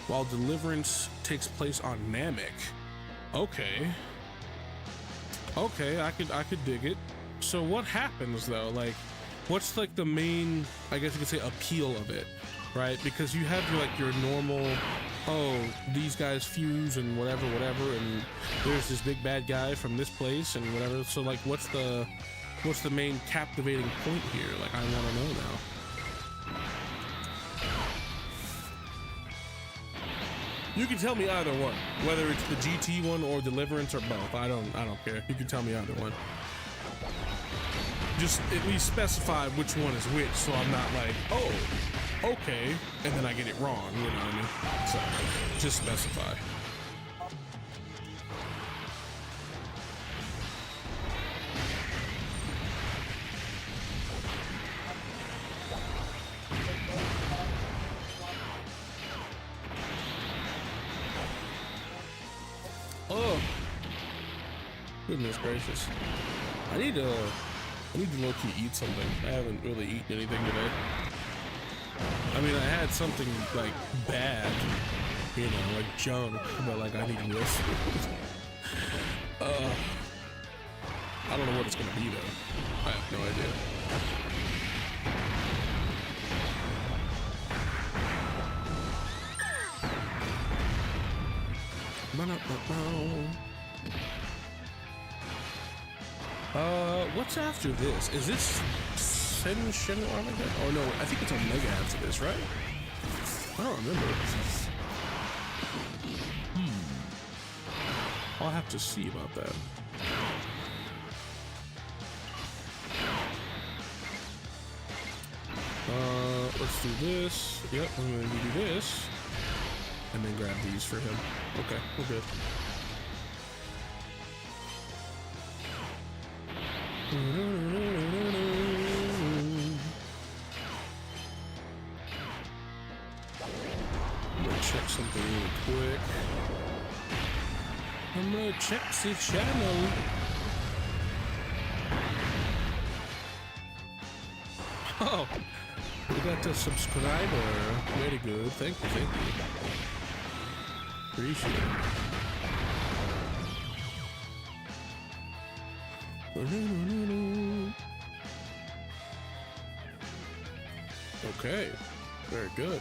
while Deliverance takes place on Namek. Okay, I could dig it. So what happens though? Like, what's like the main, I guess you could say, appeal of it, right? Because you have your normal, oh, these guys fuse and whatever, and there's this big bad guy from this place and whatever. So like, what's the main captivating point here? Like, I want to know now. You can tell me either one, whether it's the GT one or Deliverance or both. I don't care. You can tell me either one. Just at least specify which one is which, so I'm not like, oh, okay, and then I get it wrong, you know what I mean? So, just specify. Oh, goodness gracious. I need to low-key eat something. I haven't really eaten anything today. I mean, I had something like bad, you know, like junk, but like I need this. I don't know what it's gonna be though. I have no idea. What's after this? Is this Shen Omega? Oh no, I think it's Omega after this, right? I don't remember. I'll have to see about that. Let's do this. Yep, I'm gonna do this. And then grab these for him. Okay, we're good. I'm gonna check something really quick. I'm gonna check the channel. Oh, we got a subscriber. Very good. Thank you. Appreciate it. Okay, very good.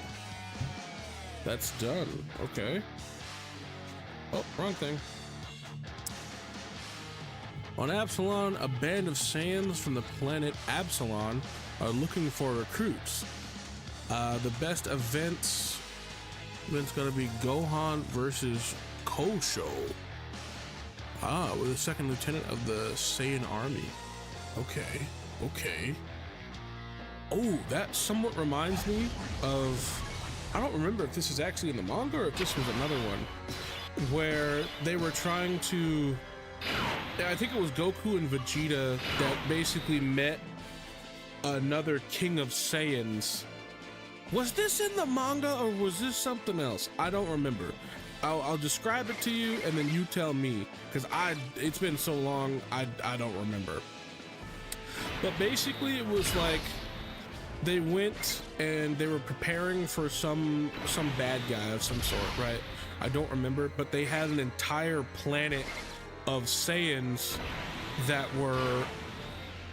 That's done. Okay. Oh, wrong thing. On Absalon, a band of Saiyans from the planet Absalon are looking for recruits. The best event's gonna be Gohan versus Kosho. We're the second lieutenant of the Saiyan army. Okay. Oh, that somewhat reminds me of, I don't remember if this is actually in the manga or if this was another one, where they were trying to, I think it was Goku and Vegeta that basically met another king of Saiyans. Was this in the manga or was this something else? I don't remember. I'll describe it to you and then you tell me, because it's been so long, I don't remember. But basically it was like they went and they were preparing for some bad guy of some sort, right? I don't remember, but they had an entire planet of Saiyans that were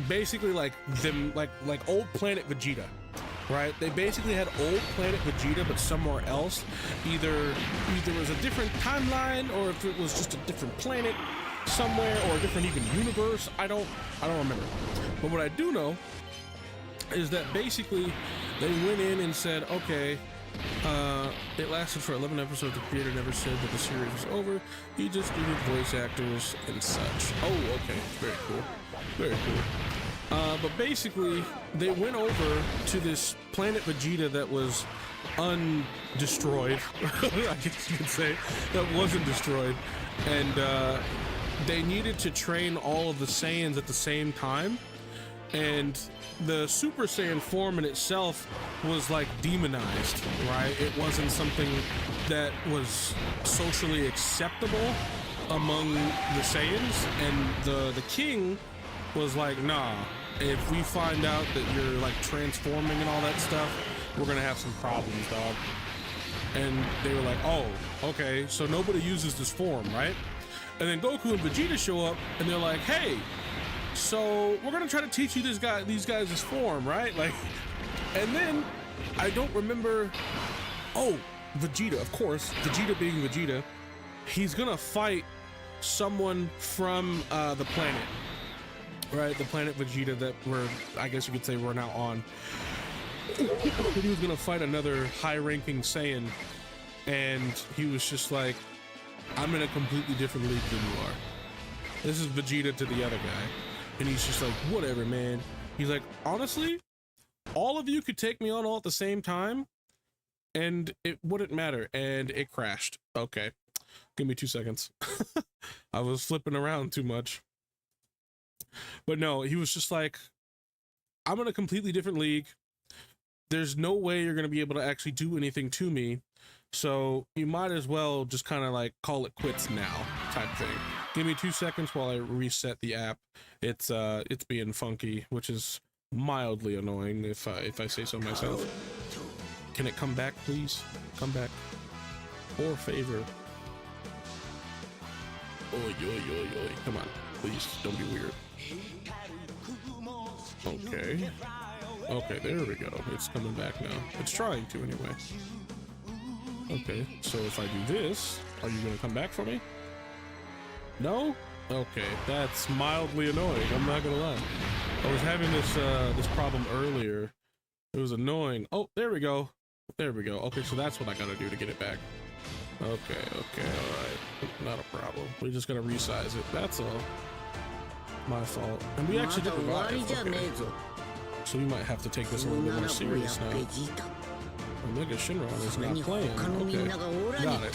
basically like them, like old planet Vegeta, right? They basically had old planet Vegeta, but somewhere else. Either it was a different timeline, or if it was just a different planet somewhere, or a different even universe. I don't remember. But what I do know is that basically they went in and said, okay, it lasted for 11 episodes. The creator never said that the series was over. He just needed voice actors and such. Oh, okay. Very cool. But basically, they went over to this planet Vegeta that was undestroyed, I guess you could say, that wasn't destroyed. And they needed to train all of the Saiyans at the same time. And the Super Saiyan form in itself was like demonized, right? It wasn't something that was socially acceptable among the Saiyans, and the king was like, nah, if we find out that you're like transforming and all that stuff, we're gonna have some problems, dog. And they were like, oh, okay, so nobody uses this form, right? And then Goku and Vegeta show up and they're like, hey, so we're gonna try to teach you these guys this form, right? Like, and then I don't remember. Oh, Vegeta, of course, Vegeta being Vegeta, he's gonna fight someone from the planet, right? The planet Vegeta that I guess you could say we're now on. He was gonna fight another high-ranking Saiyan, and he was just like, I'm in a completely different league than you are. This is Vegeta to the other guy. And he's just like, whatever, man. He's like, honestly, all of you could take me on all at the same time, and it wouldn't matter. And it crashed. Okay. Give me 2 seconds. I was flipping around too much. But no, he was just like, I'm in a completely different league. There's no way you're going to be able to actually do anything to me. So you might as well just kind of like call it quits now type thing. Give me 2 seconds while I reset the app. It's being funky, which is mildly annoying if I say so myself. Can it come back, please? Come back. Or favor. Oi, oi, oi, oi. Come on, please, don't be weird. Okay. Okay, there we go. It's coming back now. It's trying to anyway. Okay, so if I do this, are you gonna come back for me? No? Okay, that's mildly annoying, I'm not gonna lie. I was having this problem earlier. It was annoying. Oh, there we go. There we go. Okay, so that's what I gotta do to get it back. Okay, alright. Not a problem. We're just gonna resize it. That's all. My fault. And we actually did revive. Okay. So we might have to take this a little bit more serious now. Omega Shinron is not playing. Okay, got it.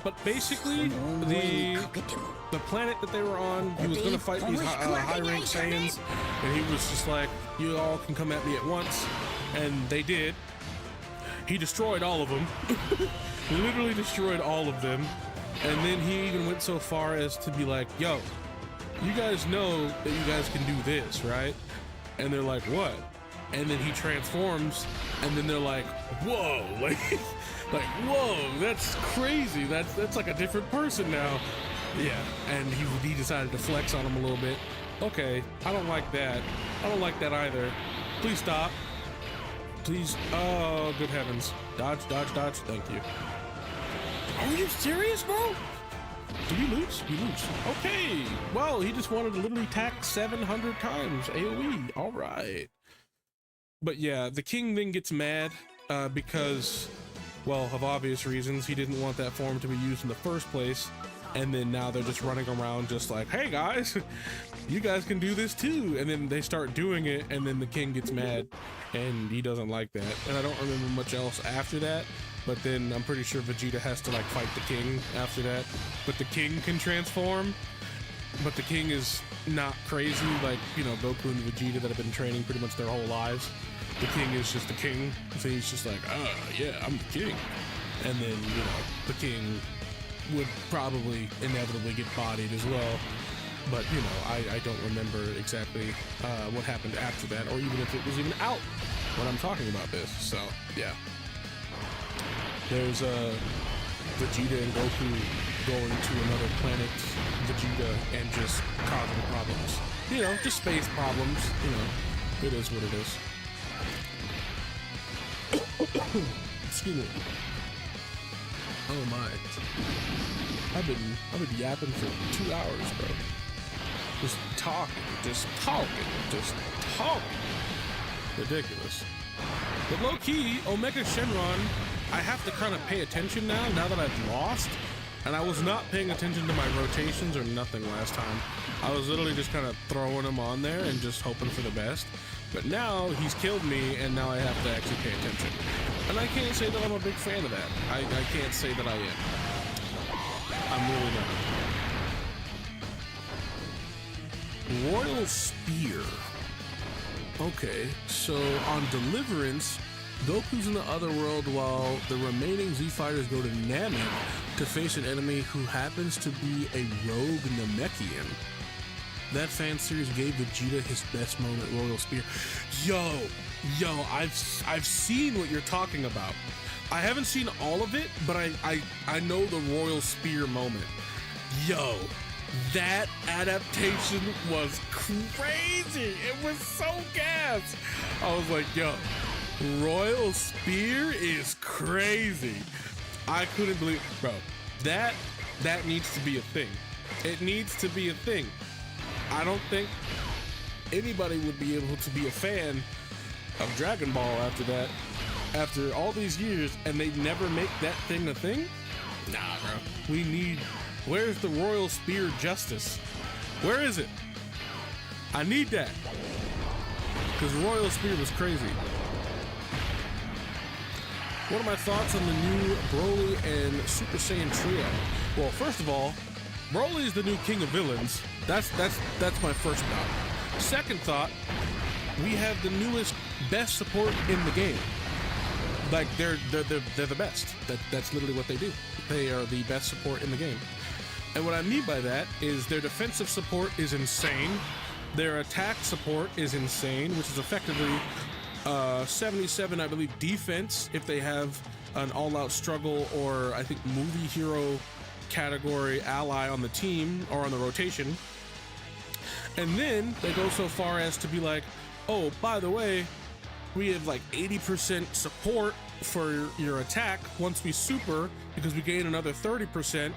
But basically, the planet that they were on, he was gonna fight these high-ranked Saiyans, and he was just like, you all can come at me at once, and they did. He destroyed all of them. Literally destroyed all of them. And then he even went so far as to be like, yo, you guys know that you guys can do this, right? And they're like, what? And then he transforms, and then they're like, whoa, like whoa, that's crazy. That's like a different person now. Yeah, and he decided to flex on him a little bit. Okay, I don't like that. I don't like that either. Please stop. Please. Oh, good heavens. Dodge, dodge, dodge. Thank you. Are you serious, bro? Did we lose? We lose. Okay. Well, he just wanted to literally attack 700 times AoE. All right. But yeah, the king then gets mad because, well, of obvious reasons, he didn't want that form to be used in the first place. And then now they're just running around just like, hey guys, you guys can do this too. And then they start doing it, and then the king gets mad and he doesn't like that. And I don't remember much else after that, but then I'm pretty sure Vegeta has to like fight the king after that. But the king can transform, but the king is not crazy like, you know, Goku and Vegeta that have been training pretty much their whole lives. The king is just the king, so he's just like, yeah, I'm the king. And then, you know, the king would probably inevitably get bodied as well. But, you know, I don't remember exactly what happened after that, or even if it was even out when I'm talking about this. So, yeah. There's Vegeta and Goku going to another planet, Vegeta, and just causing problems. You know, just space problems. You know, it is what it is. Excuse me. Oh my. I've been yapping for 2 hours, bro. Just talking. Ridiculous. But low key, Omega Shenron, I have to kind of pay attention now that I've lost. And I was not paying attention to my rotations or nothing last time. I was literally just kind of throwing him on there and just hoping for the best. But now he's killed me, and now I have to actually pay attention. And I can't say that I'm a big fan of that. I can't say that I am. I'm really not. Royal Spear. Okay, so on Deliverance, Goku's in the other world while the remaining Z fighters go to Namek to face an enemy who happens to be a rogue Namekian. That fan series gave Vegeta his best moment, Royal Spear. Yo, I've seen what you're talking about. I haven't seen all of it, but I know the Royal Spear moment. Yo, that adaptation was crazy. It was so gas. I was like, yo, Royal Spear is crazy. I couldn't believe, bro, that needs to be a thing. It needs to be a thing. I don't think anybody would be able to be a fan of Dragon Ball after that, after all these years, and they never make that thing a thing? Nah, bro. Where's the Royal Spear justice? Where is it? I need that. Because Royal Spear was crazy. What are my thoughts on the new Broly and Super Saiyan trio? Well, first of all, Broly is the new king of villains. That's my first thought. Second thought, we have the newest, best support in the game. Like they're the best. That's literally what they do. They are the best support in the game. And what I mean by that is their defensive support is insane. Their attack support is insane, which is effectively 77, I believe, defense if they have an all-out struggle or I think movie hero category ally on the team or on the rotation. And then they go so far as to be like, oh, by the way, we have like 80% support for your attack once we super, because we gain another 30%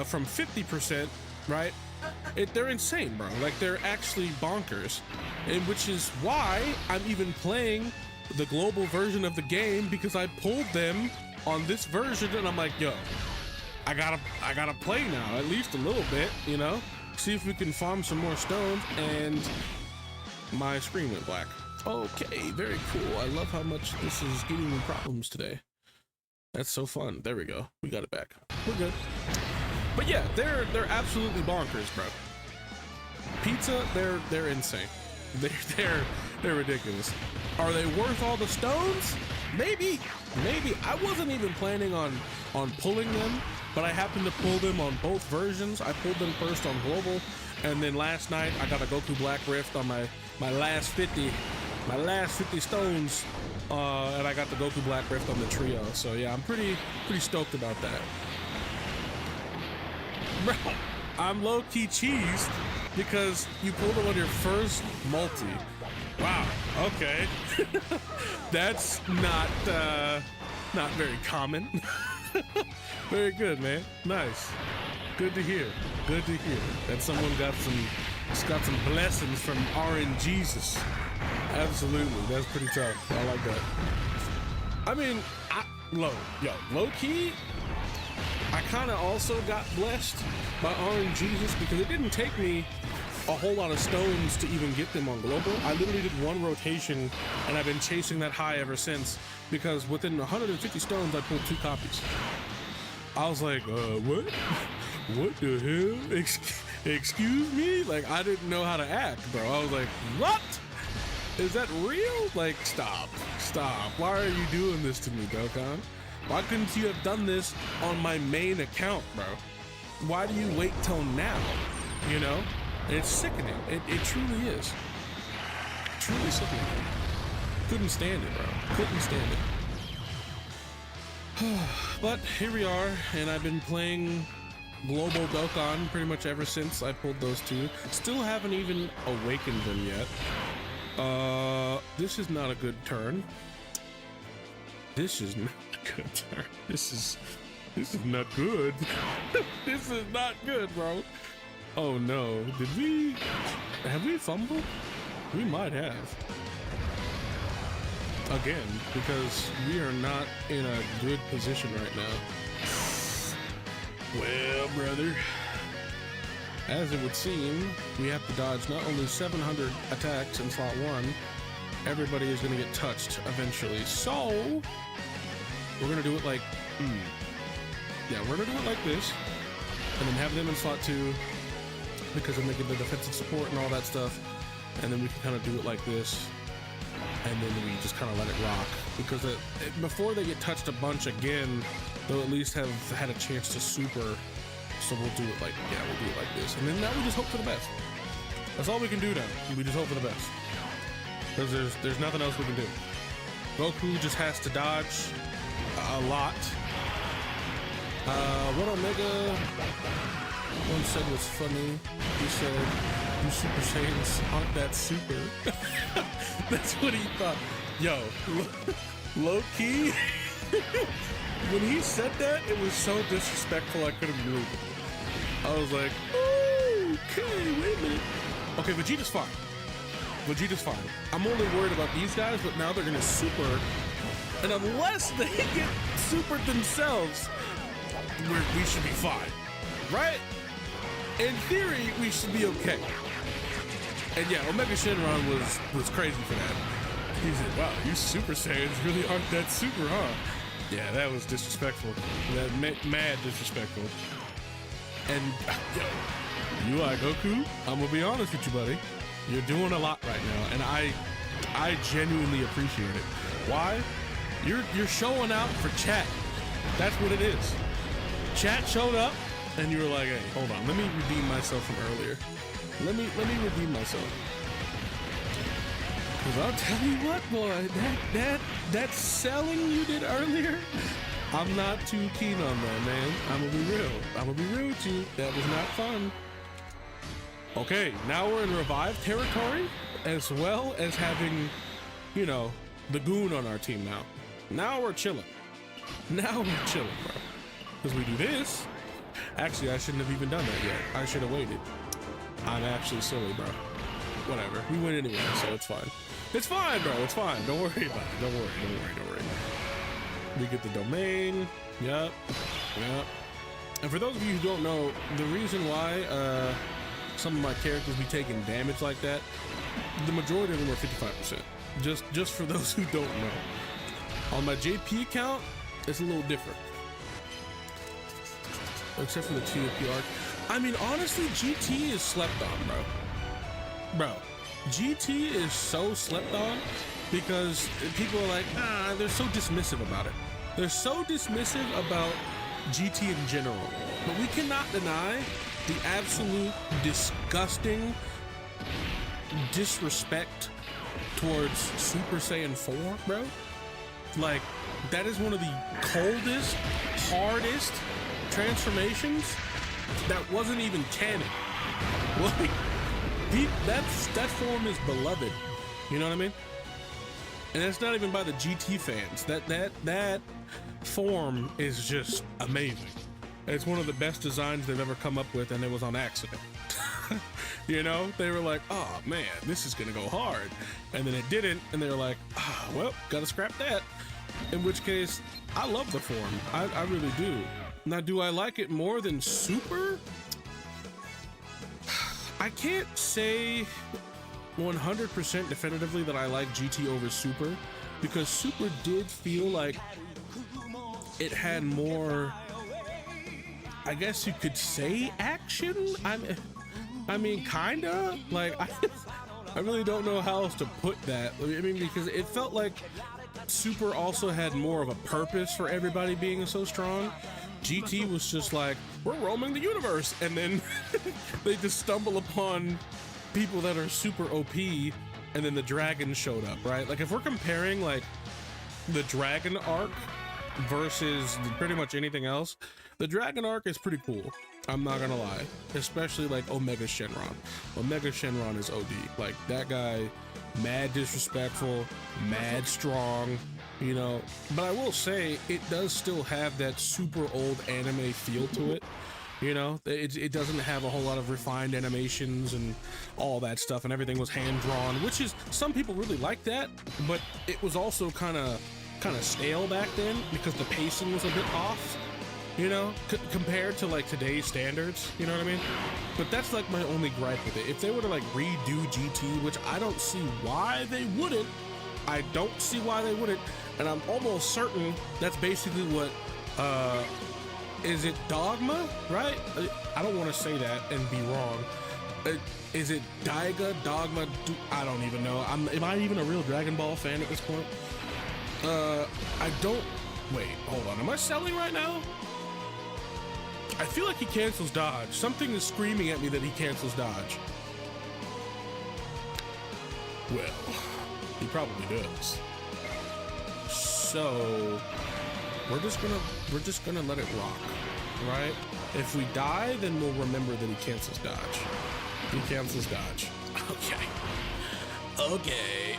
from 50%, right? They're insane, bro. Like, they're actually bonkers. And which is why I'm even playing the global version of the game, because I pulled them on this version and I'm like, yo, I gotta play now, at least a little bit, you know? See if we can farm some more stones, and my screen went black. Okay, very cool. I love how much this is giving me problems today. That's so fun. There we go. We got it back. We're good. But yeah, they're absolutely bonkers, bro. Pizza, they're insane. They're ridiculous. Are they worth all the stones? Maybe. I wasn't even planning on pulling them, but I happened to pull them on both versions. I pulled them first on global, and then last night I got a Goku Black Rift on my last 50 stones, and I got the Goku Black Rift on the trio. So yeah, I'm pretty stoked about that. Bro, I'm low-key cheesed because you pulled them on your first multi. Wow, okay. That's not very common. Very good, man. Nice. Good to hear. Good to hear that someone got some blessings from RNGesus. Absolutely, that's pretty tough. I like that. I mean, low key, I kind of also got blessed by RNGs because it didn't take me a whole lot of stones to even get them on global. I literally did one rotation and I've been chasing that high ever since because within 150 stones I pulled 2 copies. I was like, what? What the hell? Excuse me? Like, I didn't know how to act, bro. I was like, what? Is that real? Like, stop. Why are you doing this to me, Dokkan? Why couldn't you have done this on my main account, bro? Why do you wait till now? You know? And it's sickening. It truly is. Truly sickening. Couldn't stand it, bro. Couldn't stand it. But here we are, and I've been playing Global Dokkan pretty much ever since I pulled those 2. Still haven't even awakened them yet. This is not a good turn. This is not a good turn. This is not good. This is not good, bro. Oh no, have we fumbled? We might have. Again, because we are not in a good position right now. Well, brother, as it would seem, we have to dodge not only 700 attacks in slot 1, everybody is going to get touched eventually. So, we're going to do it like, yeah, we're going to do it like this, and then have them in slot 2, because then they get the defensive support and all that stuff, and then we can kind of do it like this, and then we just kind of let it rock, because before they get touched a bunch again, they'll at least have had a chance to super. So we'll do it like, yeah, we'll do it like this. And then now we just hope for the best. That's all we can do now. We just hope for the best. Because there's nothing else we can do. Goku just has to dodge a lot. What Omega once said was funny. He said, "You Super Saiyans aren't that super." That's what he thought. Yo, low key. When he said that, it was so disrespectful I couldn't believe it. I was like, okay, wait a minute. Okay, Vegeta's fine. Vegeta's fine. I'm only worried about these guys, but now they're gonna super. And unless they get supered themselves, we should be fine, right? In theory, we should be okay. And yeah, Omega Shenron was crazy for that. He said, wow, you Super Saiyans really aren't that super, huh? Yeah, that was disrespectful. That mad disrespectful. And you are Goku. I'm gonna be honest with you, buddy. You're doing a lot right now, and I genuinely appreciate it. Why? You're showing out for chat. That's what it is. Chat showed up, and you were like, hey, hold on, let me redeem myself from earlier. Let me redeem myself. Cause I'll tell you what, boy, that selling you did earlier, I'm not too keen on that, man. I'm gonna be real. I'm gonna be real with you. That was not fun. Okay, now we're in revive territory, as well as having, you know, the goon on our team now. Now we're chilling. Now we're chilling, bro. Because we do this. Actually, I shouldn't have even done that yet. I should have waited. I'm actually silly, bro. Whatever. We win anyway, so it's fine. It's fine, bro. It's fine. Don't worry about it. Don't worry. We get the domain. Yep. And for those of you who don't know, the reason why some of my characters be taking damage like that, the majority of them are 55%. Just for those who don't know. On my JP account, it's a little different. Except for the TOP arc. I mean, honestly, GT is slept on, bro. GT is so slept on because people are like, they're so dismissive about it. They're so dismissive about GT in general. But we cannot deny the absolute disgusting disrespect towards Super Saiyan 4, bro. Like, that is one of the coldest, hardest transformations that wasn't even canon. Like, that form is beloved. You know what I mean? And that's not even by the GT fans. That form is just amazing. It's one of the best designs they've ever come up with, and it was on accident. You know, they were like, oh man, this is gonna go hard. And then it didn't, and they were like, well, gotta scrap that. In which case, I love the form. I really do. Now, do I like it more than Super? I can't say 100% definitively that I like GT over Super, because Super did feel like it had more, I guess you could say, action. I mean, kinda. Like, I really don't know how else to put that. I mean, because it felt like Super also had more of a purpose for everybody being so strong. GT was just like, we're roaming the universe, and then they just stumble upon people that are super OP, and then the dragon showed up, right? Like, if we're comparing like the dragon arc versus pretty much anything else, the dragon arc is pretty cool. I'm not gonna lie, especially like Omega Shenron. Omega Shenron is OD. Like, that guy, mad disrespectful, mad strong, you know. But I will say, it does still have that super old anime feel to it. You know, it doesn't have a whole lot of refined animations and all that stuff, and everything was hand drawn, which is, some people really like that, but it was also kind of stale back then because the pacing was a bit off, you know, compared to like today's standards, you know what I mean? But that's like my only gripe with it. If they were to like redo GT, which I don't see why they wouldn't, I don't see why they wouldn't, and I'm almost certain that's basically what, is it Dogma, right? I don't want to say that and be wrong. Is it Daiga, Dogma? I don't even know. Am I even a real Dragon Ball fan at this point? I don't... Wait, hold on. Am I selling right now? I feel like he cancels dodge. Something is screaming at me that he cancels dodge. Well, he probably does. So... We're just gonna let it rock, right? If we die, then we'll remember that he cancels dodge. He cancels dodge. Okay. Okay.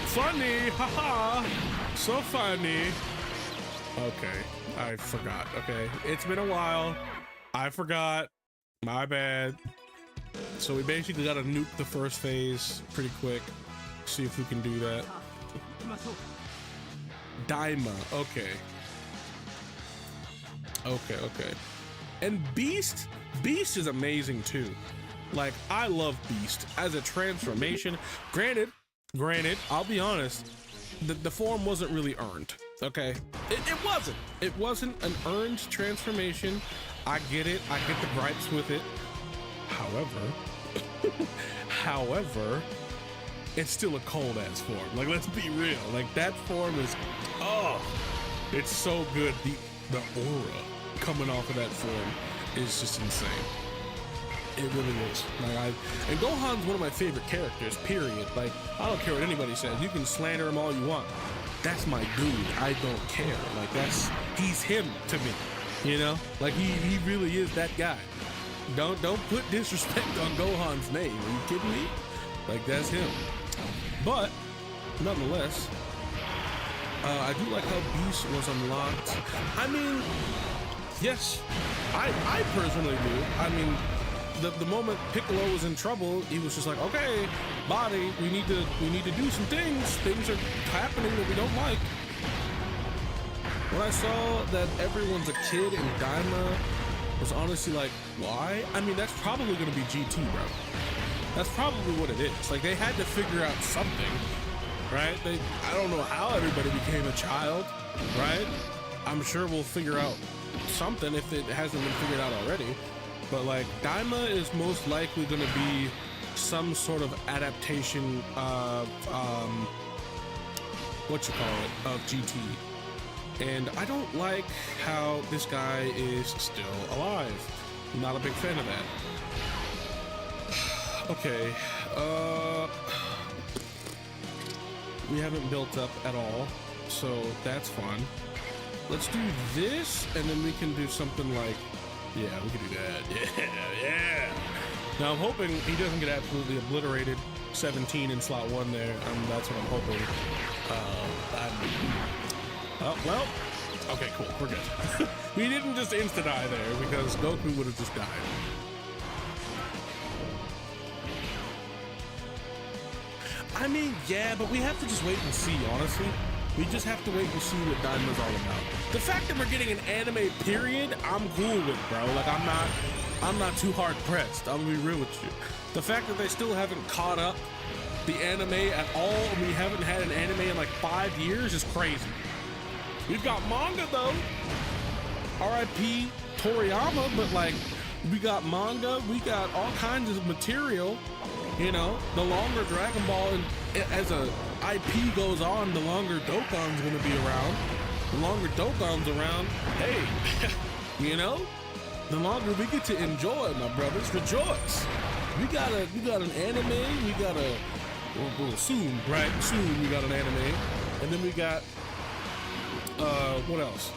Funny, haha. So funny. Okay, I forgot. Okay, it's been a while. I forgot. My bad. So we basically gotta nuke the first phase pretty quick. See if we can do that. Daima, okay. Okay. And Beast is amazing too. Like, I love Beast as a transformation. Granted, I'll be honest, the form wasn't really earned, okay? It wasn't an earned transformation. I get it, I get the gripes with it. However, it's still a cold ass form. Like, let's be real. Like, that form is, oh, it's so good. The aura coming off of that form is just insane. It really is. Like, and Gohan's one of my favorite characters, period. Like, I don't care what anybody says. You can slander him all you want. That's my dude. I don't care. Like, he's him to me. You know? Like, he really is that guy. Don't put disrespect on Gohan's name. Are you kidding me? Like, that's him. But nonetheless, I do like how Beast was unlocked. I mean, yes, I personally do. I mean, the moment Piccolo was in trouble, he was just like, okay, body, we need to do some things. Things are happening that we don't like. When I saw that everyone's a kid and Daima was honestly like, why? I mean, that's probably gonna be GT, bro. That's probably what it is. Like, they had to figure out something, right? I don't know how everybody became a child, right? I'm sure we'll figure out something if it hasn't been figured out already. But like, Daima is most likely going to be some sort of adaptation of, of GT. And I don't like how this guy is still alive. I'm not a big fan of that. Okay, we haven't built up at all, so that's fun. Let's do this, and then we can do something like, yeah, we can do that. Yeah. Now I'm hoping he doesn't get absolutely obliterated. 17 in slot 1 there. That's what I'm hoping. Well, okay, cool, we're good. We didn't just insta-die there because Goku would have just died. I mean, yeah, but we have to just wait and see, honestly. We just have to wait and see what Daimyo's all about. The fact that we're getting an anime period, I'm cool with, bro. Like, I'm not too hard pressed. I'm gonna be real with you. The fact that they still haven't caught up the anime at all, and we haven't had an anime in like 5 years is crazy. We've got manga though. R.I.P. Toriyama, but like, we got manga, we got all kinds of material. You know, the longer Dragon Ball and as a IP goes on, the longer Dokkan's gonna be around. The longer Dokkan's around, hey, you know, the longer we get to enjoy, my brothers. Rejoice. We got an anime. We got well, soon, right? Soon we got an anime, and then we got what else?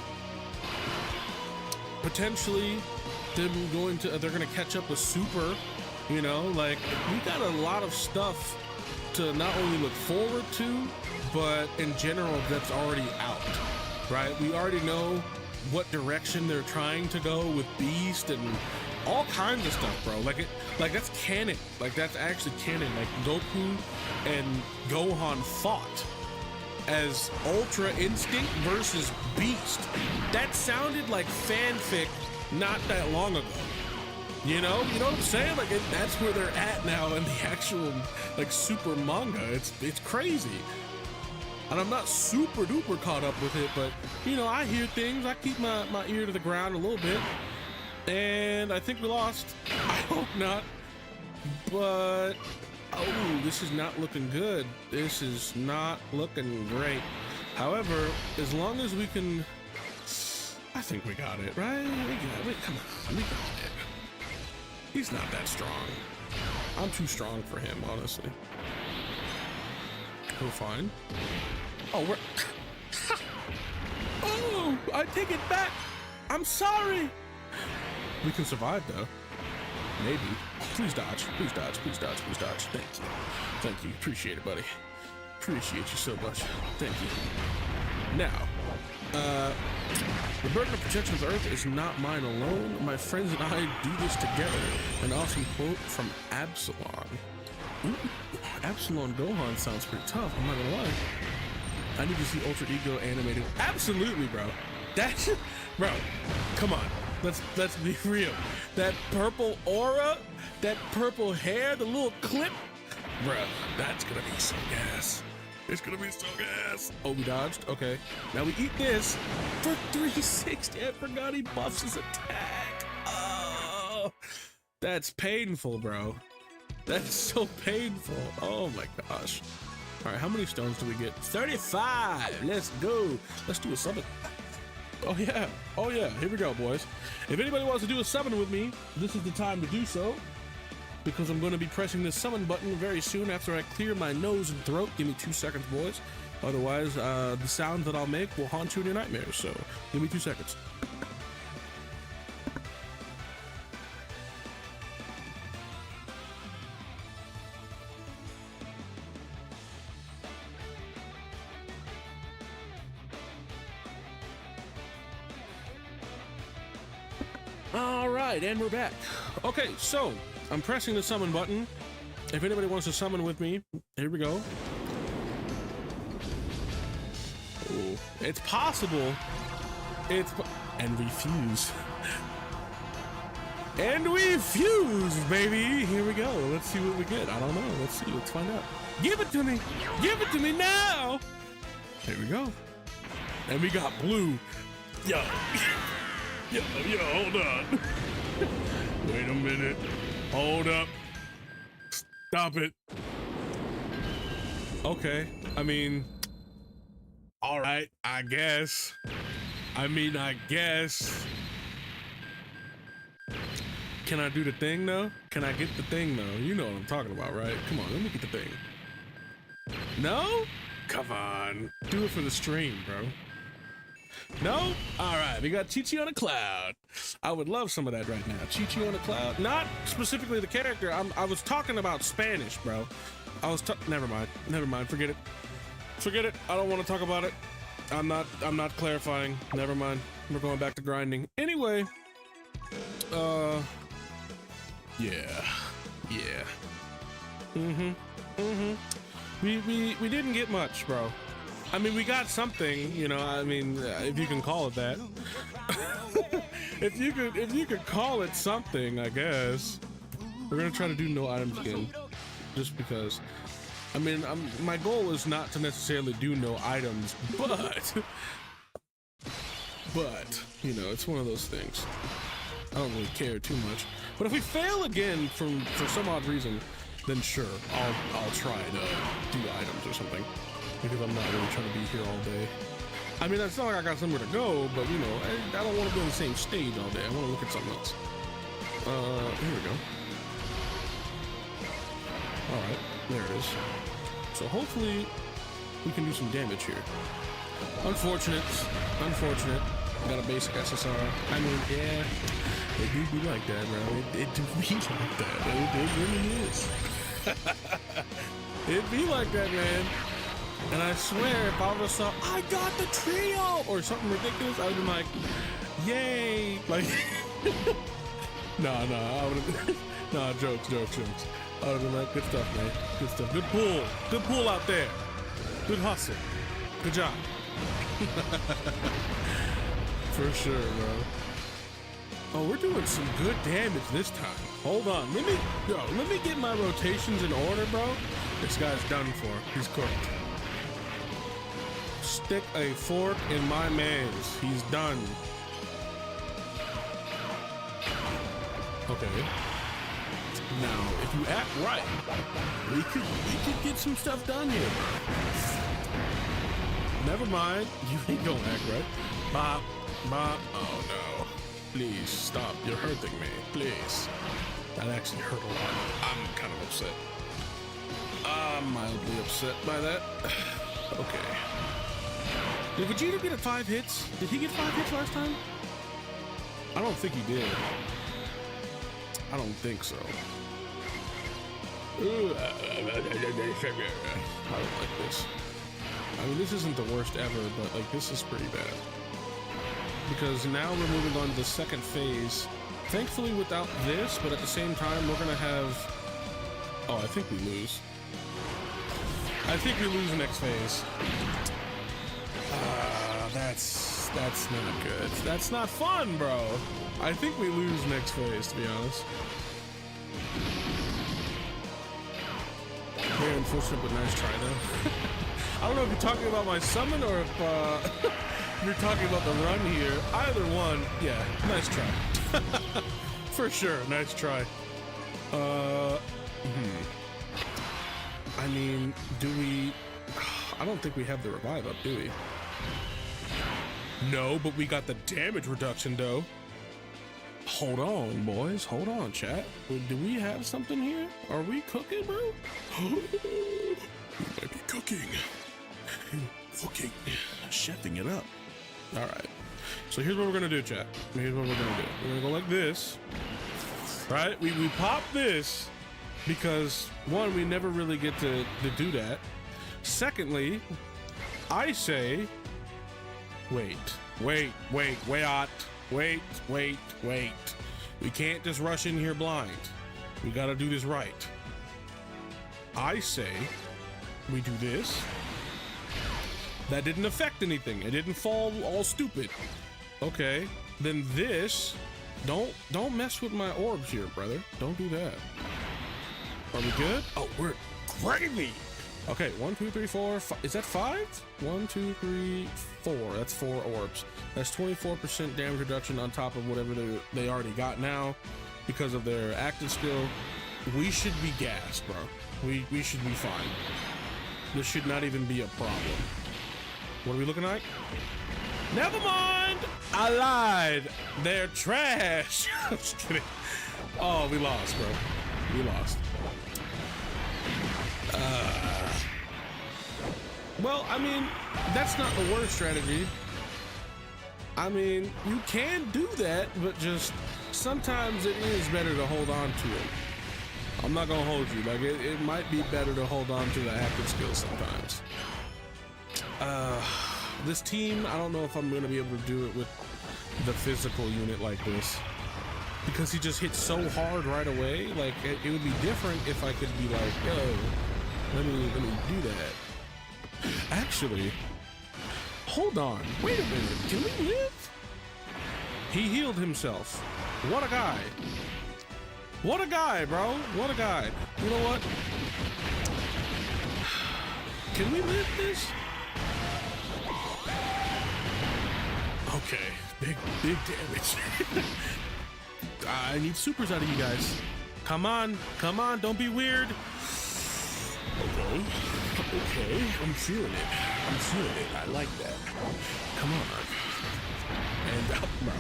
Potentially them they're gonna catch up with Super. You know, like, we got a lot of stuff to not only look forward to, but in general that's already out, right? We already know what direction they're trying to go with Beast and all kinds of stuff, bro. Like that's canon. Like, that's actually canon. Like, Goku and Gohan fought as Ultra Instinct versus Beast. That sounded like fanfic not that long ago. You know what I'm saying? Like, that's where they're at now in the actual, like, Super manga. It's crazy. And I'm not super duper caught up with it, but, you know, I hear things. I keep my ear to the ground a little bit. And I think we lost. I hope not. But, oh, this is not looking good. This is not looking great. However, as long as we can, I think we got it, right? Come on, we got it. He's not that strong. I'm too strong for him, honestly. He'll fine. Oh, we're... Oh, I take it back. I'm sorry. We can survive, though. Maybe. Please dodge. Please dodge. Please dodge. Please dodge. Thank you. Thank you. Appreciate it, buddy. Appreciate you so much. Thank you. Now, the burden of protection of Earth is not mine alone. My friends and I do this together. An awesome quote from Absalon. Ooh, Absalon Gohan sounds pretty tough, I'm not gonna lie. I need to see Ultra Ego animated. Absolutely, bro. That's, bro, come on. Let's be real. That purple aura, that purple hair, the little clip, bro, that's gonna be so gas. It's gonna be so gas. Oh, we dodged? Okay. Now we eat this for 360. I forgot he buffs his attack. Oh, that's painful, bro. That's so painful. Oh my gosh. All right, how many stones do we get? 35. Let's go. Let's do a summon. Oh yeah. Oh yeah. Here we go, boys. If anybody wants to do a summon with me, this is the time to do so, because I'm going to be pressing this summon button very soon after I clear my nose and throat. Give me 2 seconds, boys. Otherwise, the sounds that I'll make will haunt you in your nightmares. So give me 2 seconds. All right, and we're back. Okay, so I'm pressing the summon button. If anybody wants to summon with me, here we go. Oh, it's possible. And we fuse. And we fuse, baby. Here we go. Let's see what we get. I don't know. Let's see. Let's find out. Give it to me. Give it to me now. Here we go. And we got blue. Yo. Yo, hold on. Wait a minute. Hold up. Stop it. Okay. I mean, all right, I guess. I guess. Can I do the thing though? Can I get the thing though? You know what I'm talking about, right? Come on, let me get the thing. No? Come on. Do it for the stream, bro. No? All right, we got Chi-Chi on a cloud. I would love some of that right now. Chi-Chi on a cloud. Not specifically the character. I was talking about Spanish, bro. Never mind. Forget it. Forget it. I don't want to talk about it. I'm not clarifying. Never mind. We're going back to grinding. Anyway. Yeah. We didn't get much, bro. I mean, we got something, you know. I mean, if you can call it that. if you could call it something, I guess. We're gonna try to do no items again, just because. I mean, my goal is not to necessarily do no items, but you know, it's one of those things. I don't really care too much. But if we fail again for some odd reason, then sure, I'll try to do items or something, because I'm not really trying to be here all day. I mean, it's not like I got somewhere to go, but you know, I don't want to be on the same stage all day. I want to look at something else. Here we go. All right, there it is. So hopefully we can do some damage here. Unfortunate. Got a basic SSR. I mean, yeah, it do be like that, bro. It do be like that. It really is. It be like that, man. And I swear, if I would've saw, I got the trio or something ridiculous, I would've been like, yay! Like, I would've. Nah, jokes. I would've been like, good stuff, man. Good stuff. Good pull out there. Good hustle. Good job. For sure, bro. Oh, we're doing some good damage this time. Hold on, let me get my rotations in order, bro. This guy's done for. He's cooked. Stick a fork in my man's. He's done. Okay. Now, if you act right, we could get some stuff done here, bro. Never mind. You ain't gonna act right. Bop. Oh no. Please stop. You're hurting me. Please. That actually hurt a lot. I'm kind of upset. I'm mildly upset by that. Okay. Did Vegeta get 5 hits? Did he get 5 hits last time? I don't think he did. I don't think so. I don't like this. I mean, this isn't the worst ever, but like this is pretty bad. Because now we're moving on to the second phase. Thankfully without this, but at the same time we're gonna have... Oh, I think we lose. I think we lose the next phase. That's not good. That's not fun, bro. I think we lose next phase, to be honest. Very unfortunate, but nice try, though. I don't know if you're talking about my summon or if you're talking about the run here. Either one, yeah, nice try. For sure, nice try. I mean, do we... I don't think we have the revive up, do we? No, but we got the damage reduction, though. Hold on, boys. Hold on, chat. Do we have something here? Are we cooking, bro? We might be cooking. Cooking. Chefing it up. All right. So here's what we're going to do, chat. Here's what we're going to do. We're going to go like this. Right? We pop this because, one, we never really get to do that. Secondly, I say... Wait. We can't just rush in here blind. We gotta do this right. I say we do this. That didn't affect anything. It didn't fall all stupid. Okay, then this. Don't mess with my orbs here, brother. Don't do that. Are we good? Oh, we're gravy. Okay, 1, 2, 3, 4, 5. Is that 5? 1, 2, 3, 4. That's 4 orbs. That's 24% damage reduction on top of whatever they already got now because of their active skill. We should be gassed, bro. We should be fine. This should not even be a problem. What are we looking like? Never mind! I lied! They're trash! I'm just kidding. Oh, we lost, bro. We lost. Well, I mean, that's not the worst strategy. I mean, you can do that, but just sometimes it is better to hold on to it. I'm not gonna hold you. Like, it might be better to hold on to the active skill sometimes. This team, I don't know if I'm gonna be able to do it with the physical unit like this. Because he just hits so hard right away. Like, it would be different if I could be like, yo, Let me do that. Actually, hold on. Wait a minute. Can we live? He healed himself. What a guy. What a guy, bro. What a guy. You know what? Can we live this? Okay. Big damage. I need supers out of you guys. Come on. Come on. Don't be weird. Okay. I'm feeling it. I like that. Come on. And up, bro.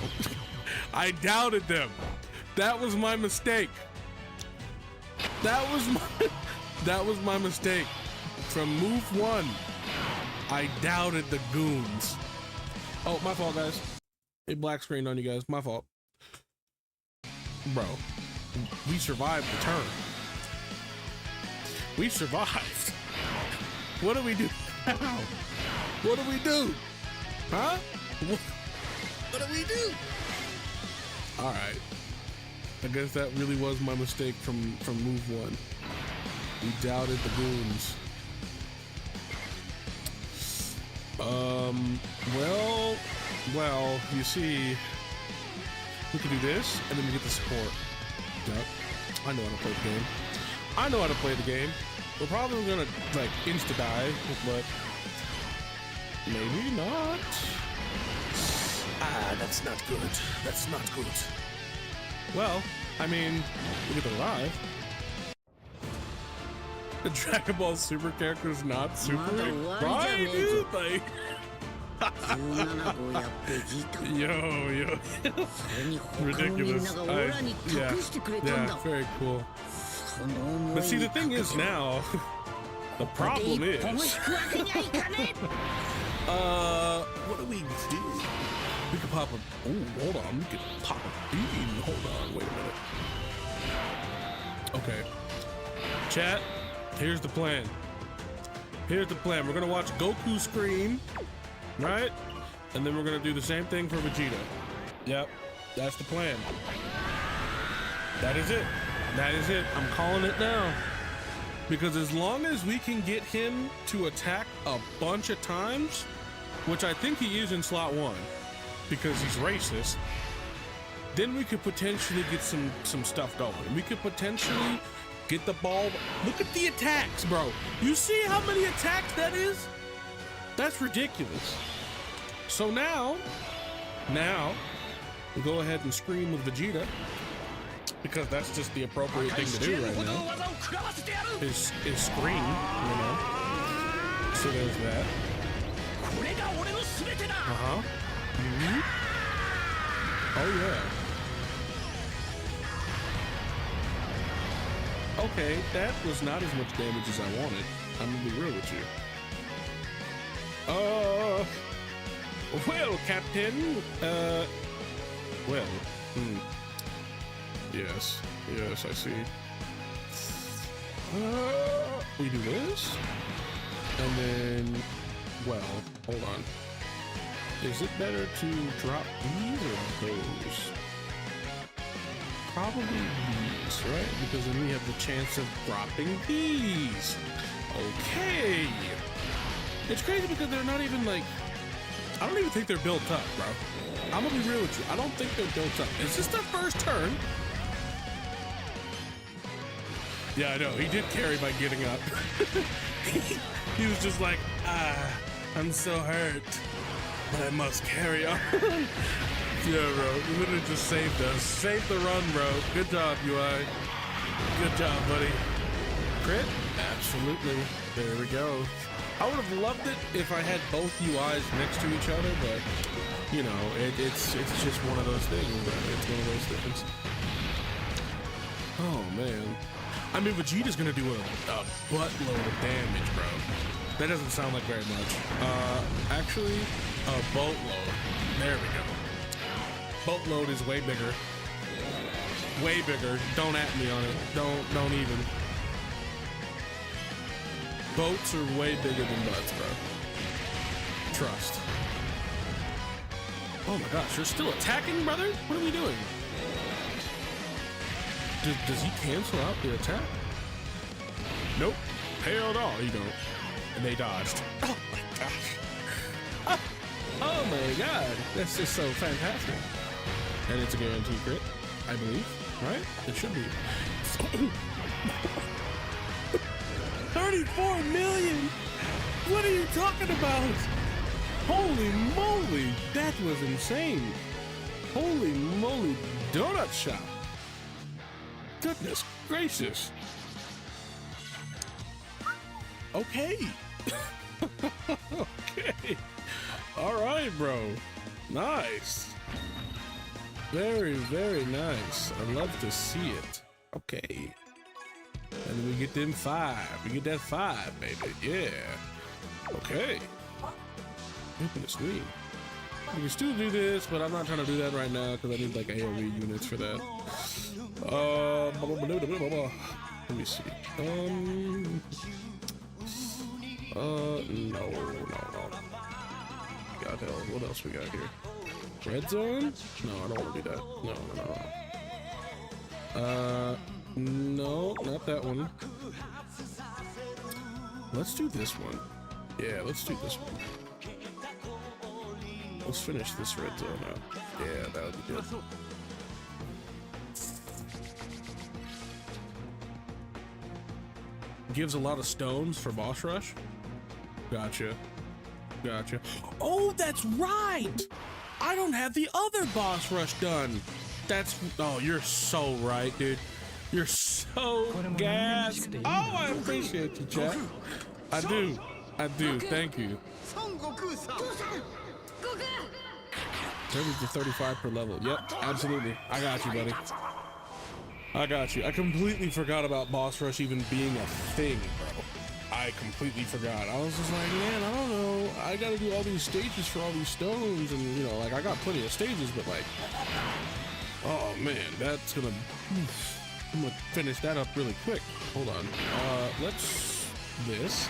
I doubted them. That was my mistake. That was my mistake. From move 1, I doubted the goons. Oh, my fault, guys. It black screened on you guys. My fault. Bro, we survived the turn. We survived. What do we do now? What do we do? Huh? What do we do? All right. I guess that really was my mistake from move 1. We doubted the goons. Well, you see, we can do this, and then we get the support. Yep. I know how to play the game. We're probably gonna, like, insta-die, but maybe not. That's not good. Well, I mean, look at the live. The Dragon Ball Super character is not super, right, dude? Like, yo, ridiculous. Yeah, very cool. But see, the thing is now, the problem is, what do we do? We could pop a, hold on, we could pop a bean. Hold on, wait a minute. Okay. Chat, here's the plan. We're gonna watch Goku scream, right? And then we're gonna do the same thing for Vegeta. Yep, that's the plan. That is it. I'm calling it now. Because as long as we can get him to attack a bunch of times, which I think he is in slot 1, because he's racist, then we could potentially get some stuff going. We could potentially get the ball. Look at the attacks, bro. You see how many attacks that is? That's ridiculous. So now we go ahead and scream with Vegeta, because that's just the appropriate thing to do right now. Is scream, you know. So there's that. Mm-hmm. Oh yeah. Okay, that was not as much damage as I wanted. I'm gonna be real with you. Well, Captain. Yes, I see. We do this, and then, well, hold on. Is it better to drop these or those? Probably these, right? Because then we have the chance of dropping these. Okay. It's crazy because they're not even like, I don't even think they're built up, bro. I'm gonna be real with you. I don't think they're built up. Is this their first turn? Yeah, I know. He did carry by getting up. He was just like, I'm so hurt, but I must carry on. Yeah, bro. You literally just saved us. Saved the run, bro. Good job, UI. Good job, buddy. Crit? Absolutely. There we go. I would have loved it if I had both UIs next to each other, but, you know, it's just one of those things, right? It's one of those things. Oh, man. I mean, Vegeta's gonna do a buttload of damage, bro. That doesn't sound like very much. Actually, a boatload. There we go. Boatload is way bigger. Way bigger. Don't at me on it. Don't even. Boats are way bigger than butts, bro. Trust. Oh my gosh, you're still attacking, brother? What are we doing? Does he cancel out the attack? Nope. hell no, you don't. And they dodged. Oh my gosh. Oh my god. That's just so fantastic. And it's a guaranteed crit, I believe, right? It should be. 34 million? What are you talking about? Holy moly, that was insane. Holy moly, donut shop. Goodness gracious. Okay. Okay. All right, bro. Nice. Very, very nice. I love to see it. Okay. And then we get them 5. We get that 5, baby. Yeah. Okay. Goodness me. We can still do this, but I'm not trying to do that right now because I need like AoE units for that. Let me see. No. God hell, what else we got here? Red zone? No, I don't want to do that. No, not that one. Let's do this one. Yeah, let's do this one. Let's finish this red zone out. Yeah, that would be good. Gives a lot of stones for boss rush. Gotcha. Oh, that's right! I don't have the other boss rush done. Oh, you're so right, dude. You're so gassed. Oh, I appreciate you, chat. I do. Thank you. 30 to 35 per level. Yep, absolutely. I got you, buddy. I got you. I completely forgot about boss rush even being a thing, bro. I completely forgot. I was just like, man, I don't know. I gotta do all these stages for all these stones, and you know, like I got plenty of stages, but like, oh man, that's gonna. I'm gonna finish that up really quick. Hold on. Let's this.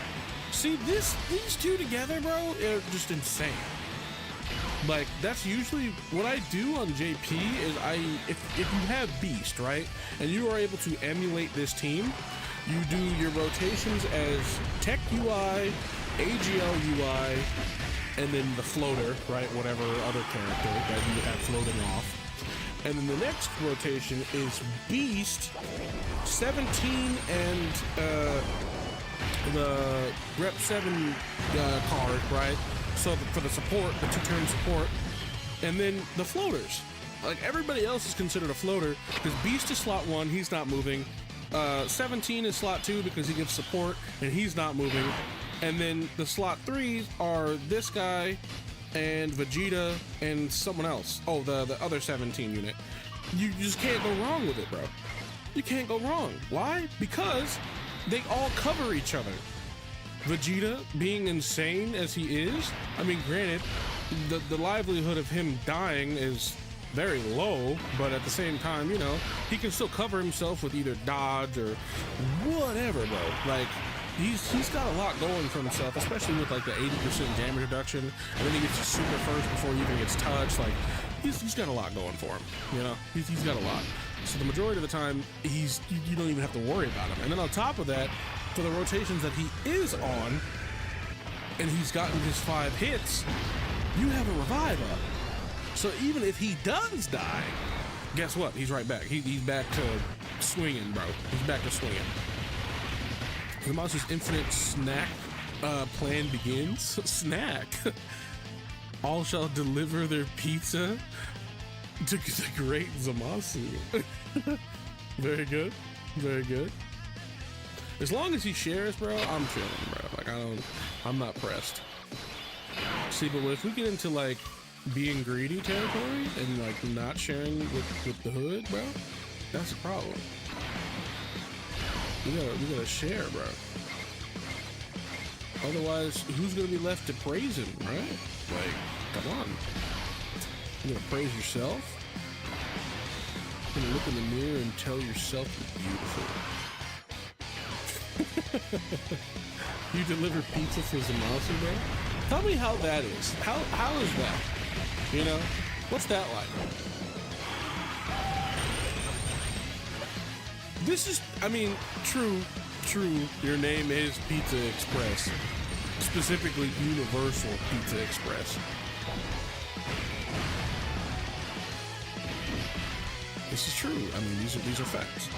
See these two together, bro, are just insane. Like that's usually what I do on JP is if you have Beast, right, and you are able to emulate this team, you do your rotations as Tech UI, AGL UI, and then the floater, right, whatever other character that you have floating off. And then the next rotation is Beast, 17, and the Rep 7 card, right? So for the support, the 2-turn support, and then the floaters. Like everybody else is considered a floater because Beast is slot 1, he's not moving. 17 is slot 2 because he gives support and he's not moving. And then the slot 3s are this guy and Vegeta and someone else. Oh, the other 17 unit. You just can't go wrong with it, bro. You can't go wrong. Why? Because they all cover each other. Vegeta being insane as he is, I mean, granted, the livelihood of him dying is very low, but at the same time, you know, he can still cover himself with either dodge or whatever, bro. Like, he's got a lot going for himself, especially with like the 80% damage reduction, and then he gets a super first before he even gets touched. Like, he's got a lot going for him, you know? He's got a lot. So the majority of the time, you don't even have to worry about him. And then on top of that, for the rotations that he is on, and he's gotten his 5 hits, you have a revive up. So even if he does die, guess what? He's right back. He's back to swinging, bro. He's back to swinging. The monster's infinite snack plan begins. Snack. All shall deliver their pizza to the great Zamasu. Very good. Very good. As long as he shares, bro, I'm chilling, bro. Like, I'm not pressed. See, but if we get into, like, being greedy territory and, like, not sharing with the hood, bro, that's a problem. We gotta share, bro. Otherwise, who's gonna be left to praise him, right? Like, come on. You gonna praise yourself? You're gonna look in the mirror and tell yourself you're beautiful. You deliver pizza for Zamasu, bro? Tell me how that is. How is that? You know? What's that like? This is, I mean, true true, your name is Pizza Express. Specifically, Universal Pizza Express. This is true. I mean, these are facts.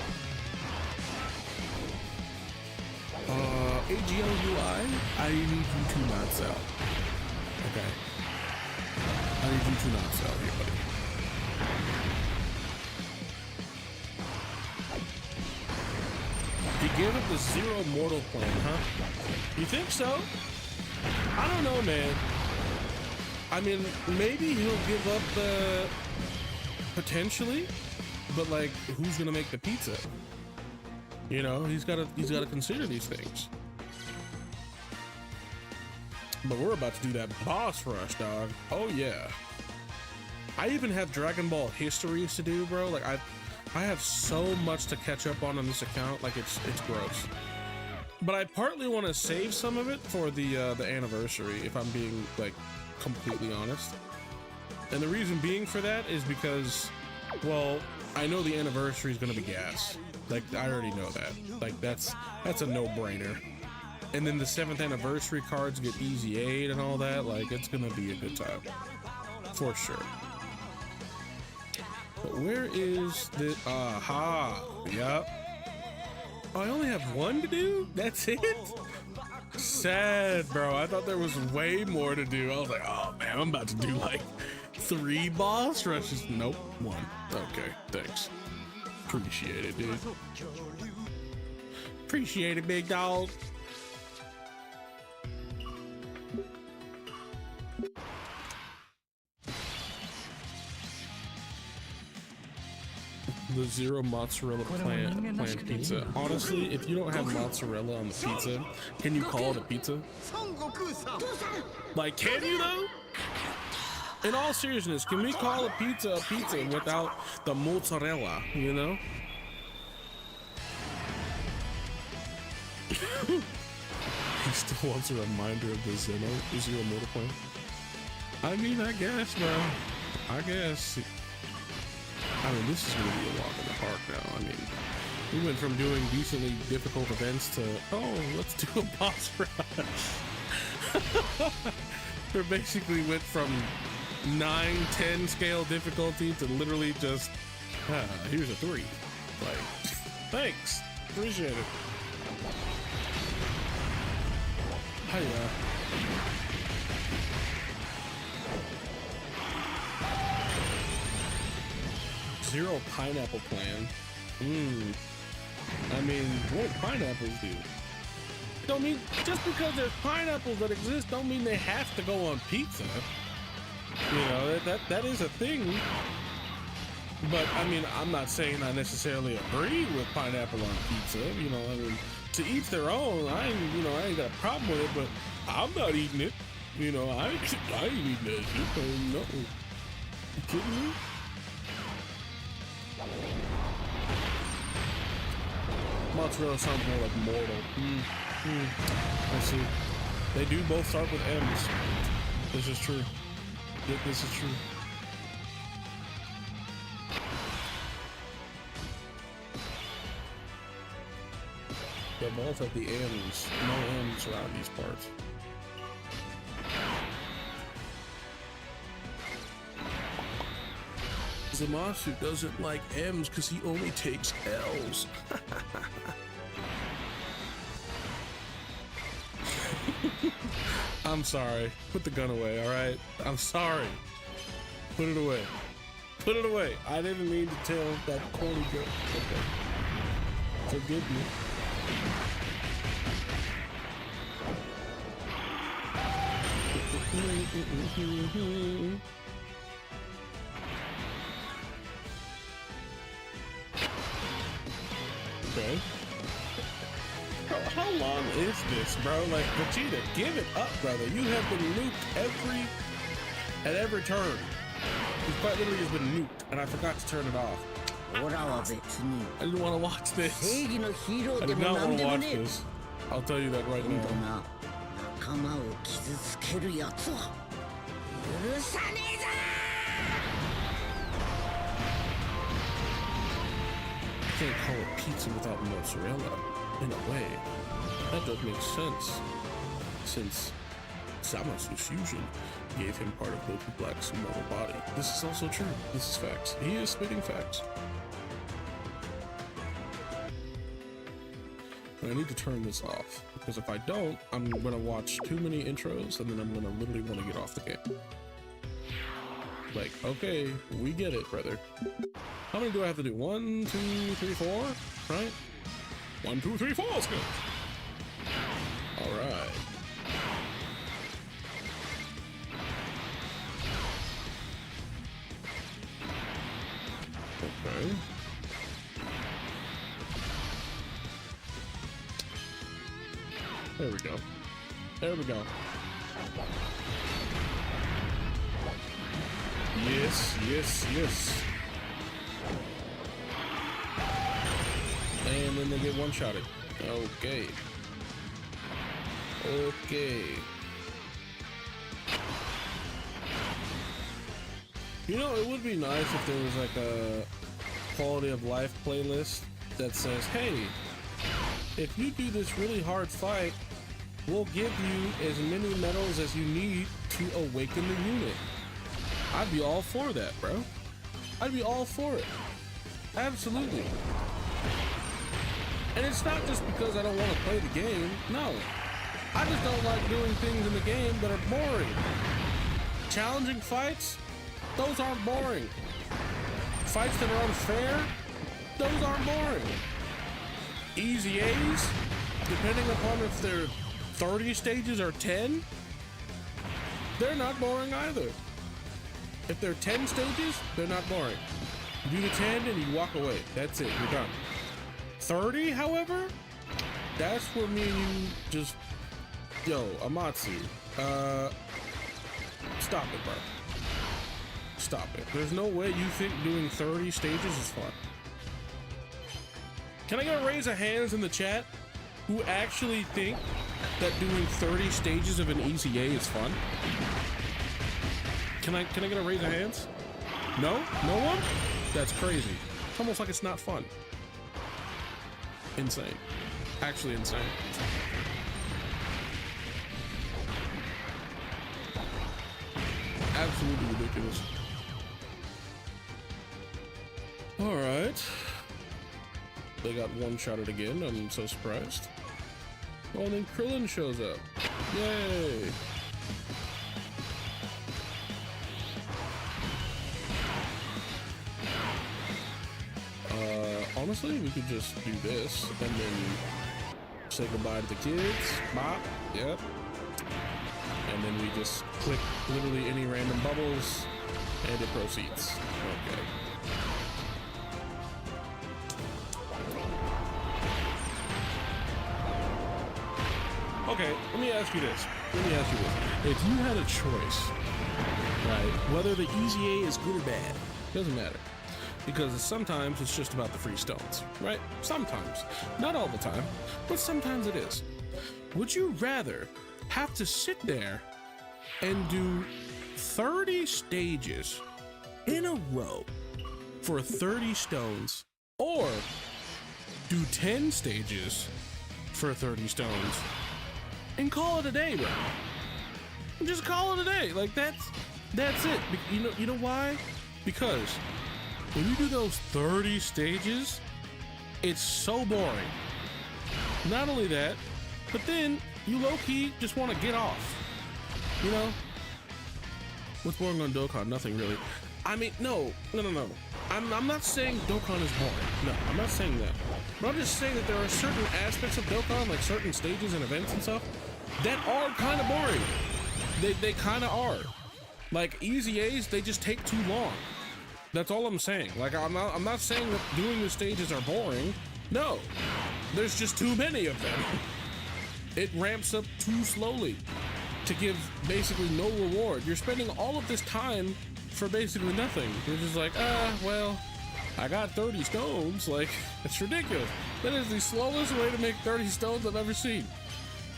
AGLUI, I need you to not sell. Okay. I need you to not sell here, buddy. You gave up the zero mortal plan, huh? You think so? I don't know, man. I mean, maybe he'll give up the potentially, but like, who's gonna make the pizza? You know, he's gotta consider these things. But we're about to do that boss rush, dog. Oh yeah. I even have Dragon Ball histories to do, bro. Like I have so much to catch up on this account. Like it's gross. But I partly want to save some of it for the anniversary, if I'm being like completely honest. And the reason being for that is because, well, I know the anniversary is gonna be gas. Like I already know that. Like that's a no-brainer. And then the 7th anniversary cards get easy aid and all that. Like it's gonna be a good time for sure. But where is the aha? Yep. Oh, I only have one to do? That's it? Sad, bro. I thought there was way more to do. I was like, oh man, I'm about to do like 3 boss rushes. Nope, 1. Okay, thanks. Appreciate it, dude. Appreciate it, big dog. The zero mozzarella plant pizza. Honestly, if you don't have mozzarella on the pizza, can you call it a pizza? Like, can you though? In all seriousness, can we call a pizza without the mozzarella, you know? He still wants a reminder of the zero mortal plan. I mean, I guess, bro. I guess. I mean, this is gonna be a walk in the park now. I mean, we went from doing decently difficult events to, oh, let's do a boss rush. We basically went from 9-10 scale difficulty to literally just, here's a 3. Like, thanks, appreciate it. Hiya. Zero pineapple plan. I mean, what do pineapples do? Don't mean, just because there's pineapples that exist don't mean they have to go on pizza. You know, that is a thing. But I mean, I'm not saying I necessarily agree with pineapple on pizza. You know, I mean, to each their own. I ain't got a problem with it, but I'm not eating it. You know, I ain't eating that shit. No. You kidding me? Mozzarella sounds more like mortal. I see. They do both start with M's. This is true. This is true. They both have the M's. No M's around these parts. Zamasu doesn't like M's because he only takes L's. I'm sorry. Put the gun away, all right? I'm sorry. Put it away. Put it away. I didn't mean to tell that corny joke. Okay. Forgive me. Okay. How long is this, bro? Like, Vegeta, give it up, brother. You have been nuked at every turn. You've quite literally just been nuked, and I forgot to turn it off. I didn't want to watch this. I did not want to watch this. I'll tell you that right now. I can't call it pizza without mozzarella. in a way. That does make sense, since Zamasu's fusion gave him part of Goku Black's mortal body. This is also true. This is facts. He is spitting facts. I need to turn this off, because if I don't, I'm gonna watch too many intros and then I'm gonna literally want to get off the game. Like, okay, we get it, brother. How many do I have to do? 1, 2, 3, 4, right? 1, 2, 3, 4, let's go. All right. Okay. There we go. There we go. Yes, yes, yes. And then they get one-shotted. Okay. Okay. You know, it would be nice if there was like a quality of life playlist that says, hey, if you do this really hard fight, we'll give you as many medals as you need to awaken the unit. I'd be all for that, bro. I'd be all for it. Absolutely. And it's not just because I don't want to play the game. No. I just don't like doing things in the game that are boring. Challenging fights, those aren't boring. Fights that are unfair, those aren't boring. Easy A's, depending upon if they're 30 stages or 10, they're not boring either. If they're 10 stages, they're not boring. You do the 10 and you walk away. That's it, you're done. 30, however, that's where me and you just, yo, Amatsu, stop it, bro. Stop it. There's no way you think doing 30 stages is fun. Can I get a raise of hands in the chat who actually think that doing 30 stages of an EZA is fun? Can I get a raise of hands? No? No one? That's crazy. It's almost like it's not fun. Insane. Actually insane. Absolutely ridiculous. All right. They got one-shotted again. I'm so surprised. Oh, and then Chillin shows up. Yay! Honestly, we could just do this and then say goodbye to the kids. Bop. Yep. And then we just click literally any random bubbles and it proceeds. Okay. Okay, let me ask you this. If you had a choice, right, whether the EZA is good or bad, doesn't matter. Because sometimes it's just about the free stones, right? Sometimes. Not all the time, but sometimes it is. Would you rather have to sit there and do 30 stages in a row for 30 stones, or do 10 stages for 30 stones and call it a day, bro? Just call it a day. Like that's it. You know why? Because when you do those 30 stages, it's so boring. Not only that, but then you low-key just want to get off. You know? What's boring on Dokkan? Nothing really. I mean, no. I'm not saying Dokkan is boring. No, I'm not saying that. But I'm just saying that there are certain aspects of Dokkan, like certain stages and events and stuff, that are kind of boring. They kind of are. Like EZAs, they just take too long. That's all I'm saying. Like I'm not saying that doing the stages are boring. No, there's just too many of them. It ramps up too slowly to give basically no reward. You're spending all of this time for basically nothing. You're just like, well, I got 30 stones. Like, it's ridiculous. That is the slowest way to make 30 stones I've ever seen.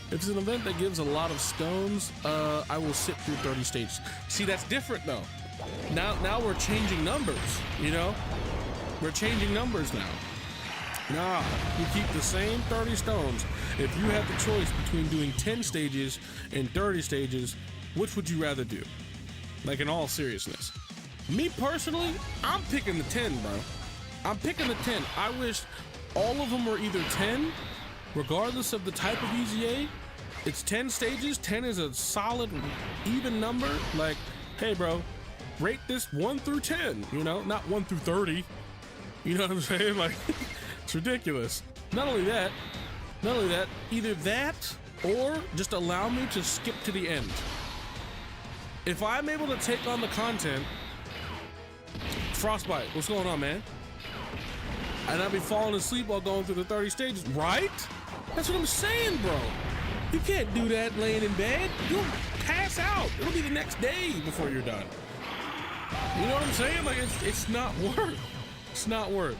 If it's an event that gives a lot of stones, I will sit through 30 stages. See, that's different though. Now we're changing numbers, you know? We're changing numbers now. Nah, you keep the same 30 stones. If you had the choice between doing 10 stages and 30 stages, which would you rather do? Like, in all seriousness. Me personally, I'm picking the 10, bro. I'm picking the 10. I wish all of them were either 10, regardless of the type of EZA. It's 10 stages. 10 is a solid, even number. Like, hey, bro, rate this 1 through 10, you know, not 1 through 30. You know what I'm saying? Like, it's ridiculous. Not only that, either that or just allow me to skip to the end. If I'm able to take on the content, Frostbite, what's going on, man? And I'll be falling asleep while going through the 30 stages, right? That's what I'm saying, bro. You can't do that laying in bed. You'll pass out. It'll be the next day before you're done. You know what I'm saying? Like, it's not worth. It's not worth.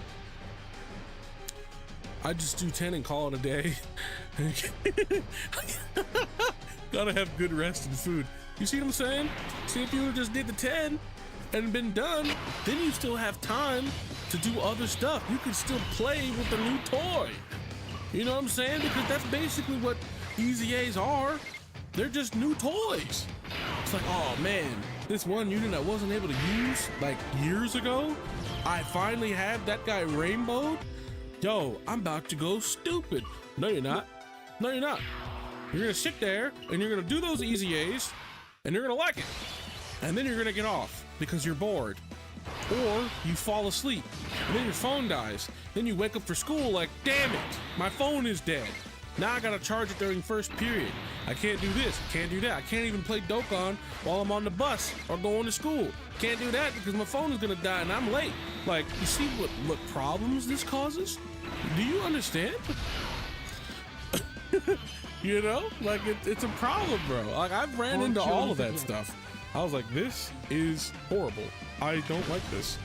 I just do 10 and call it a day. Gotta have good rest and food. You see what I'm saying? See, if you just did the 10 and been done, then you still have time to do other stuff. You can still play with the new toy. You know what I'm saying? Because that's basically what EZAs are. They're just new toys. It's like, oh man, this one unit I wasn't able to use like years ago, I finally have that guy rainbowed. Yo, I'm about to go stupid. No, you're not. No, you're not. You're gonna sit there and you're gonna do those EZAs and you're gonna like it. And then you're gonna get off because you're bored. Or you fall asleep and then your phone dies. Then you wake up for school like, damn it, my phone is dead. Now I gotta charge it during first period. I can't do this, can't do that. I can't even play Dokkan while I'm on the bus or going to school. Can't do that because my phone is gonna die and I'm late. Like, you see what problems this causes? Do you understand? You know, like it's a problem, bro. Like, I've ran into all of that stuff. I was like, this is horrible. I don't like this.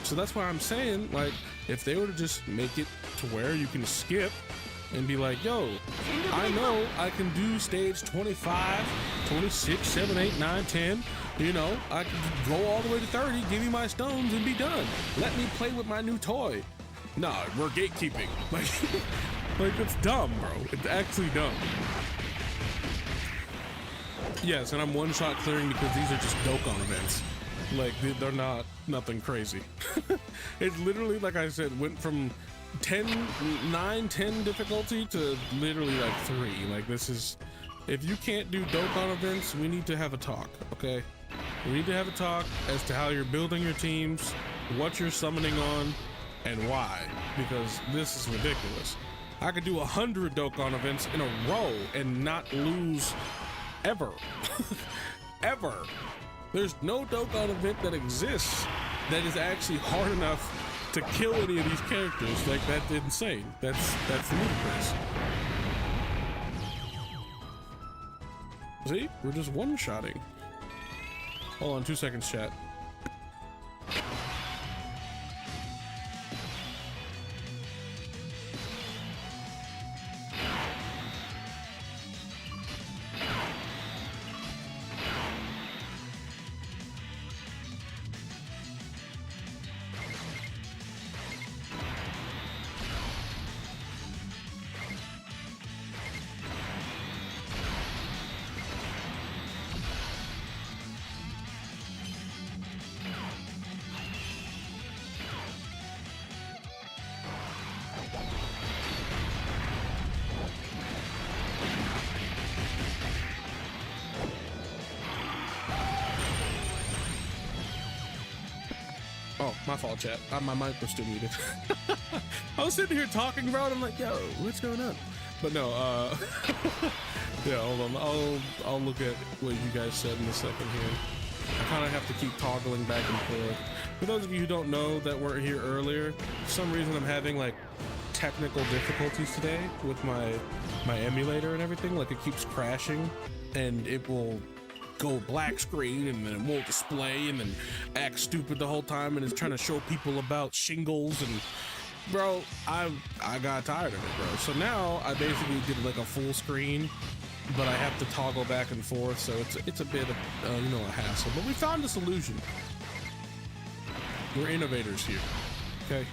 So that's why I'm saying, like, if they were to just make it to where you can skip and be like, yo, I know I can do stage 25, 26, 7, 8, 9, 10. You know, I can go all the way to 30, give me my stones and be done. Let me play with my new toy. Nah, we're gatekeeping. Like, it's dumb, bro. It's actually dumb. Yes, and I'm one-shot clearing because these are just Dokkan events. Like, they're not nothing crazy. It's literally, like I said, went from 9, 10 difficulty to literally like 3. Like, this is, if you can't do Dokkan events, we need to have a talk, okay? We need to have a talk as to how you're building your teams, what you're summoning on, and why, because this is ridiculous. I could do 100 Dokkan events in a row and not lose ever. Ever. There's no Dokkan event that exists that is actually hard enough to kill any of these characters. Like, that's insane. That's ludicrous. See? We're just one-shotting. Hold on 2 seconds, chat. Oh, my fault, chat. My mic was still muted. I was sitting here talking about it. I'm like, yo, what's going on? But no, yeah, hold on. I'll look at what you guys said in a second here. I kind of have to keep toggling back and forth. For those of you who don't know that weren't here earlier, for some reason I'm having like technical difficulties today with my emulator and everything. Like, it keeps crashing and it will go black screen and then it won't display and then act stupid the whole time and it's trying to show people about shingles. And bro, I got tired of it, bro. So now I basically did like a full screen, but I have to toggle back and forth, so it's a bit of you know, a hassle. But we found a solution. We're innovators here, okay?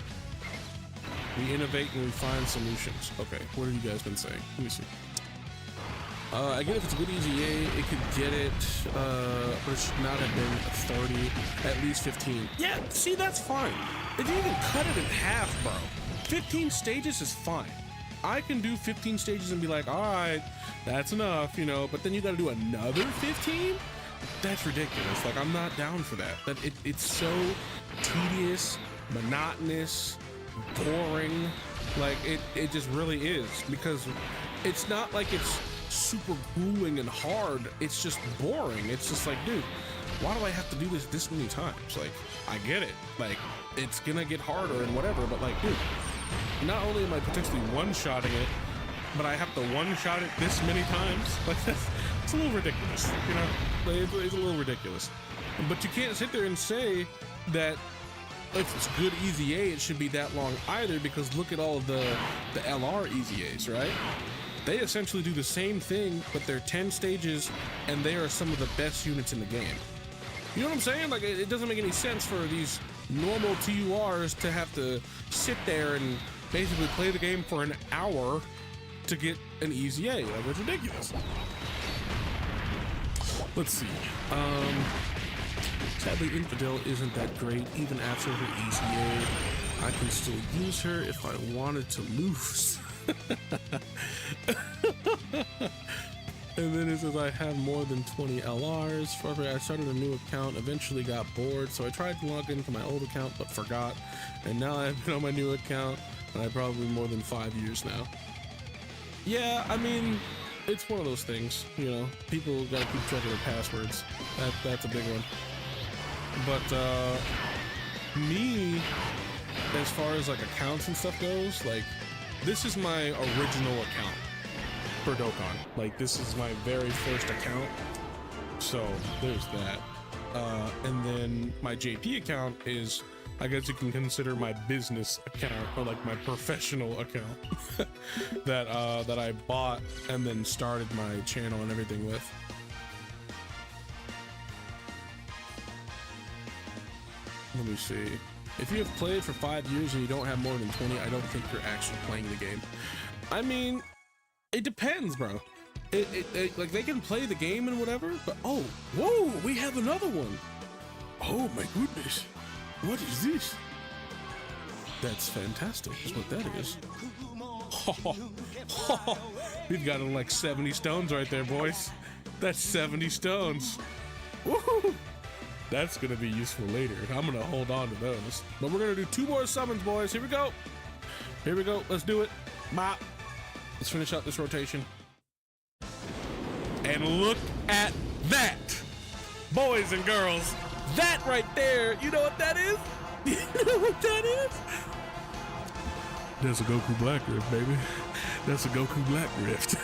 We innovate and we find solutions. Okay, what have you guys been saying? Let me see. I get if it's a good EZA, it could get it, but it should not have been 30, at least 15. Yeah, see, that's fine. If you even cut it in half, bro, 15 stages is fine. I can do 15 stages and be like, all right, that's enough, you know, but then you gotta do another 15? That's ridiculous. Like, I'm not down for that. It's so tedious, monotonous, boring. Like, it just really is, because it's not like it's super grueling and hard. It's just boring. It's just like, dude, why do I have to do this many times? Like, I get it. Like, it's gonna get harder and whatever, but like, dude, not only am I potentially one-shotting it, but I have to one-shot it this many times. Like, it's a little ridiculous, you know? Like, it's a little ridiculous. But you can't sit there and say that if it's good EZA, it should be that long either, because look at all of the LR EZAs, right? They essentially do the same thing, but they're 10 stages, and they are some of the best units in the game. You know what I'm saying? Like, it doesn't make any sense for these normal TURs to have to sit there and basically play the game for an hour to get an EZA. Like, it's ridiculous. Let's see. Sadly, Infidel isn't that great. Even after her EZA, I can still use her if I wanted to lose. And then it says I have more than 20 LRs. However, I started a new account, eventually got bored, so I tried to log into my old account but forgot. And now I've been on my new account, and I probably more than 5 years now. Yeah, I mean, it's one of those things, you know. People gotta keep track of their passwords. That's a big one. But me, as far as like accounts and stuff goes, like, this is my original account for Dokkan. Like, this is my very first account. So there's that. And then my JP account is, I guess you can consider my business account, or like my professional account that I bought and then started my channel and everything with. Let me see. If you have played for 5 years and you don't have more than 20, I don't think you're actually playing the game. I mean, it depends, bro. Like, they can play the game and whatever, but oh, whoa, we have another one. Oh my goodness. What is this? That's fantastic, is what that is. We've got like 70 stones right there, boys. That's 70 stones. Woohoo! That's gonna be useful later. I'm gonna hold on to those. But we're gonna do 2 more summons, boys. Here we go. Here we go. Let's do it. Bop. Let's finish out this rotation. And look at that, boys and girls. That right there. You know what that is? You know what that is? That's a Goku Black Rift, baby. That's a Goku Black Rift.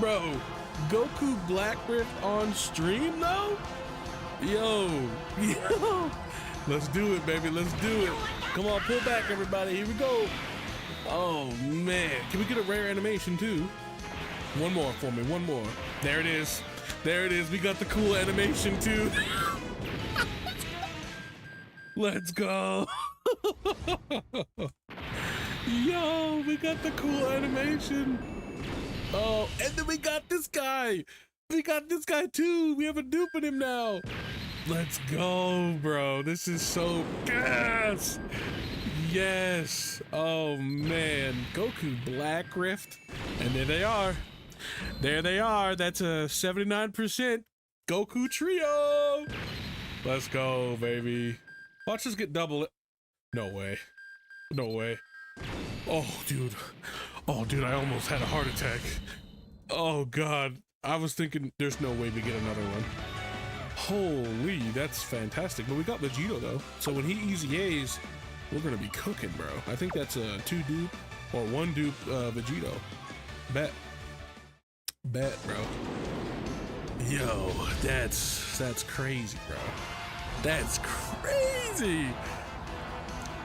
Bro, Goku Black Rift on stream though? Yo. Let's do it, baby. Let's do it. Come on, pull back, everybody. Here we go. Oh, man. Can we get a rare animation, too? One more for me. One more. There it is. There it is. We got the cool animation, too. Let's go. Yo, we got the cool animation. Oh, and then we got this guy. We got this guy too. We have a dupe in him now. Let's go, bro. This is so gas. Yes. Oh, man. Goku Black Rift. And there they are. There they are. That's a 79% Goku trio. Let's go, baby. Watch us get double. No way. No way. Oh, dude. Oh, dude, I almost had a heart attack. Oh, God. I was thinking there's no way we get another one. Holy, that's fantastic. But we got Vegito, though. So when he EZAs, we're going to be cooking, bro. I think that's a 2 dupe or 1 dupe Vegito. Bet. Bet, bro. Yo, that's crazy, bro. That's crazy.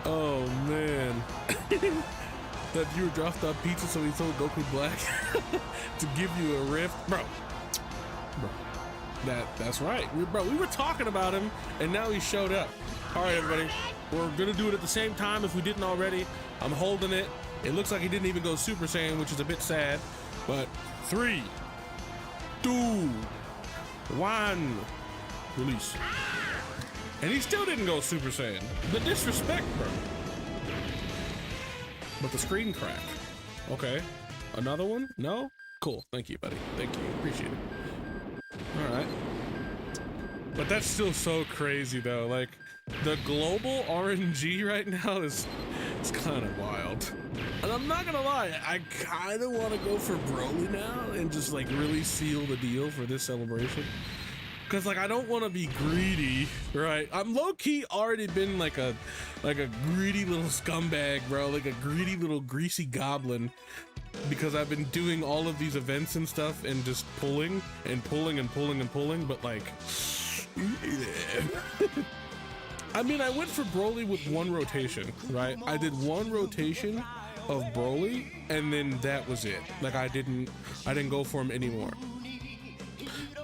Oh, man. That viewer dropped off pizza, so he told Goku Black to give you a rift. Bro. That's right. We were talking about him, and now he showed up. All right, everybody. We're gonna do it at the same time if we didn't already. I'm holding it. It looks like he didn't even go Super Saiyan, which is a bit sad. But 3, 2, 1, release. And he still didn't go Super Saiyan. The disrespect, bro. But the screen cracked. Okay. Another one? No? Cool. Thank you, buddy. Thank you. Appreciate it. All right. But that's still so crazy, though. Like, the global RNG right now is kind of wild. And I'm not gonna lie, I kind of want to go for Broly now and just like really seal the deal for this celebration. Cause like I don't want to be greedy, right? I'm low-key already been like a greedy little scumbag, bro, like a greedy little greasy goblin, because I've been doing all of these events and stuff and just pulling and pulling and pulling and pulling, but like, I mean, I went for Broly with one rotation, right? I did one rotation of Broly, and then that was it. Like I didn't go for him anymore.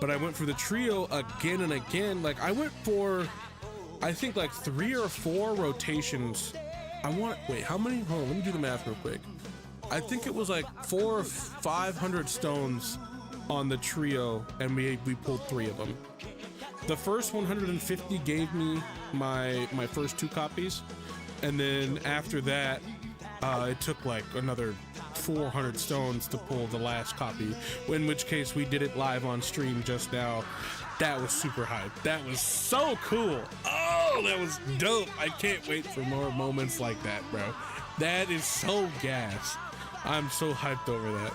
But I went for the trio again and again. Like I went for, I think like 3 or 4 rotations. Wait, how many? Hold on, let me do the math real quick. I think it was like 400 or 500 stones on the trio, and we pulled 3 of them. The first 150 gave me my first 2 copies, and then after that, it took like another 400 stones to pull the last copy, in which case we did it live on stream just now. That was super hype. That was so cool. Oh, that was dope. I can't wait for more moments like that, bro. That is so gas. I'm so hyped over that.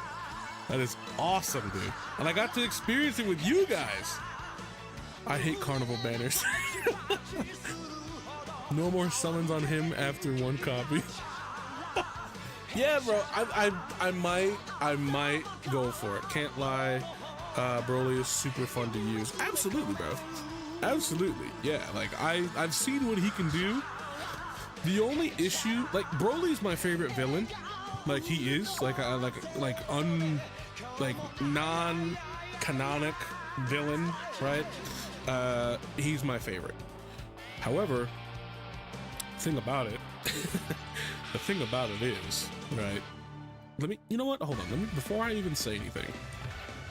That is awesome, dude. And I got to experience it with you guys. I hate carnival banners. No more summons on him after 1 copy. Yeah, bro, I might go for it. Can't lie. Broly is super fun to use. Absolutely, bro. Absolutely. Yeah, like I've seen what he can do. The only issue, like Broly's my favorite villain. Like he is like non-canonic villain, right? He's my favorite. However, the thing about it is, right? You know what? Hold on. Before I even say anything,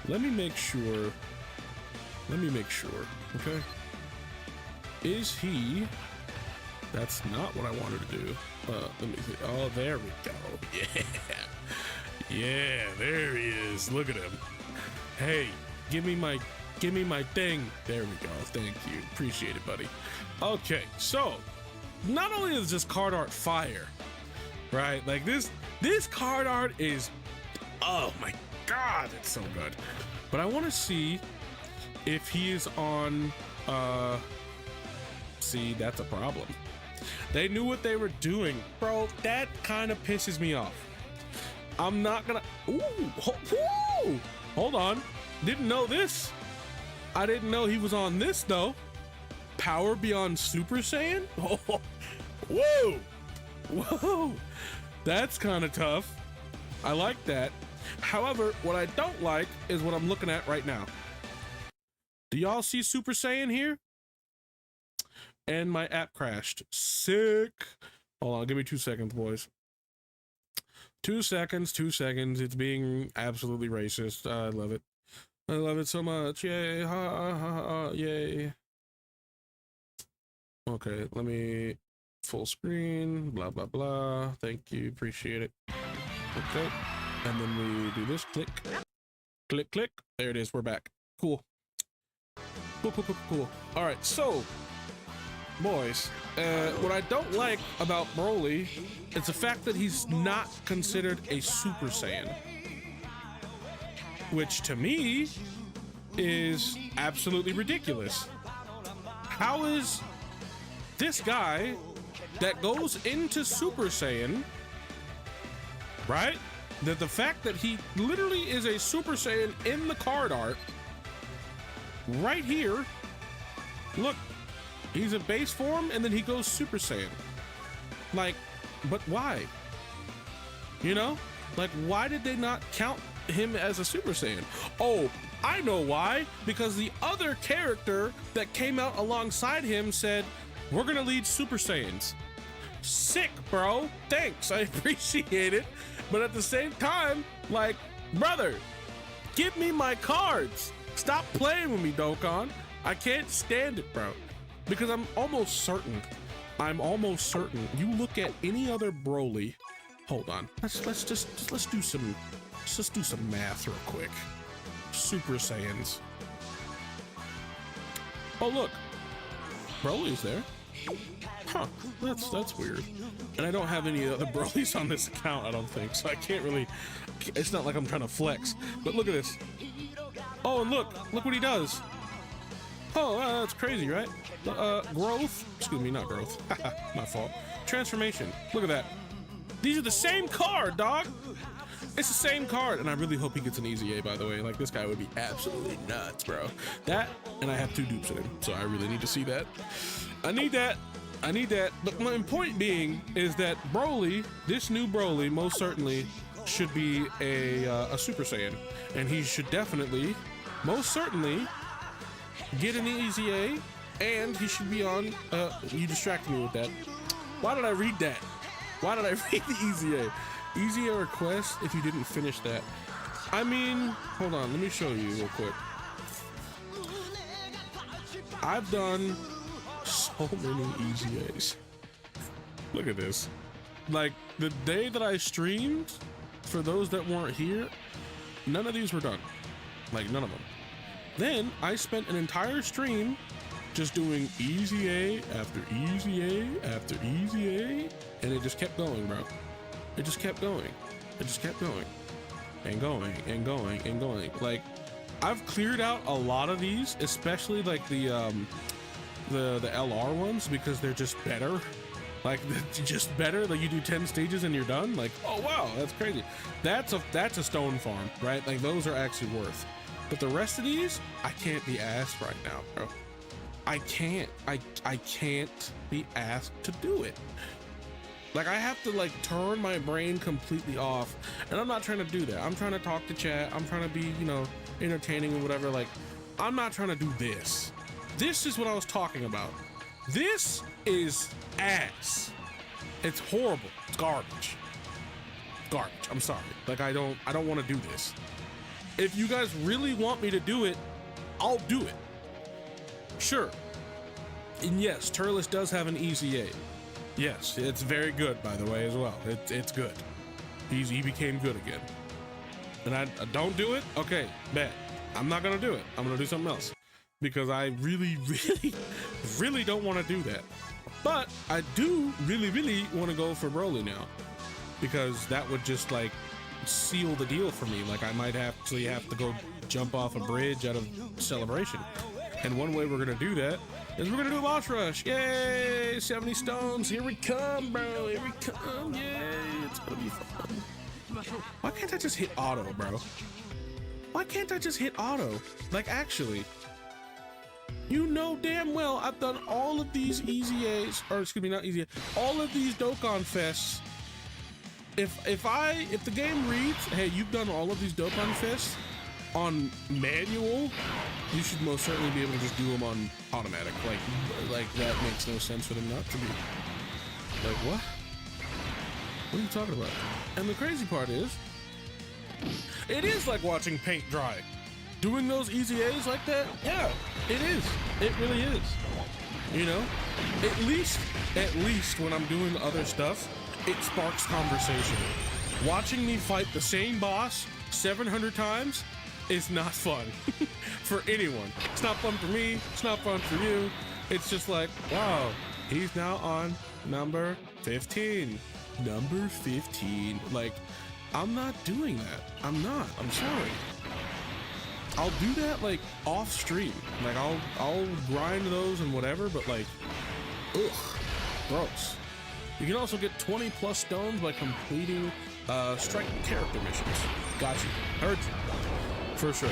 let me make sure, okay? Is he, that's not what I wanted to do. Let me see. Oh, there we go. Yeah, there he is. Look at him. Hey, give me my thing. There we go. Thank you. Appreciate it, buddy. Okay, so not only is this card art fire, right? Like this card art is, oh my God, it's so good. But I want to see if he is on, see, that's a problem. They knew what they were doing. Bro, that kind of pisses me off. I'm not gonna, hold on. Didn't know this. I didn't know he was on this though. Power beyond Super Saiyan? Oh, whoa. That's kind of tough. I like that. However, what I don't like is what I'm looking at right now. Do y'all see Super Saiyan here? And my app crashed. Sick. Hold on, give me 2 seconds, boys. 2 seconds. It's being absolutely racist. I love it. I love it so much. Yay. Yay. Okay, let me full screen. Blah, blah, blah. Thank you. Appreciate it. Okay. And then we do this. Click. Click, click. There it is. We're back. Cool. Cool. All right, so boys, what I don't like about Broly is the fact that he's not considered a Super Saiyan, which to me is absolutely ridiculous. How is this guy that goes into Super Saiyan, right? That the fact that he literally is a Super Saiyan in the card art right here, look, he's a base form and then he goes Super Saiyan. Like, but why? You know, like, why did they not count him as a Super Saiyan? Oh, I know why, because the other character that came out alongside him said, we're gonna lead Super Saiyans. Sick, bro. Thanks, I appreciate it. But at the same time, like, brother, give me my cards. Stop playing with me, Dokkan. I can't stand it, bro. Because I'm almost certain you look at any other Broly. Hold on. Let's do some math real quick. Super Saiyans. Oh look, Broly's there. Huh, that's weird. And I don't have any other Brolys on this account, I don't think, so I can't really, it's not like I'm trying to flex, but look at this. Oh, and look what he does. Oh, that's crazy, right? Growth, excuse me, not growth, my fault. Transformation, look at that. These are the same card, dog. It's the same card, and I really hope he gets an easy A, by the way. Like, this guy would be absolutely nuts, bro. That, and I have 2 dupes in him, so I really need to see that. I need that. But my point being is that Broly, this new Broly, most certainly should be a Super Saiyan, and he should definitely, most certainly, get an easy A, and he should be on. You distracted me with that. Why did I read that? Why did I read the easy A? Easy A request if you didn't finish that. I mean, hold on, let me show you real quick. I've done so many easy A's. Look at this. Like, the day that I streamed, for those that weren't here, none of these were done. Like, none of them. Then I spent an entire stream just doing easy A after easy A after easy A, and it just kept going, bro. It just kept going. It just kept going. And going, and going, and going. Like, I've cleared out a lot of these, especially like the LR ones, because they're just better. Like, they're just better. Like, you do 10 stages and you're done. Like, oh wow, that's crazy. That's a stone farm, right? Like, those are actually worth. But the rest of these, I can't be asked right now, bro. I can't be asked to do it. Like, I have to like turn my brain completely off, and I'm not trying to do that. I'm trying to talk to chat. I'm trying to be, you know, entertaining and whatever. Like, I'm not trying to do this. This is what I was talking about. This is ass. It's horrible. It's garbage. Garbage. I'm sorry. Like, I don't want to do this. If you guys really want me to do it, I'll do it. Sure. And yes, Turles does have an easy A. Yes, it's very good, by the way, as well. It's good. He became good again. And I don't do it? Okay, bad. I'm not gonna do it. I'm gonna do something else. Because I really don't want to do that. But I do really want to go for Broly now. Because that would just like seal the deal for me. Like, I might actually have to go jump off a bridge out of Celebration. And one way we're gonna do that is we're gonna do a boss rush. Yay! 70 stones. Here we come, bro. Here we come. Yay! It's gonna be fun. Why can't I just hit auto, bro? Why can't I just hit auto? Like, actually, you know damn well I've done all of these easy A's, or excuse me, not easy, all of these Dokkan Fests. If the game reads, hey, you've done all of these Dokkan Fests on manual, you should most certainly be able to just do them on automatic. Like that makes no sense for them not to be. Like, what? What are you talking about? And the crazy part is, it is like watching paint dry. Doing those easy A's like that, yeah, it is. It really is. You know, at least when I'm doing other stuff, it sparks conversation. Watching me fight the same boss 700 times is not fun for anyone. It's not fun for me. It's not fun for you. It's just like, wow, he's now on number 15. Number 15. Like, I'm not doing that. I'm not. I'm sorry. I'll do that like off stream. Like, I'll grind those and whatever, but like, ugh, gross. You can also get 20 plus stones by completing strike character missions. Got you. Heard you. For sure.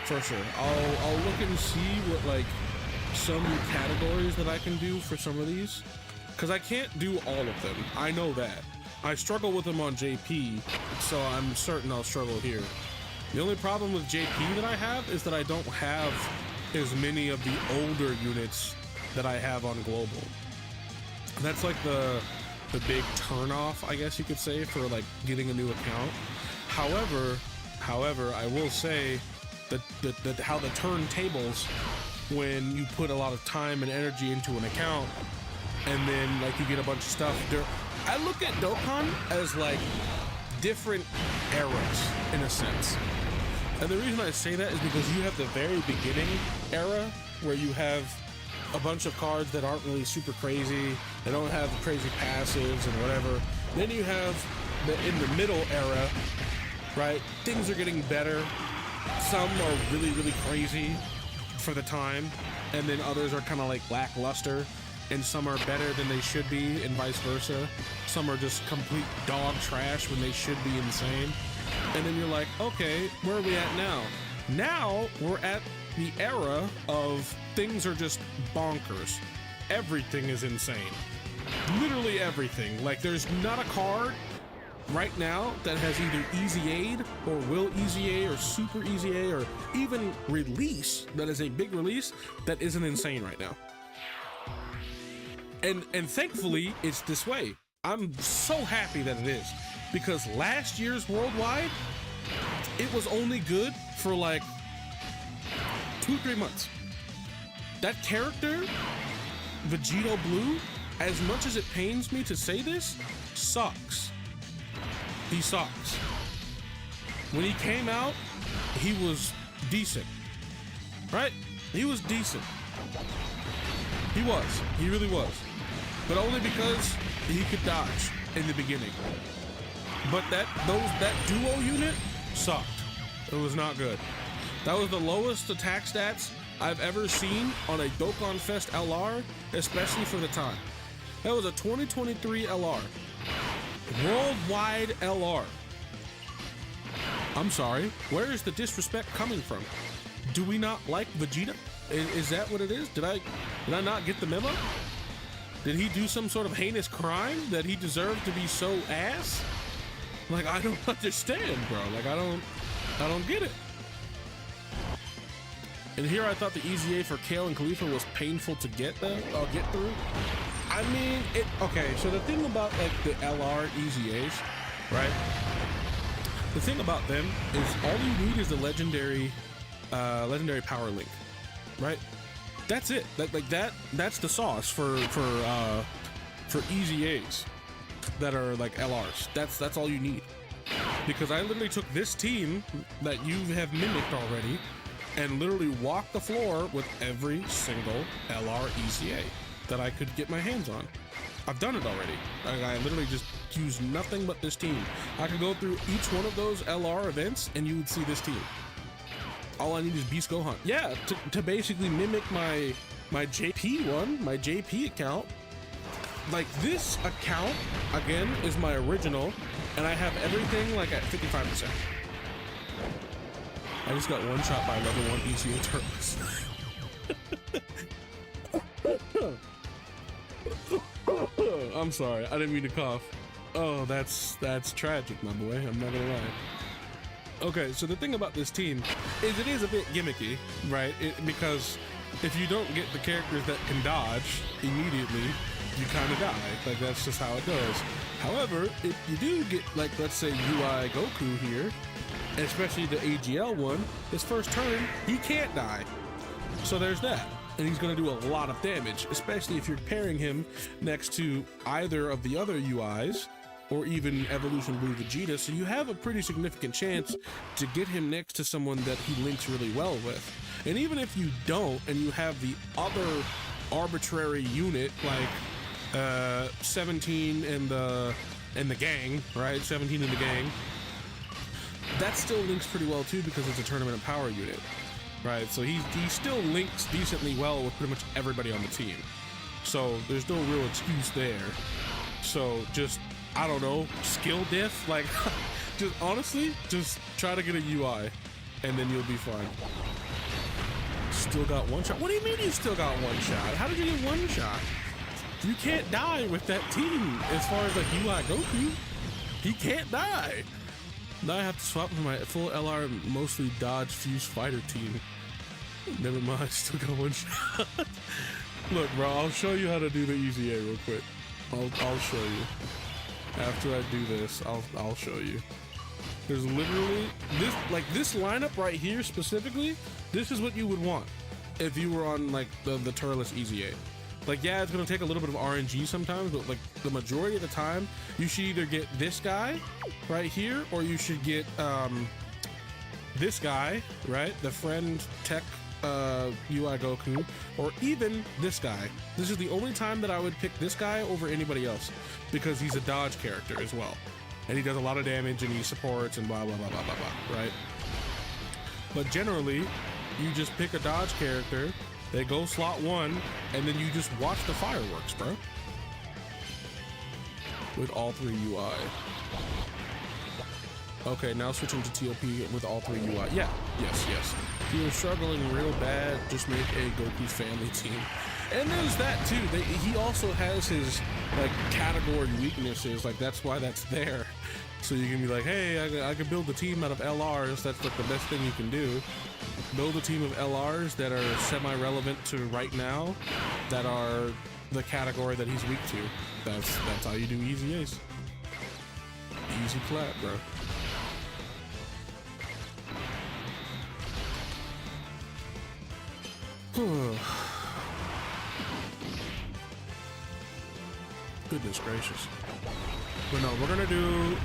For sure. I'll look and see what like some categories that I can do for some of these, because I can't do all of them. I know that. I struggle with them on JP, so I'm certain I'll struggle here. The only problem with JP that I have is that I don't have as many of the older units that I have on global. That's like the big turnoff, I guess you could say, for like getting a new account. However, I will say that how the turntables, when you put a lot of time and energy into an account, and then like you get a bunch of stuff. I look at Dokkan as like different eras in a sense. And the reason I say that is because you have the very beginning era where you have a bunch of cards that aren't really super crazy. They don't have crazy passives and whatever. Then you have in the middle era, right? Things are getting better. Some are really, really crazy for the time, and then others are kind of like lackluster, and some are better than they should be, and vice versa. Some are just complete dog trash when they should be insane. And then you're like, okay, where are we at now? Now we're at the era of things are just bonkers. Everything is insane. Literally everything. Like, there's not a card right now that has either easy aid or will easy aid or super easy aid or even release that is a big release that isn't insane right now. And thankfully it's this way. I'm so happy that it is, because last year's worldwide, it was only good for like 2-3 months. That character, Vegito Blue, as much as it pains me to say this, sucks. He sucks. When he came out, he was decent, right? He was decent. He was. He really was. But only because he could dodge in the beginning. But that duo unit sucked. It was not good. That was the lowest attack stats I've ever seen on a Dokkan Fest LR, especially for the time. That was a 2023 LR. Worldwide LR. I'm sorry, where is the disrespect coming from? Do we not like Vegeta? Is that what it is? Did I not get the memo? Did he do some sort of heinous crime that he deserved to be so ass? Like, I don't understand, bro. Like, I don't get it. And here I thought the easy A for Kale and Khalifa was painful to get through. I mean, okay, so the thing about like the LR easy A's, right? The thing about them is all you need is the legendary power link, right? That's it. That's the sauce for easy A's that are like LRs. That's all you need. Because I literally took this team that you have mimicked already and literally walked the floor with every single LR ECA that I could get my hands on. I've done it already. I literally just used nothing but this team. I could go through each one of those LR events and you would see this team. All I need is Beast Gohan. Yeah, to basically mimic my JP one, my JP account. Like, this account, again, is my original, and I have everything like at 55%. I just got one shot by level 1 ECA turtles. I'm sorry, I didn't mean to cough. Oh, that's tragic, my boy. I'm not gonna lie. Okay, so the thing about this team is it is a bit gimmicky, right? Because if you don't get the characters that can dodge immediately, you kind of die. Like, that's just how it goes. However, if you do get, like, let's say UI Goku here, especially the AGL one, his first turn, he can't die. So there's that. And he's going to do a lot of damage, especially if you're pairing him next to either of the other UIs or even Evolution Blue Vegeta. So you have a pretty significant chance to get him next to someone that he links really well with. And even if you don't, and you have the other arbitrary unit like 17 and the gang, right? 17 and the gang. That still links pretty well too because it's a tournament of power unit, right? So he still links decently well with pretty much everybody on the team. So there's no real excuse there. So just, I don't know, skill diff, like just honestly, just try to get a UI and then you'll be fine. Still got one shot. What do you mean you still got one shot? How did you get one shot? You can't die with that team as far as like UI Goku. He can't die. Now I have to swap for my full LR mostly dodge fuse fighter team. Never mind, still got one shot. Look, bro, I'll show you how to do the easy A real quick. I'll show you. After I do this, I'll show you. There's literally this lineup right here specifically. This is what you would want if you were on like the Turles Easy A. Like, yeah, it's gonna take a little bit of RNG sometimes, but like the majority of the time, you should either get this guy right here, or you should get this guy, right? The friend tech UI Goku, or even this guy. This is the only time that I would pick this guy over anybody else, because he's a dodge character as well. And he does a lot of damage and he supports and blah, blah, blah, blah, blah, blah, right? But generally, you just pick a dodge character, they go slot 1, and then you just watch the fireworks, bro. With all 3 UI. Okay, now switching to TOP with all 3 UI. Yeah, yes. If you're struggling real bad, just make a Goku family team. And there's that too. He also has his like category weaknesses. Like that's why that's there. So you can be like, hey, I could build a team out of LRs. That's like the best thing you can do. Build a team of LRs that are semi-relevant to right now, that are the category that he's weak to. That's how you do easy A's. Easy clap, bro. Goodness gracious. But no, we're gonna do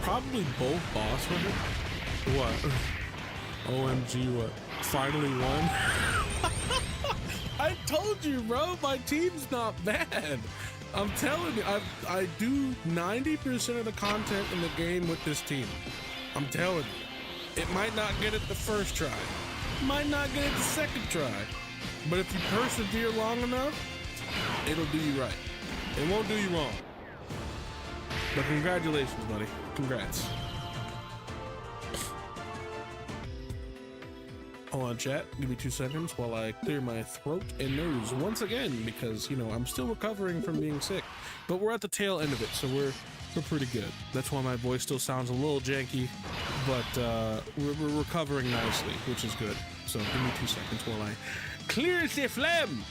probably both boss with it. What? OMG, what? Finally won? I told you, bro, my team's not bad. I'm telling you, I do 90% of the content in the game with this team. I'm telling you. It might not get it the first try. Might not get it the second try. But if you persevere long enough, it'll do you right. It won't do you wrong. But congratulations, buddy. Congrats. Hold on, chat. Give me 2 seconds while I clear my throat and nose once again, because, you know, I'm still recovering from being sick. But we're at the tail end of it, so we're pretty good. That's why my voice still sounds a little janky, but we're recovering nicely, which is good. So give me 2 seconds while I clear the phlegm.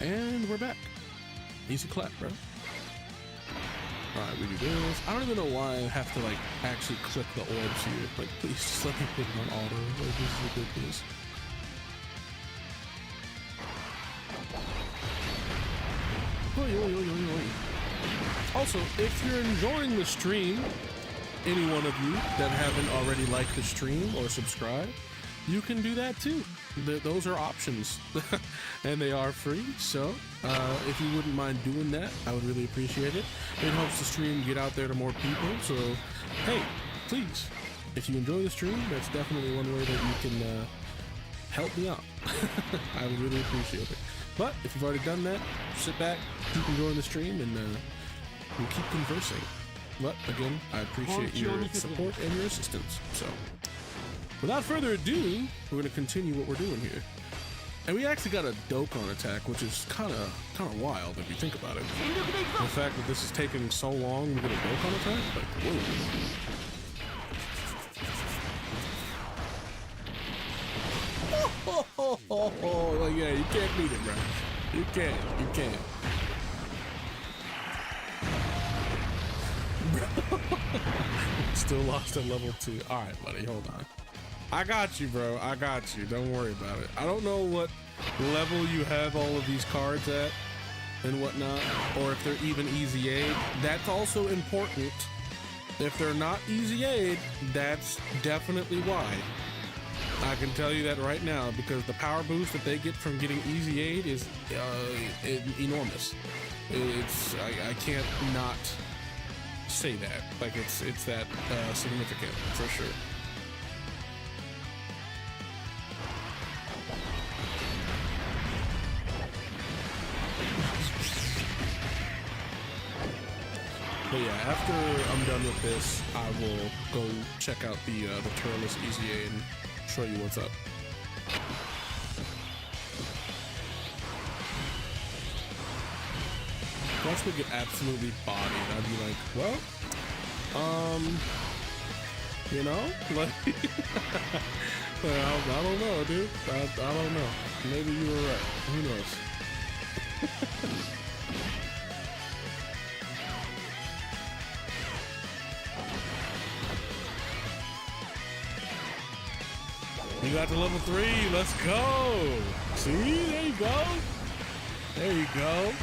And we're back. Easy clap, bro. Alright, we do this. I don't even know why I have to like actually click the orbs here. Like, please just let me put it on auto. Like, this is ridiculous. Also, if you're enjoying the stream, any one of you that haven't already liked the stream or subscribed, you can do that too. Those are options and they are free. So if you wouldn't mind doing that, I would really appreciate it. It helps the stream get out there to more people. So hey, please, if you enjoy the stream, that's definitely one way that you can help me out. I would really appreciate it. But if you've already done that, sit back, keep enjoying the stream, and we'll keep conversing. But again, I appreciate your support and your assistance. So without further ado, we're going to continue what we're doing here. And we actually got a Dokkan attack, which is kind of wild if you think about it. The fact that this is taking so long to get a Dokkan attack, like, whoa. Like, yeah, you can't beat it, bro. You can't. Still lost at level 2. All right, buddy, hold on. I got you, bro. I got you. Don't worry about it. I don't know what level you have all of these cards at and whatnot, or if they're even easy aid. That's also important. If they're not easy aid, that's definitely why. I can tell you that right now, because the power boost that they get from getting easy aid is enormous. I can't not say that. Like, it's that significant for sure. But yeah, after I'm done with this, I will go check out the Turles Easy A and show you what's up. Watch me get absolutely bodied. I'd be like, well, you know, like, well, I don't know, dude. I don't know. Maybe you were right. Who knows? You got to level 3. Let's go. See, there you go. There you go.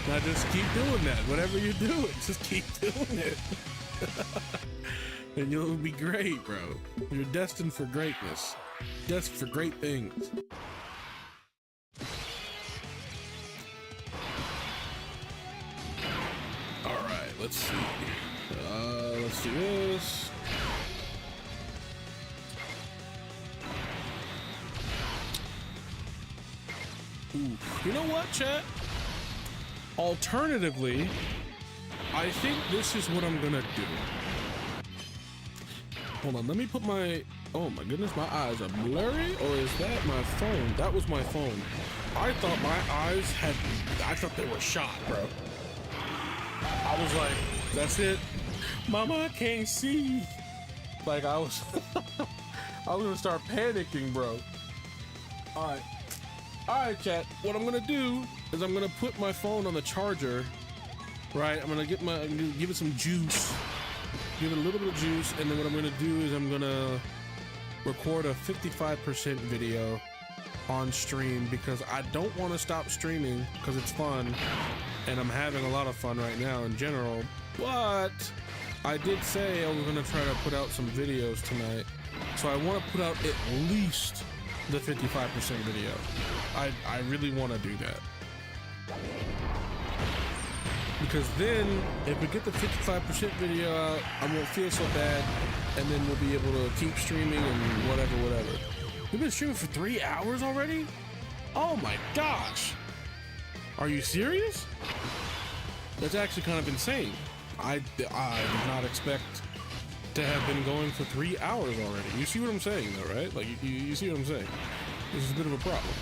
Now just keep doing that. Whatever you do, just keep doing it. And you'll be great, bro. You're destined for greatness. Destined for great things. All right, let's see. Let's do this. Ooh. You know what, chat? Alternatively, I think this is what I'm gonna do. Hold on, let me put my, oh my goodness, my eyes are blurry, or is that my phone? That was my phone. I thought my eyes I thought they were shot, bro. I was like, that's it. Mama, I can't see. Like I was, I was gonna start panicking, bro. All right, chat. What I'm gonna do is I'm gonna put my phone on the charger, right? I'm gonna give it some juice, give it a little bit of juice, and then what I'm gonna do is I'm gonna record a 55% video on stream because I don't want to stop streaming because it's fun, and I'm having a lot of fun right now in general. But I did say I was gonna try to put out some videos tonight, so I want to put out at least the 55% video. I really want to do that because then if we get the 55% video out, I won't feel so bad, and then we'll be able to keep streaming and whatever. We've been streaming for 3 hours already? Oh my gosh, are you serious? That's actually kind of insane. I did not expect to have been going for 3 hours already. You see what I'm saying though, right? Like you see what I'm saying? This is a bit of a problem.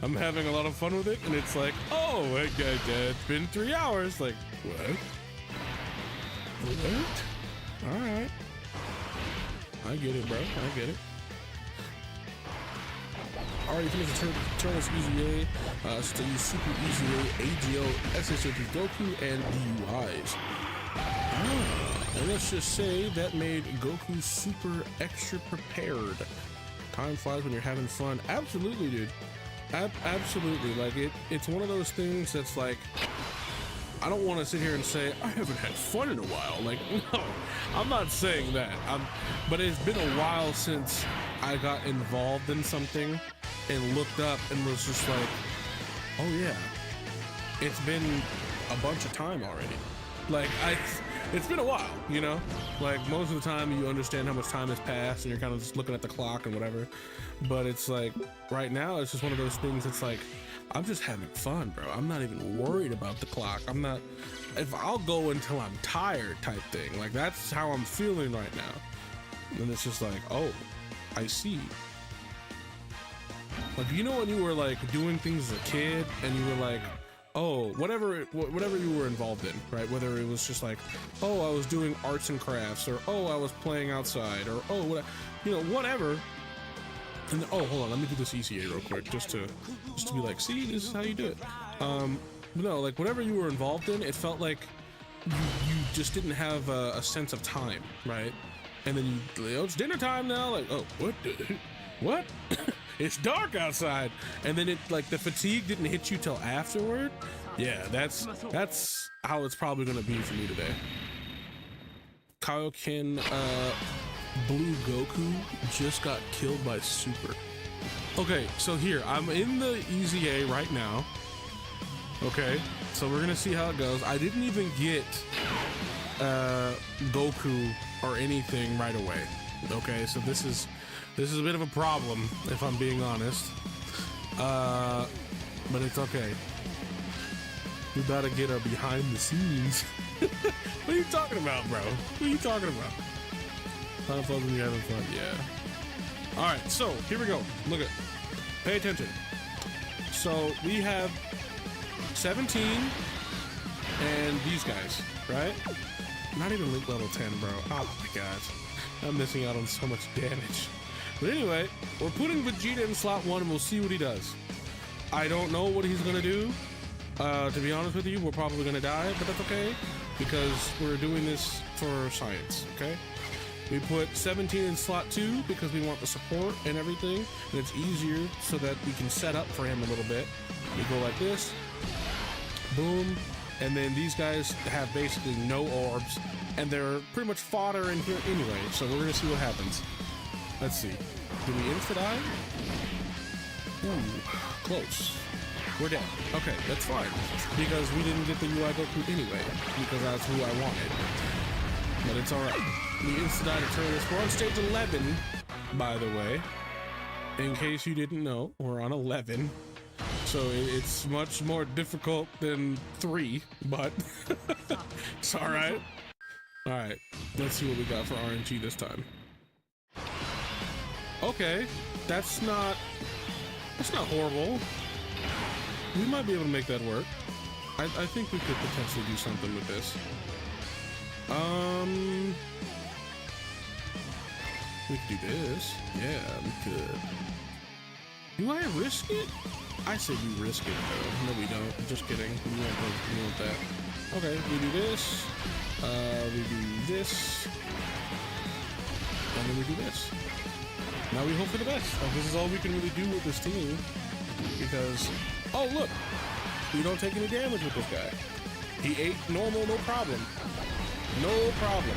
I'm having a lot of fun with it, and it's like, oh, it's been 3 hours. Like, what? All right. I get it, bro. I get it. All right, you can turn this Easy A, so use Super Easy A, AGO, SSOP Goku, and DUIs. And let's just say that made Goku super extra prepared. Time flies when you're having fun. Absolutely, dude. Absolutely. Like it's one of those things that's like, I don't want to sit here and say I haven't had fun in a while. Like, no, I'm not saying that. But it's been a while since I got involved in something and looked up and was just like, oh yeah, it's been a bunch of time already. Like it's been a while, you know? Like most of the time you understand how much time has passed and you're kind of just looking at the clock and whatever. But it's like right now it's just one of those things that's like, I'm just having fun, bro. I'm not even worried about the clock. If I'll go until I'm tired type thing. Like that's how I'm feeling right now. And it's just like, oh, I see. Like, you know when you were like doing things as a kid and you were like, oh, whatever you were involved in, right? Whether it was just like, oh, I was doing arts and crafts, or oh, I was playing outside, or oh, whatever. And oh, hold on, let me do this ECA real quick, just to be like, see, this is how you do it. No, like whatever you were involved in, it felt like you just didn't have a sense of time, right? And then it's dinner time now, like, oh, what? It's dark outside, and then it like the fatigue didn't hit you till afterward. Yeah, that's how it's probably gonna be for me today. Kaioken Blue Goku just got killed by Super. Okay, so here I'm in the Easy A right now. Okay, so we're gonna see how it goes. I didn't even get Goku or anything right away. Okay, so this is a bit of a problem, if I'm being honest. But it's okay. We gotta get a behind the scenes. What are you talking about, bro? What are you talking about? Time fun when you're having fun, yeah. All right, so here we go. Look at, pay attention. So we have 17 and these guys, right? Not even link level 10, bro. Oh my god. I'm missing out on so much damage. But anyway, we're putting Vegeta in slot 1 and we'll see what he does. I don't know what he's gonna do. To be honest with you, we're probably gonna die, but that's okay because we're doing this for science, okay? We put 17 in slot 2 because we want the support and everything, and it's easier so that we can set up for him a little bit. We go like this, boom, and then these guys have basically no orbs, and they're pretty much fodder in here anyway, so we're gonna see what happens. Let's see. Do we insta-die? Ooh, close. We're dead. Okay, that's fine. Because we didn't get the UI Goku anyway, because that's who I wanted. But it's alright. We insta-die to turn this. We're on stage 11, by the way. In case you didn't know, we're on 11. So it's much more difficult than 3, but it's alright. Alright, let's see what we got for RNG this time. Okay, that's not horrible. We might be able to make that work. I think we could potentially do something with this. We could do this. Yeah, we could. Do I risk it? I say we risk it though. No, we don't. Just kidding. We want that. Okay, we do this. We do this. And then we do this. Now we hope for the best. This is all we can really do with this team. Because, oh look, we don't take any damage with this guy. He ate normal, no problem. No problem.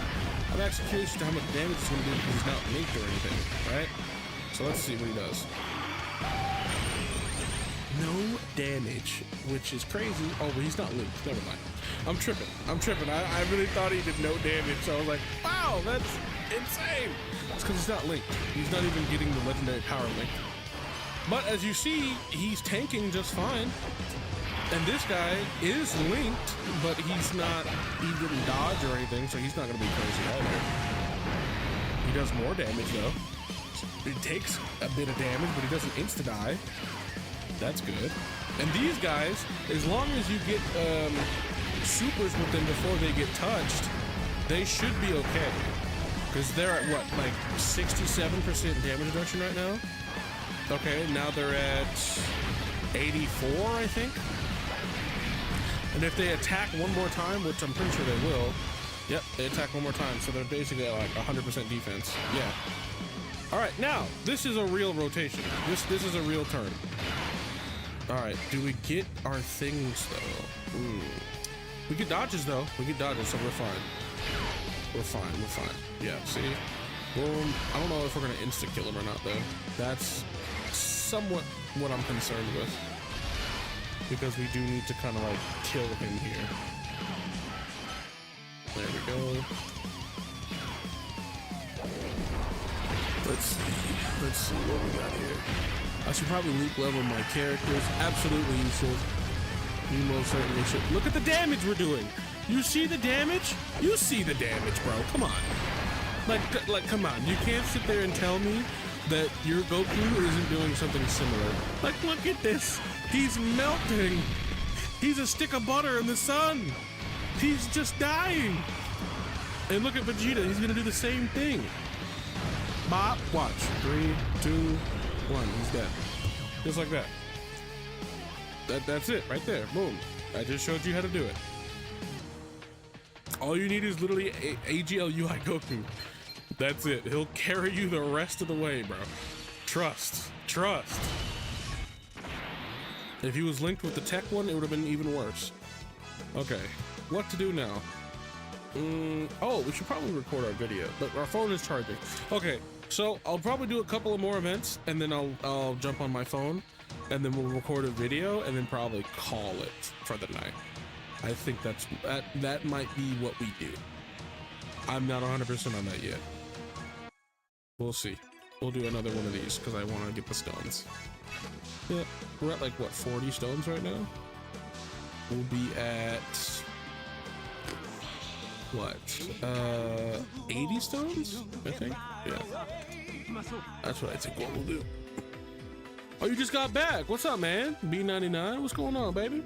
I'm actually curious to how much damage he's gonna do because he's not linked or anything, right? So let's see what he does. No damage, which is crazy. Oh, but he's not linked. Never mind. I'm tripping. I really thought he did no damage, so I was like, wow, that's insane. It's because he's not linked. He's not even getting the legendary power link. But as you see, he's tanking just fine. And this guy is linked, but he didn't dodge or anything, so he's not gonna be crazy either. He does more damage though. It takes a bit of damage, but he doesn't insta-die. That's good. And these guys, as long as you get supers with them before they get touched, they should be okay. Because they're at what, like 67% damage reduction right now? Okay, now they're at 84, I think. And if they attack one more time, which I'm pretty sure they will, yep, they attack one more time, so they're basically at like 100% defense. Yeah. All right, now this is a real rotation. This is a real turn. All right, do we get our things though? We get dodges though. We get dodges, so we're fine. We're fine. Yeah, see? Boom. I don't know if we're gonna insta-kill him or not though. That's somewhat what I'm concerned with. Because we do need to kind of like kill him here. There we go. Let's see what we got here. I should probably loop level my characters. Absolutely you should. You most certainly should. Look at the damage we're doing. You see the damage? You see the damage, bro. Come on. Like, come on. You can't sit there and tell me that your Goku isn't doing something similar. Like, look at this. He's melting. He's a stick of butter in the sun. He's just dying. And look at Vegeta. He's gonna do the same thing. Bop. Watch. 3, 2, 1. He's dead. Just like that. That's it right there. Boom. I just showed you how to do it. All you need is literally AGL UI Goku. That's it. He'll carry you the rest of the way, bro. Trust. If he was linked with the tech one, it would have been even worse. Okay, what to do now? Oh, we should probably record our video, but our phone is charging. Okay, so I'll probably do a couple of more events, and then I'll jump on my phone, and then we'll record a video, and then probably call it for the night. I think that might be what we do. I'm not 100% on that yet. We'll see. We'll do another one of these because I want to get the stones. Yeah, we're at like what, 40 stones right now? We'll be at what, 80 stones, I think. Yeah, that's what I think what we'll do. Oh, you just got back. What's up, man? B99, what's going on, baby?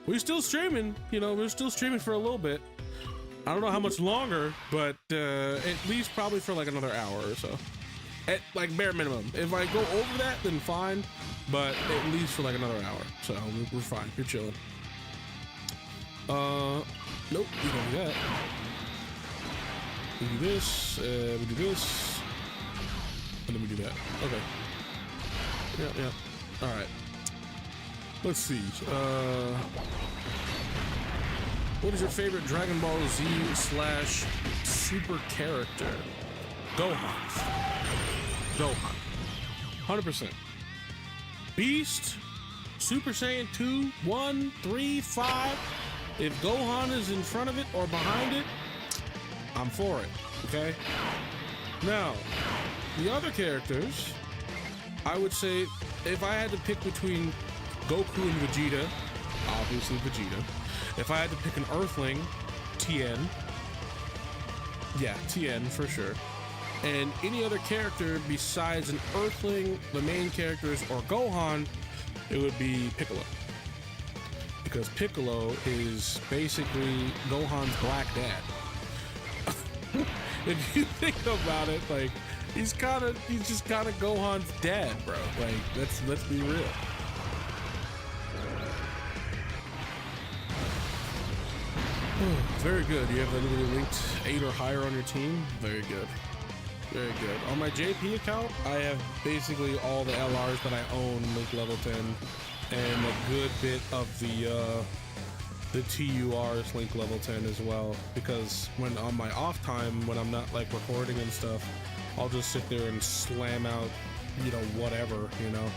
We're still streaming. You know, we're still streaming for a little bit. I don't know how much longer, but at least probably for like another hour or so. At like bare minimum. If I go over that, then fine. But at least for like another hour. So we're fine. You're chilling. Nope, we don't do that. We do this, we do this, and then we do that. Okay. Yeah. All right. Let's see. What is your favorite Dragon Ball Z / Super character? Gohan. 100%. Beast, Super Saiyan 2, 1, 3, 5. If Gohan is in front of it or behind it, I'm for it, okay? Now, the other characters, I would say if I had to pick between Goku and Vegeta, obviously Vegeta. If I had to pick an Earthling, Tien. Yeah, Tien for sure. And any other character besides an Earthling, the main characters, or Gohan, it would be Piccolo. Because Piccolo is basically Gohan's black dad. If you think about it, like, he's just kind of Gohan's dad, bro. Like, let's be real. Very good. You have literally linked 8 or higher on your team. Very good. Very good. On my JP account, I have basically all the LRs that I own link level 10, and a good bit of the TURs link level 10 as well. Because when on my off time, when I'm not like recording and stuff, I'll just sit there and slam out, you know, whatever, you know,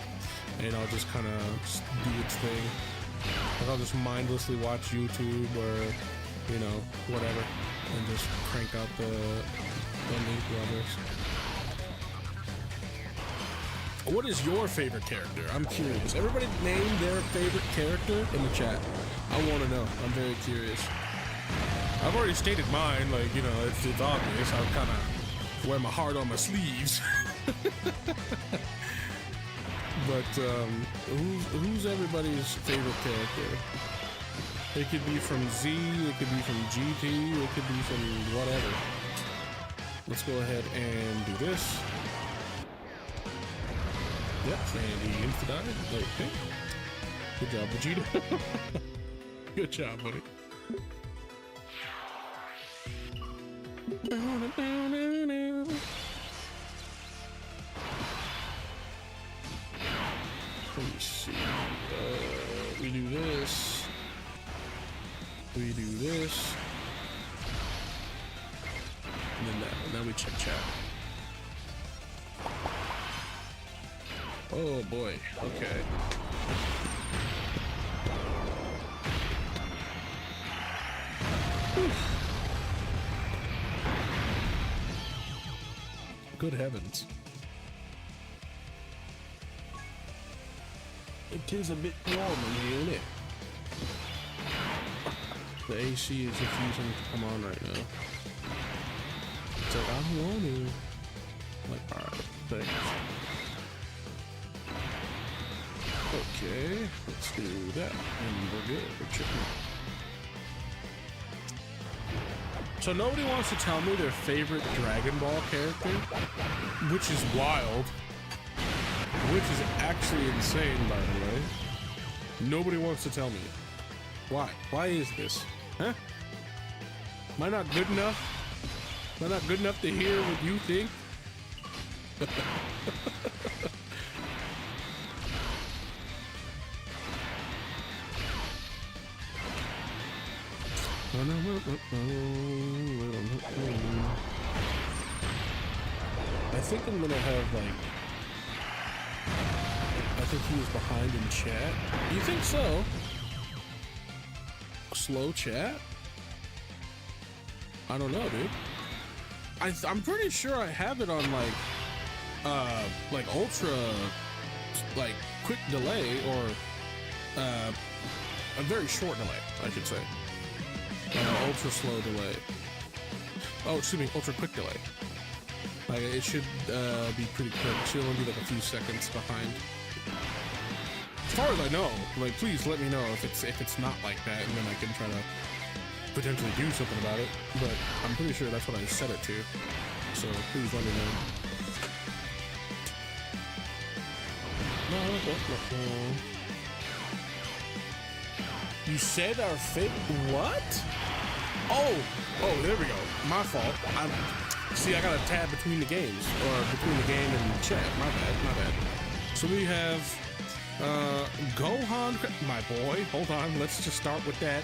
and I'll just kind of do its thing. Like I'll just mindlessly watch YouTube or, you know, whatever, and just crank out the link levels. What is your favorite character? I'm curious. Everybody name their favorite character in the chat. I want to know. I'm very curious. I've already stated mine, like, you know, it's obvious. I kind of wear my heart on my sleeves. But who's everybody's favorite character? It could be from Z, it could be from GT, it could be from whatever. Let's go ahead and do this. Yep, and he insta-died. Okay. Good job, Vegeta. Good job, buddy. Let me see. We do this. We do this. And then that. Now we check chat. Oh boy. Okay. Whew. Good heavens. It is a bit warm in here, isn't it? The AC is refusing to come on right now. It's like, I don't want to. I'm like, alright, thanks. Okay, let's do that. And we're good. We're chicken. So nobody wants to tell me their favorite Dragon Ball character, which is wild. Which is actually insane, by the way. Nobody wants to tell me. Why? Why is this? Huh? Am I not good enough? Am I not good enough to hear what you think? I think I'm gonna have like, I think he was behind in chat. You think so? Slow chat? I don't know, dude. I'm pretty sure I have it on like ultra, like quick delay, or a very short delay, I should say. Ultra slow delay. Oh, excuse me, ultra quick delay. Like it should be pretty quick. It should only be like a few seconds behind. far as I know, like, please let me know if it's not like that, and then I can try to potentially do something about it. But I'm pretty sure that's what I set it to. So please let me know. You said our fit? What? Oh, there we go. My fault. See, I got a tab between the games, or between the game and chat. My bad. So we have Gohan, my boy. Hold on, let's just start with that.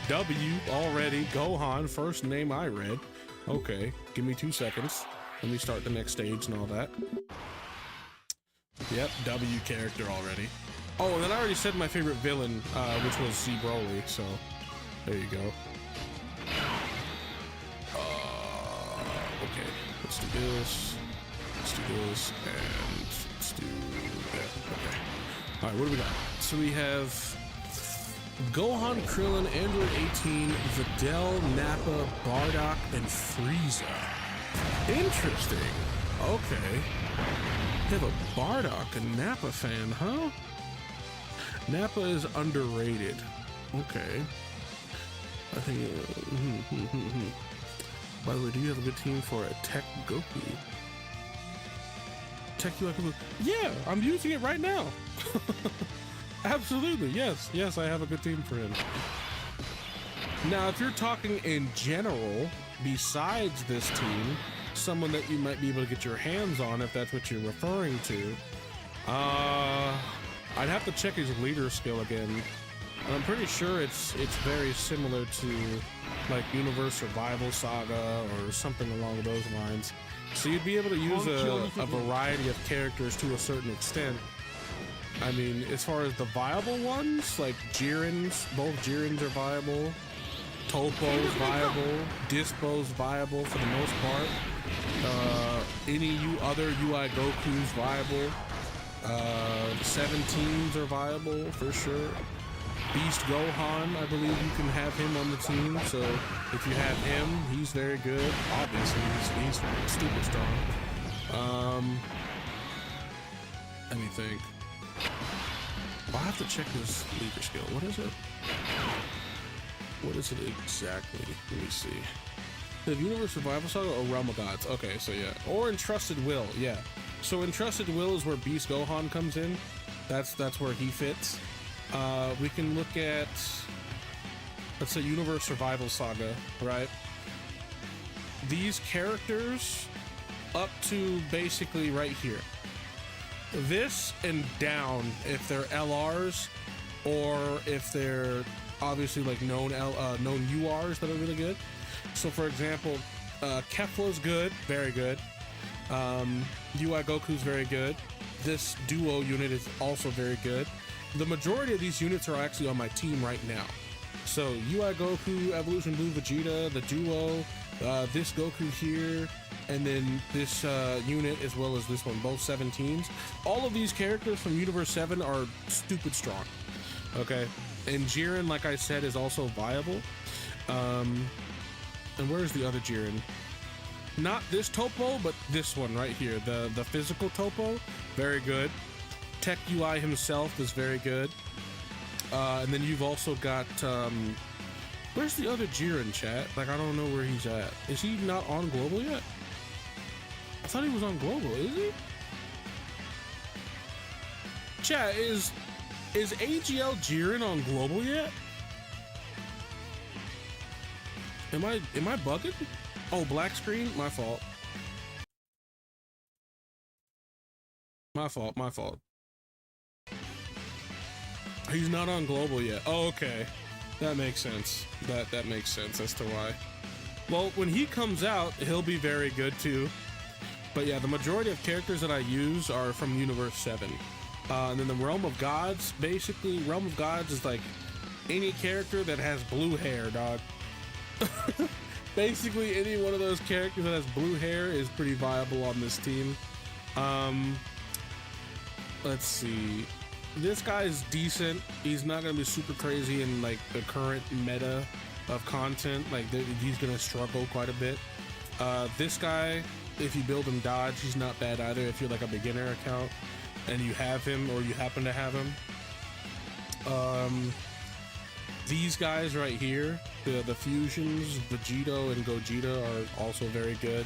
W already. Gohan, first name I read. Okay, give me 2 seconds. Let me start the next stage and all that. Yep, W character already. Oh, and then I already said my favorite villain, which was Z Broly, so there you go. Okay, let's do this, and let's do that. Okay. All right, what do we got? So we have Gohan, Krillin, Android 18, Videl, Nappa, Bardock, and Frieza. Interesting. Okay. You have a Bardock and Nappa fan, huh? Nappa is underrated. Okay. I think... By the way, do you have a good team for a Tech Goku? Tech Goku? Yeah, I'm using it right now. Absolutely, yes, I have a good team for him. Now, if you're talking in general, besides this team, someone that you might be able to get your hands on, if that's what you're referring to, I'd have to check his leader skill again. I'm pretty sure it's very similar to like Universe Survival Saga or something along those lines. So you'd be able to use a variety of characters to a certain extent. I mean, as far as the viable ones, like Jiren's, both Jiren's are viable. Topo's viable. Dispo's viable for the most part. Any other UI Goku's viable. 17s are viable for sure. Beast Gohan, I believe you can have him on the team. So if you have him, he's very good. Obviously, he's stupid strong. Let me think. I'll have to check his leader skill. What is it? What is it exactly? Let me see. The Universe Survival Saga or Realm of Gods? Okay, so yeah. Or Entrusted Will, yeah. So Entrusted Will is where Beast Gohan comes in. That's where he fits. We can look at, let's say, Universe Survival Saga, right? These characters up to basically right here. This and down, if they're LRs or if they're obviously like known URs that are really good. So for example, Kefla's good, very good. UI Goku's very good. This duo unit is also very good. The majority of these units are actually on my team right now. So UI Goku, Evolution Blue Vegeta, the duo, this Goku here, and then this unit as well as this one, both 17s. All of these characters from Universe 7 are stupid strong. Okay, and Jiren, like I said, is also viable. And where's the other Jiren? Not this Topo, but this one right here, the physical Topo, very good. Tech UI himself is very good. And then you've also got, where's the other Jiren, chat? Like, I don't know where he's at. Is he not on Global yet? I thought he was on Global, is he? Chat, is AGL Jiren on Global yet? Am I bugging? Oh, black screen? My fault. My fault. He's not on Global yet. Oh, okay. That makes sense. That makes sense as to why. Well, when he comes out, he'll be very good too. But yeah, the majority of characters that I use are from Universe 7. And then the Realm of Gods, basically, Realm of Gods is like any character that has blue hair, dog. Basically, any one of those characters that has blue hair is pretty viable on this team. Let's see. This guy is decent. He's not gonna be super crazy in like the current meta of content. Like he's gonna struggle quite a bit. This guy, if you build him dodge, he's not bad either. If you're like a beginner account and you have him or you happen to have him. These guys right here, the fusions, Vegito and Gogeta, are also very good.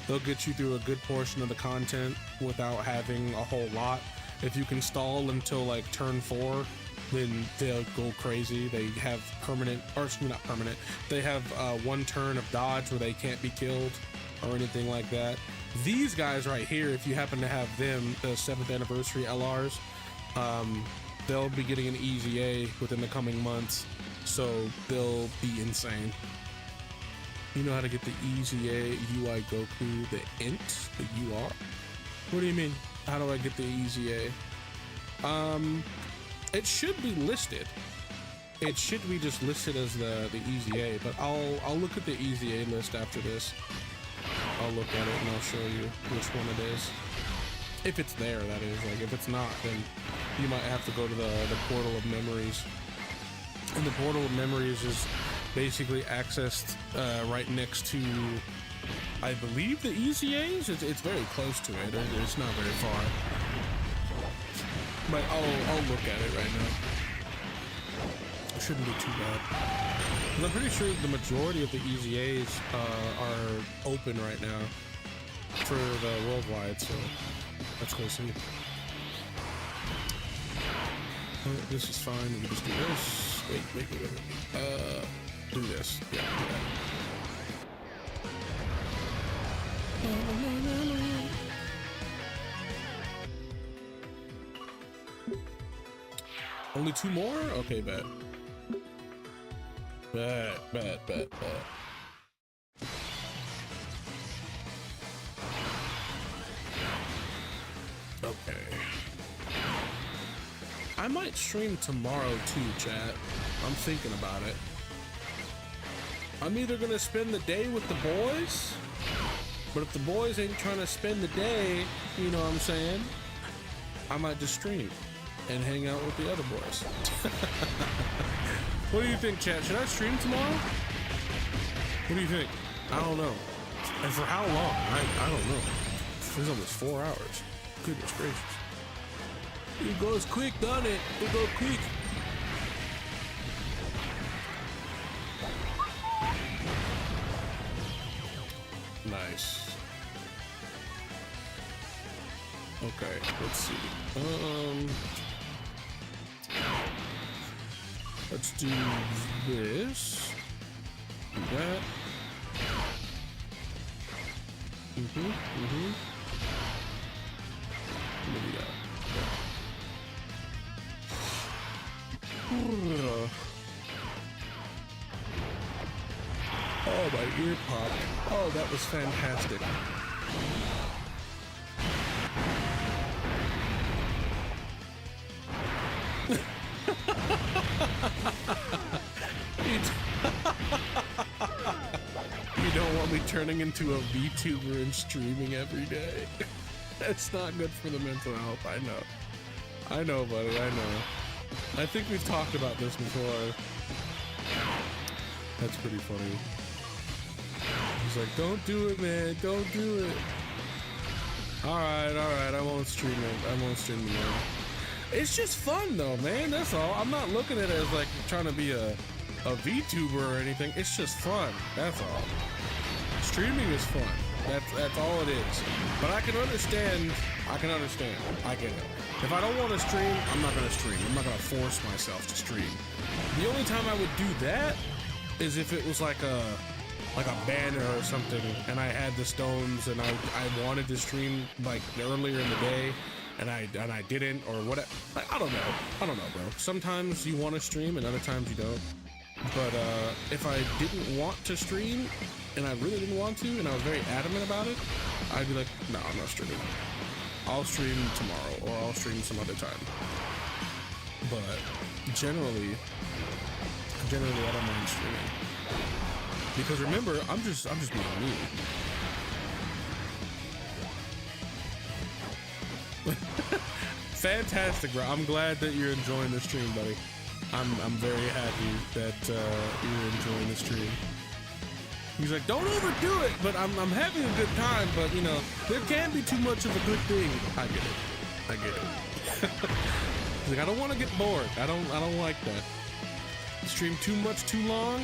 They'll get you through a good portion of the content without having a whole lot. If you can stall until like turn 4, then they'll go crazy. They have permanent, or not permanent, they have one turn of dodge where they can't be killed or anything like that. These guys right here, if you happen to have them, the 7th anniversary LRs, they'll be getting an easy A within the coming months, so they'll be insane. You know how to get the easy A UI Goku, the int, the UR? What do you mean? How do I get the easy A? It should be listed. It should be just listed as the easy A, but I'll look at the easy A list after this. I'll look at it and I'll show you which one it is. If it's there, that is. Like, if it's not, then you might have to go to the Portal of Memories. And the Portal of Memories is basically accessed right next to, I believe, the easy A's. It's very close to it. It's not very far. But I'll look at it right now. It shouldn't be too bad. I'm pretty sure the majority of the easy A's are open right now for the worldwide, so let's go see. This is fine. We can just do this. Wait. Do this. Yeah, do that. Only 2 more? Okay, bet. Bet. Okay. I might stream tomorrow too, chat. I'm thinking about it. I'm either gonna spend the day with the boys, but if the boys ain't trying to spend the day, you know what I'm saying, I might just stream and hang out with the other boys. What do you think, chat? Should I stream tomorrow? What do you think? I don't know. And for how long? I don't know. It's almost 4 hours. Goodness gracious. It goes quick, doesn't it? It goes quick. Nice. Okay, let's see. Let's do this. Do that. What do we got? Oh, my ear popped. Oh, that was fantastic. You don't want me turning into a VTuber and streaming every day. That's not good for the mental health. I know, buddy. I know. I think we've talked about this before. That's pretty funny. He's like, don't do it, man. Don't do it. All right. I won't stream it. I won't stream it. It's just fun, though, man. That's all. I'm not looking at it as like trying to be a VTuber or anything. It's just fun. That's all. Streaming is fun. That's all it is. But I can understand. I get it. If I don't want to stream, I'm not gonna stream. I'm not gonna force myself to stream. The only time I would do that is if it was like a banner or something, and I had the stones, and I wanted to stream like earlier in the day, and I didn't, or whatever. Like, I don't know, bro. Sometimes you want to stream, and other times you don't. But if I didn't want to stream, and I really didn't want to, and I was very adamant about it, I'd be like, no, I'm not streaming. I'll stream tomorrow, or I'll stream some other time. But generally, I don't mind streaming. Because remember, I'm just being me. Fantastic, bro. I'm glad that you're enjoying the stream, buddy. I'm very happy that you're enjoying the stream. He's like, don't overdo it, but I'm having a good time, but you know, there can be too much of a good thing. I get it. He's like, I don't want to get bored. I don't like that. Stream too much, too long,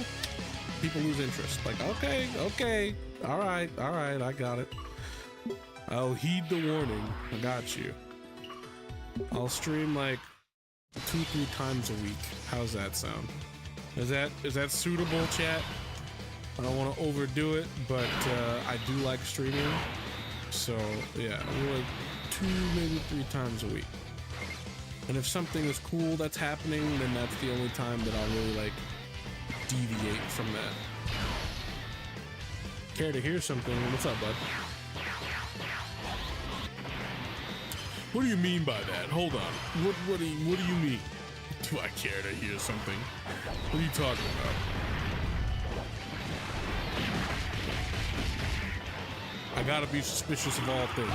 people lose interest. Like, okay, all right, I got it. I'll heed the warning. I got you. I'll stream like 2-3 times a week. How's that sound? Is that suitable, chat? I don't want to overdo it, but I do like streaming. So yeah, we're like 2, maybe 3 times a week. And if something is cool that's happening, then that's the only time that I'll really like deviate from that. Care to hear something? What's up, bud? What do you mean by that? Hold on. What do you mean? Do I care to hear something? What are you talking about? I gotta be suspicious of all things.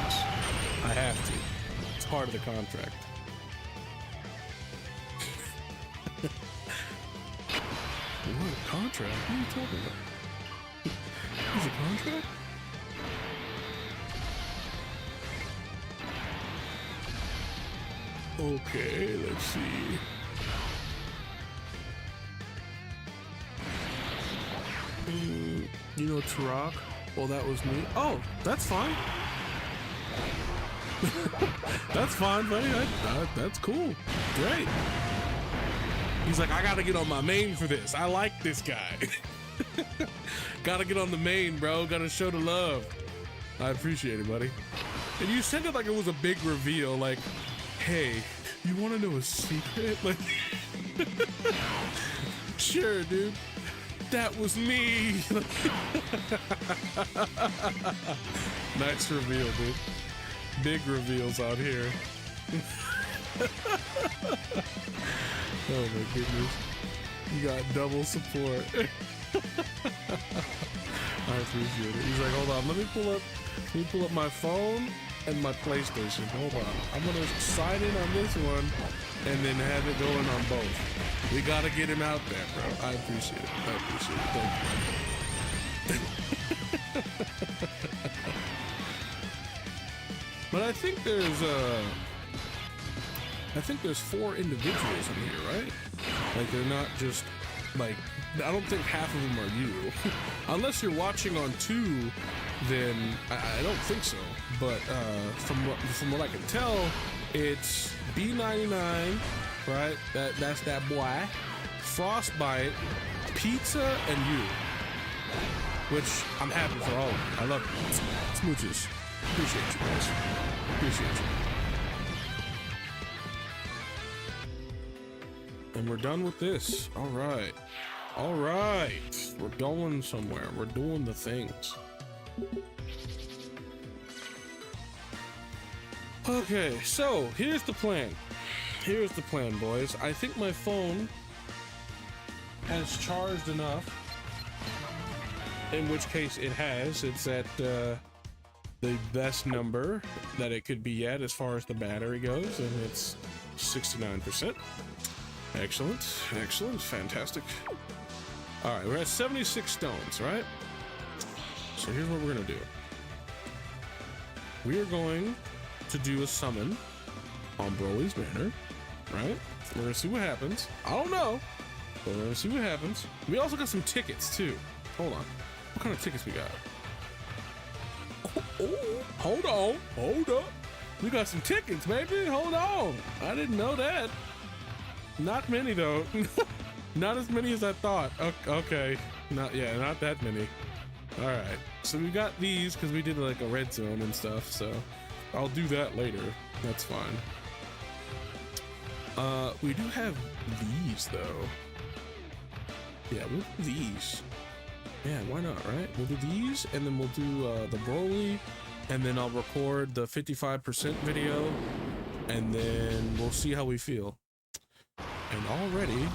I have to. It's part of the contract. What, a contract? What are you talking about? Is a contract? Okay, let's see. You know Turok? Well, that was me. Oh, that's fine. That's fine, buddy. That's cool. Great. He's like, I gotta get on my main for this. I like this guy. Gotta get on the main, bro. Gotta show the love. I appreciate it, buddy. And you said it like it was a big reveal. Like, hey, you want to know a secret? Like, sure, dude. That was me. Nice reveal, dude. Big reveals out here. Oh my goodness. You got double support. I appreciate it. He's like, hold on, let me pull up my phone and my PlayStation. Hold on. I'm gonna sign in on this one and then have it going on both. We gotta get him out there, bro. I appreciate it. I appreciate it. Thank you. But I think there's 4 individuals in here, right? Like, they're not just like, I don't think half of them are you. Unless you're watching on 2, then I don't think so. But from what I can tell, it's B99, right? That's that boy. Frostbite, Pizza, and you. Which I'm happy for all of you. I love you. Smooches. Appreciate you guys. Appreciate you. And we're done with this. All right. All right. We're going somewhere. We're doing the things. Okay, so here's the plan. Here's the plan, boys. I think my phone has charged enough. In which case it has. It's at the best number that it could be at as far as the battery goes, and it's 69%. Excellent, excellent, fantastic. All right, we're at 76 stones, right? So here's what we're gonna do. We are going to do a summon on Broly's banner, right? We're gonna see what happens. I don't know, but we're gonna see what happens. We also got some tickets too. Hold on, what kind of tickets we got? Oh, hold on, hold up. We got some tickets, baby. Hold on. I didn't know that. Not many though. Not as many as I thought. Okay. Not that many. All right. So we got these because we did like a red zone and stuff. So I'll do that later. That's fine. We do have these though. Yeah, we'll do these. Yeah, why not, right? We'll do these, and then we'll do the Broly, and then I'll record the 55% video, and then we'll see how we feel. And already,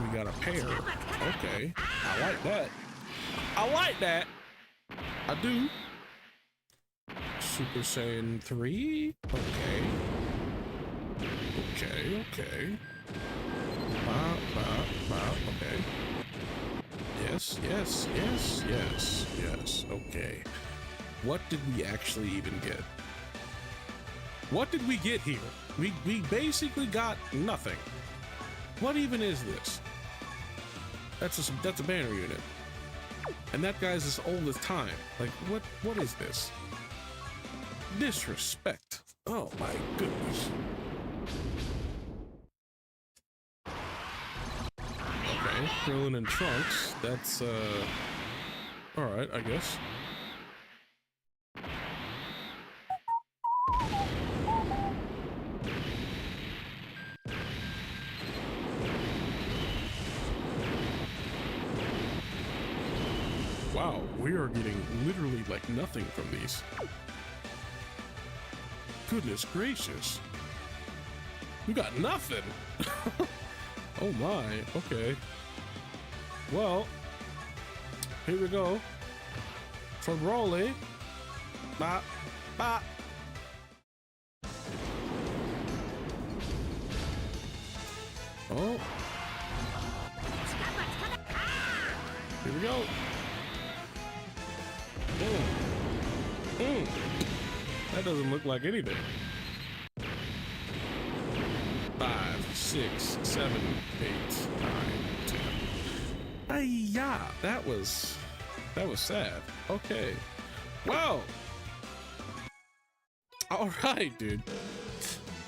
we got a pair. Okay, I like that. I like that. I do. Super Saiyan 3? Okay. Okay. Okay. Yes. Okay. What did we actually even get? What did we get here? We basically got nothing. What even is this? That's a banner unit. And that guy's as old as time. Like, what is this? Disrespect. Oh my goodness. Okay, Chillin and Trunks. That's alright, I guess. Wow, we are getting literally like nothing from these. Goodness gracious. We got nothing. Oh my, okay. Well, here we go. For Broly. Bop, bop. Oh. Here we go. That doesn't look like anything. 5, 6, 7, 8, 9, 10. Ay-ya, that was sad. Okay. Wow. All right, dude.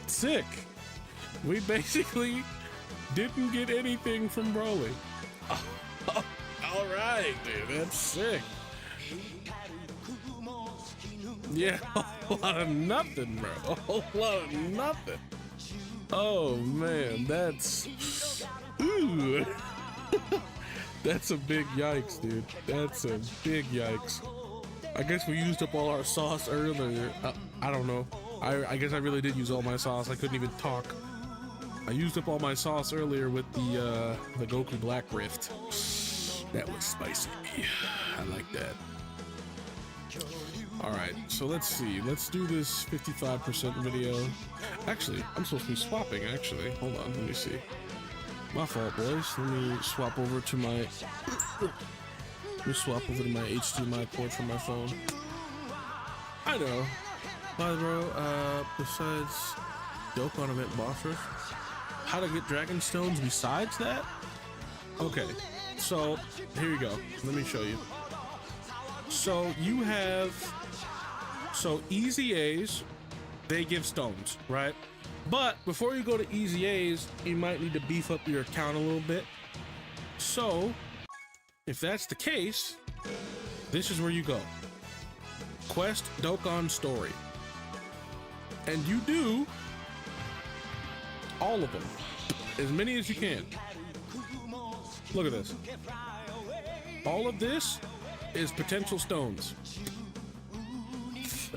Sick. We basically didn't get anything from Broly. All right, dude. That's sick. Yeah, a whole lot of nothing, bro. A whole lot of nothing. Oh man, that's ooh. That's a big yikes, dude. That's a big yikes. I guess we used up all our sauce earlier. I don't know. I guess I really did use all my sauce. I couldn't even talk. I used up all my sauce earlier with the Goku Black Rift. That was spicy. I like that. All right, so let's see. Let's do this 55% video. Actually, I'm supposed to be swapping, actually. Hold on, let me see. My fault, boys. Let me swap over to my... HDMI port from my phone. I know. Hi, bro. Besides Dokkan event boss rush, how to get dragon stones besides that? Okay, so here you go. Let me show you. So you have... So Easy A's, they give stones, right? But before you go to Easy A's, you might need to beef up your account a little bit. So if that's the case, this is where you go. Quest Dokkan Story. And you do all of them, as many as you can. Look at this. All of this is potential stones.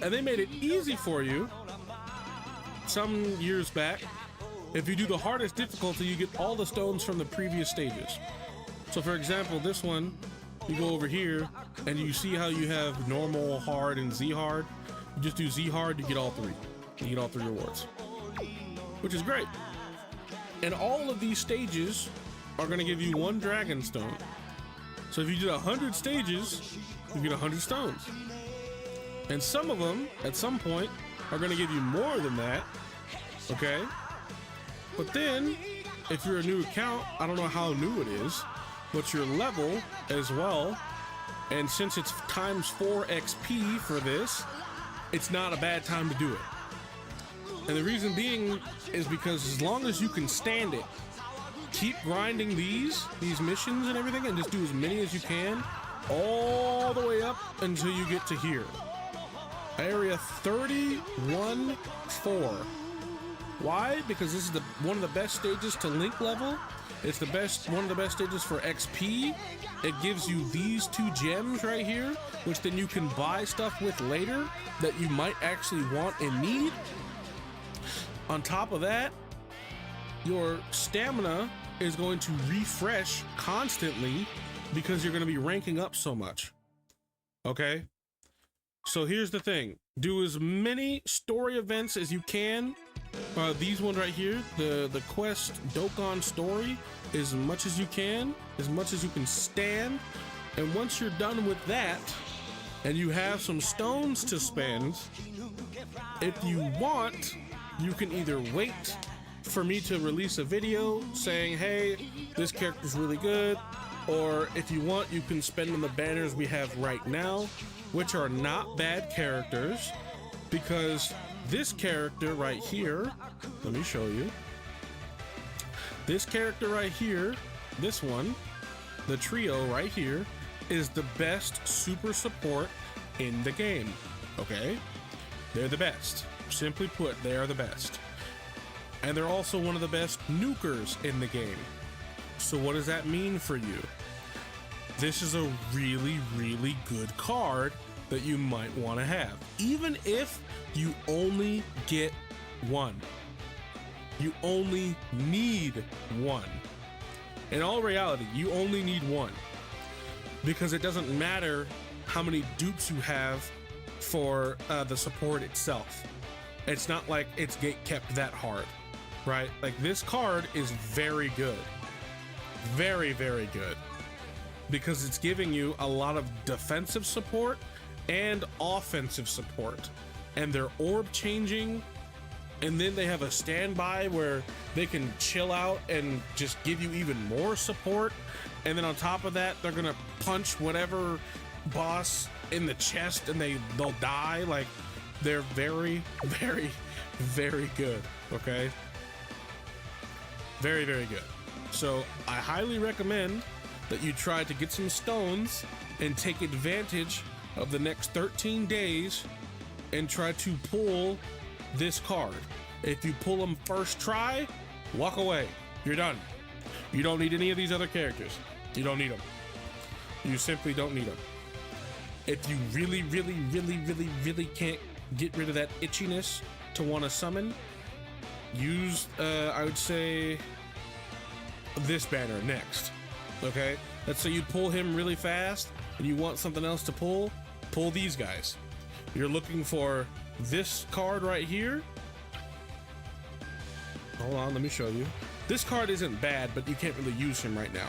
And they made it easy for you some years back. If you do the hardest difficulty, you get all the stones from the previous stages. So for example, this one, you go over here and you see how you have normal, hard, and Z hard. You just do Z hard, you get all three. You get all three rewards, which is great. And all of these stages are going to give you 1 dragon stone. So if you did 100 stages, you get 100 stones. And some of them, at some point, are going to give you more than that, okay? But then, if you're a new account, I don't know how new it is, but your level as well, and since it's times 4 XP for this, it's not a bad time to do it. And the reason being is because as long as you can stand it, keep grinding these missions and everything, and just do as many as you can, all the way up until you get to here. Area 31-4. Why? Because this is one of the best stages to link level. It's one of the best stages for XP. It gives you these 2 gems right here, which then you can buy stuff with later that you might actually want and need. On top of that, your stamina is going to refresh constantly because you're going to be ranking up so much. Okay? So here's the thing. Do as many story events as you can. These ones right here, the quest Dokkan Story, as much as you can stand. And once you're done with that, and you have some stones to spend, if you want, you can either wait for me to release a video saying, hey, this character's really good, or if you want, you can spend on the banners we have right now, which are not bad characters, because this character right here, let me show you. This character right here, this one, the trio right here, is the best super support in the game, okay? They're the best. Simply put, they are the best. And they're also one of the best nukers in the game. So what does that mean for you? This is a really, really good card that you might want to have, even if you only get one. You only need one. In all reality, you only need one, because it doesn't matter how many dupes you have for the support itself. It's not like it's gate kept that hard, right? Like, this card is very good. Very, very good. Because it's giving you a lot of defensive support and offensive support. And they're orb changing, and then they have a standby where they can chill out and just give you even more support. And then on top of that, they're gonna punch whatever boss in the chest and they'll die. Like, they're very, very, very good, okay? Very, very good. So I highly recommend that you try to get some stones and take advantage of the next 13 days and try to pull this card. If you pull them first try, walk away. You're done. You don't need any of these other characters. You don't need them. You simply don't need them. If you really, really, really, really, really can't get rid of that itchiness to want to summon, use, I would say, this banner next. Okay? Let's say you pull him really fast and you want something else to pull these guys. You're looking for this card right here. Hold on, let me show you. This card isn't bad, but you can't really use him right now.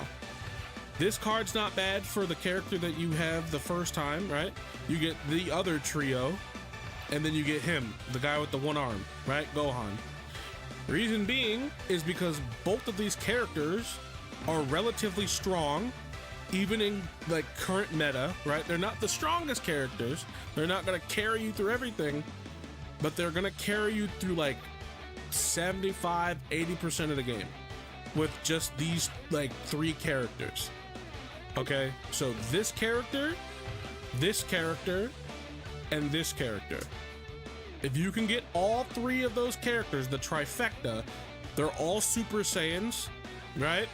This card's not bad for the character that you have the first time, right? You get the other trio, and then you get him, the guy with the one arm, right? Gohan. Reason being is because both of these characters are relatively strong, even in like current meta, right? They're not the strongest characters. They're not gonna carry you through everything, but they're gonna carry you through like 75, 80% of the game with just these like three characters. Okay, so this character, and this character. If you can get all three of those characters, the trifecta, they're all Super Saiyans, right?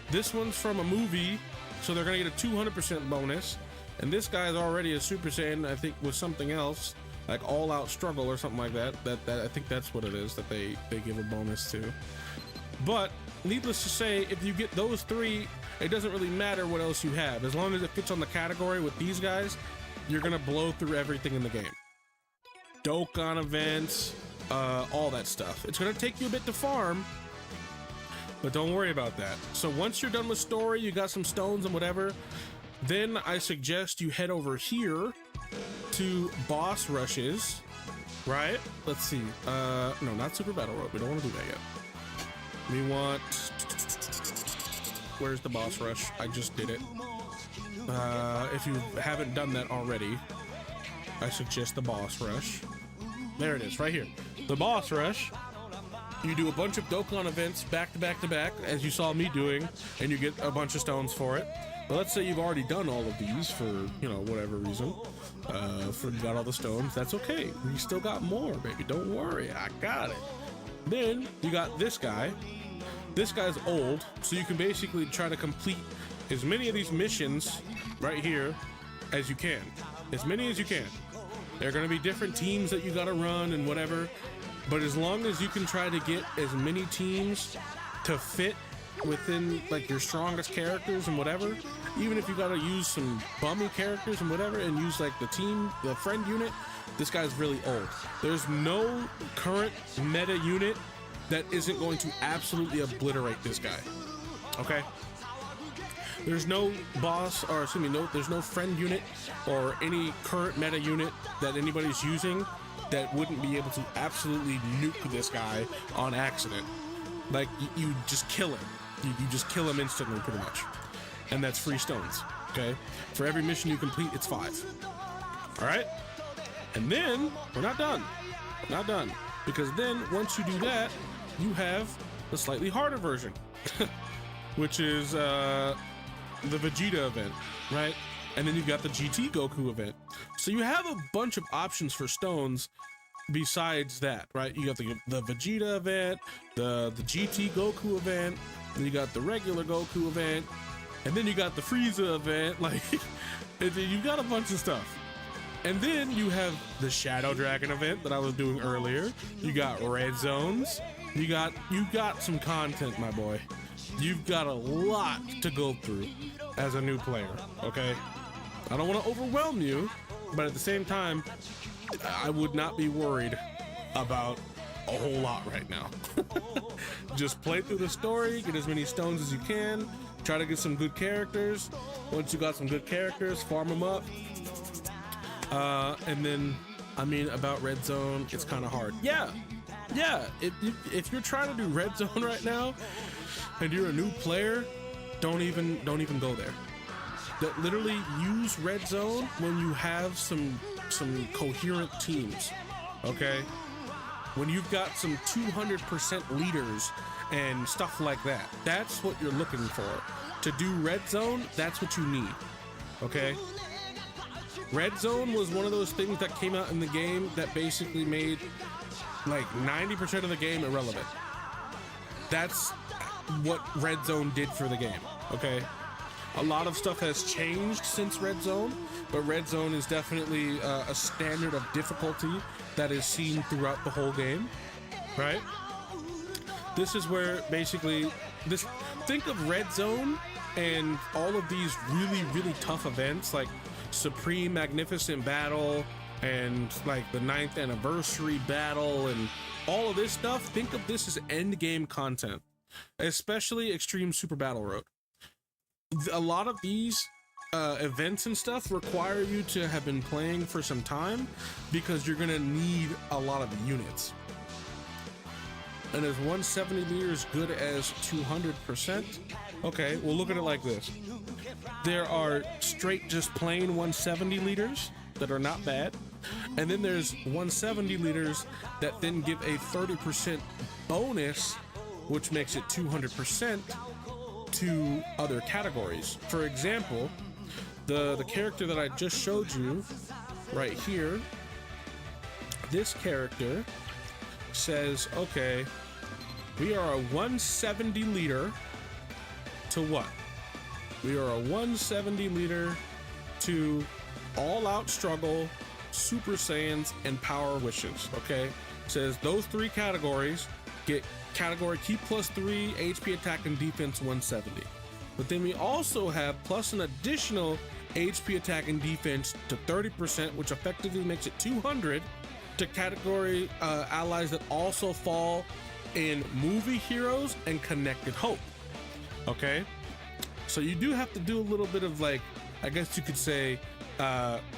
This one's from a movie, so they're gonna get a 200% bonus. And this guy's already a Super Saiyan, I think, with something else, like All Out Struggle or something like that. That I think that's what it is that they give a bonus to. But needless to say, if you get those three, it doesn't really matter what else you have. As long as it fits on the category with these guys, you're gonna blow through everything in the game. Dokkan events, all that stuff. It's gonna take you a bit to farm, but don't worry about that. So once you're done with story, you got some stones and whatever, then I suggest you head over here to boss rushes, right? Let's see. No, not Super Battle Road. We don't want to do that yet. We want... Where's the boss rush? I just did it. If you haven't done that already, I suggest the boss rush. There it is, right here. The boss rush. You do a bunch of Dokkan events back to back to back, as you saw me doing, and you get a bunch of stones for it. But let's say you've already done all of these for, you know, whatever reason. You got all the stones. That's okay. We still got more, baby. Don't worry. I got it. Then you got this guy. This guy's old, so you can basically try to complete as many of these missions right here as you can. As many as you can. There are going to be different teams that you got to run and whatever, but as long as you can try to get as many teams to fit within like your strongest characters and whatever, even if you got to use some bummy characters and whatever and use like the friend unit, this guy's really old. There's no current meta unit that isn't going to absolutely obliterate this guy. Okay? There's no boss, or excuse me, there's no friend unit or any current meta unit that anybody's using that wouldn't be able to absolutely nuke this guy on accident. Like, you just kill him. You just kill him instantly, pretty much. And that's free stones, okay? For every mission you complete, it's 5. All right? And then, we're not done. Not done. Because then, once you do that, you have the slightly harder version, which is the Vegeta event, right? And then you've got the GT Goku event. So you have a bunch of options for stones besides that, right? You got the Vegeta event, the GT Goku event, then you got the regular Goku event, and then you got the Frieza event, like, and then you got a bunch of stuff. And then you have the Shadow Dragon event that I was doing earlier. You got red zones. You got some content, my boy. You've got a lot to go through as a new player, okay? I don't want to overwhelm you, but at the same time, I would not be worried about a whole lot right now. Just play through the story, get as many stones as you can, try to get some good characters. Once you got some good characters, farm them up. And then, I mean, about Red Zone, it's kind of hard. Yeah. If you're trying to do Red Zone right now, and you're a new player, don't even go there. That literally use Red Zone when you have some coherent teams, okay? When you've got some 200% leaders and stuff like that. That's what you're looking for. To do Red Zone, that's what you need, okay? Red Zone was one of those things that came out in the game that basically made like 90% of the game irrelevant. That's what Red Zone did for the game, okay? A lot of stuff has changed since Red Zone, but Red Zone is definitely a standard of difficulty that is seen throughout the whole game, right? This is where basically think of Red Zone and all of these really, really tough events like Supreme Magnificent Battle and like the 9th Anniversary Battle and all of this stuff. Think of this as end game content, especially Extreme Super Battle Road. A lot of these events and stuff require you to have been playing for some time because you're gonna need a lot of units. And is 170 meters good as 200%? Okay, well look at it like this. There are straight just plain 170 liters that are not bad. And then there's 170 liters that then give a 30% bonus, which makes it 200% to other categories. For example, the character that I just showed you right here, this character says, okay, we are a 170 liter to what? We are a 170 liter to all out struggle, Super Saiyans, and power wishes, okay? Says those 3 categories get category key plus 3, HP attack and defense 170. But then we also have plus an additional HP attack and defense to 30%, which effectively makes it 200 to category allies that also fall in movie heroes and connected hope, okay? So you do have to do a little bit of, like, I guess you could say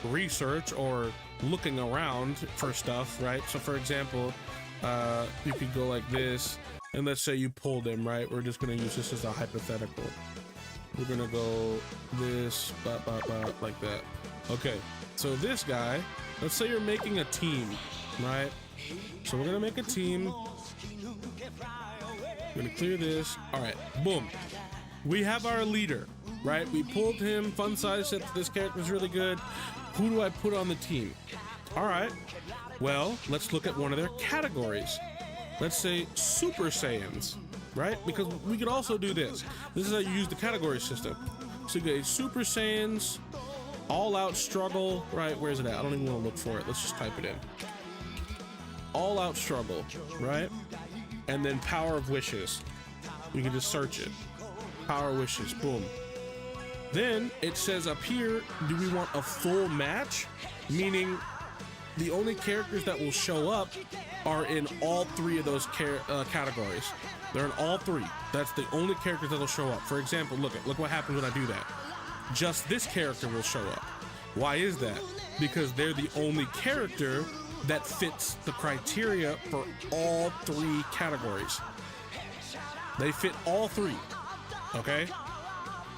research or looking around for stuff, right? So for example, you could go like this, and let's say you pulled him, right? We're just gonna use this as a hypothetical. We're gonna go this, like that. Okay, so this guy, let's say you're making a team, right? So we're gonna make a team. We're gonna clear this. All right, boom. We have our leader, right? We pulled him. Fun size said this character is really good. Who do I put on the team? All right, well, let's look at one of their categories. Let's say Super Saiyans, right? Because we could also do this. This is how you use the category system. So you get Super Saiyans, all out struggle, right? Where's it at? I don't even want to look for it. Let's just type it in. All out struggle, right? And then power of wishes. You can just search it. Power wishes, boom. Then it says up here, do we want a full match? Meaning the only characters that will show up are in all three of those categories. They're in all three. That's the only characters that'll show up. For example, look what happens when I do that. Just this character will show up. Why is that? Because they're the only character that fits the criteria for all three categories. They fit all three, okay?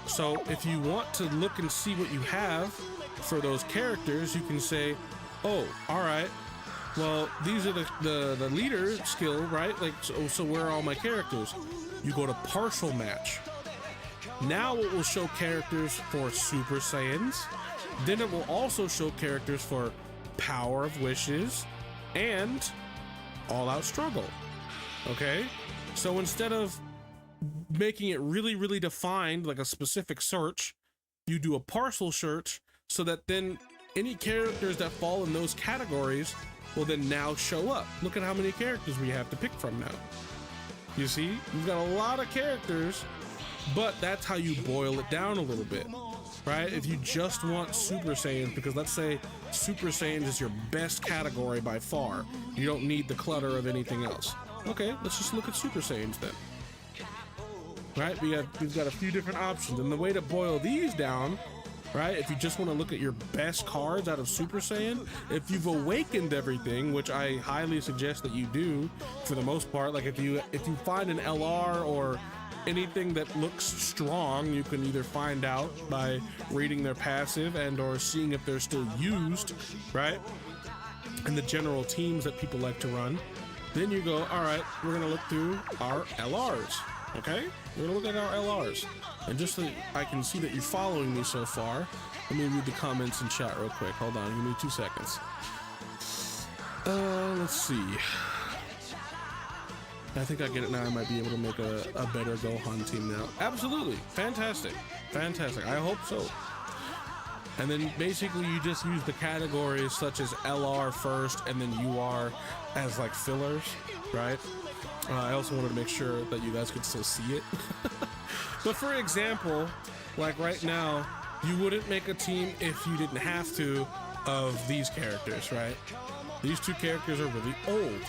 So if you want to look and see what you have for those characters, you can say, oh, all right, well, these are the leader skill, right? Like, so where are all my characters? You go to partial match. Now it will show characters for Super Saiyans. Then it will also show characters for Power of Wishes and All Out Struggle. Okay? So instead of making it really, really defined, like a specific search, you do a partial search so that then any characters that fall in those categories will then now show up. Look at how many characters we have to pick from now. You see, we've got a lot of characters, but that's how you boil it down a little bit, right? If you just want Super Saiyans, because let's say Super Saiyans is your best category by far, you don't need the clutter of anything else. Okay, let's just look at Super Saiyans then. Right, we've got a few different options, and the way to boil these down, right, if you just want to look at your best cards out of Super Saiyan, if you've awakened everything, which I highly suggest that you do for the most part, like if you find an LR or anything that looks strong, you can either find out by reading their passive and or seeing if they're still used, right, and the general teams that people like to run. Then you go, all right, we're gonna look through our LRs. Okay, we're gonna look at our LRs, and just so I can see that you're following me so far, let me read the comments in chat real quick. Hold on, give me 2 seconds. Let's see. I think I get it now. I might be able to make a better Gohan team now. Absolutely, fantastic, fantastic. I hope so. And then basically you just use the categories such as LR first, and then UR as like fillers, right? I also wanted to make sure that you guys could still see it. But for example, like right now, you wouldn't make a team if you didn't have to of these characters, right? These two characters are really old.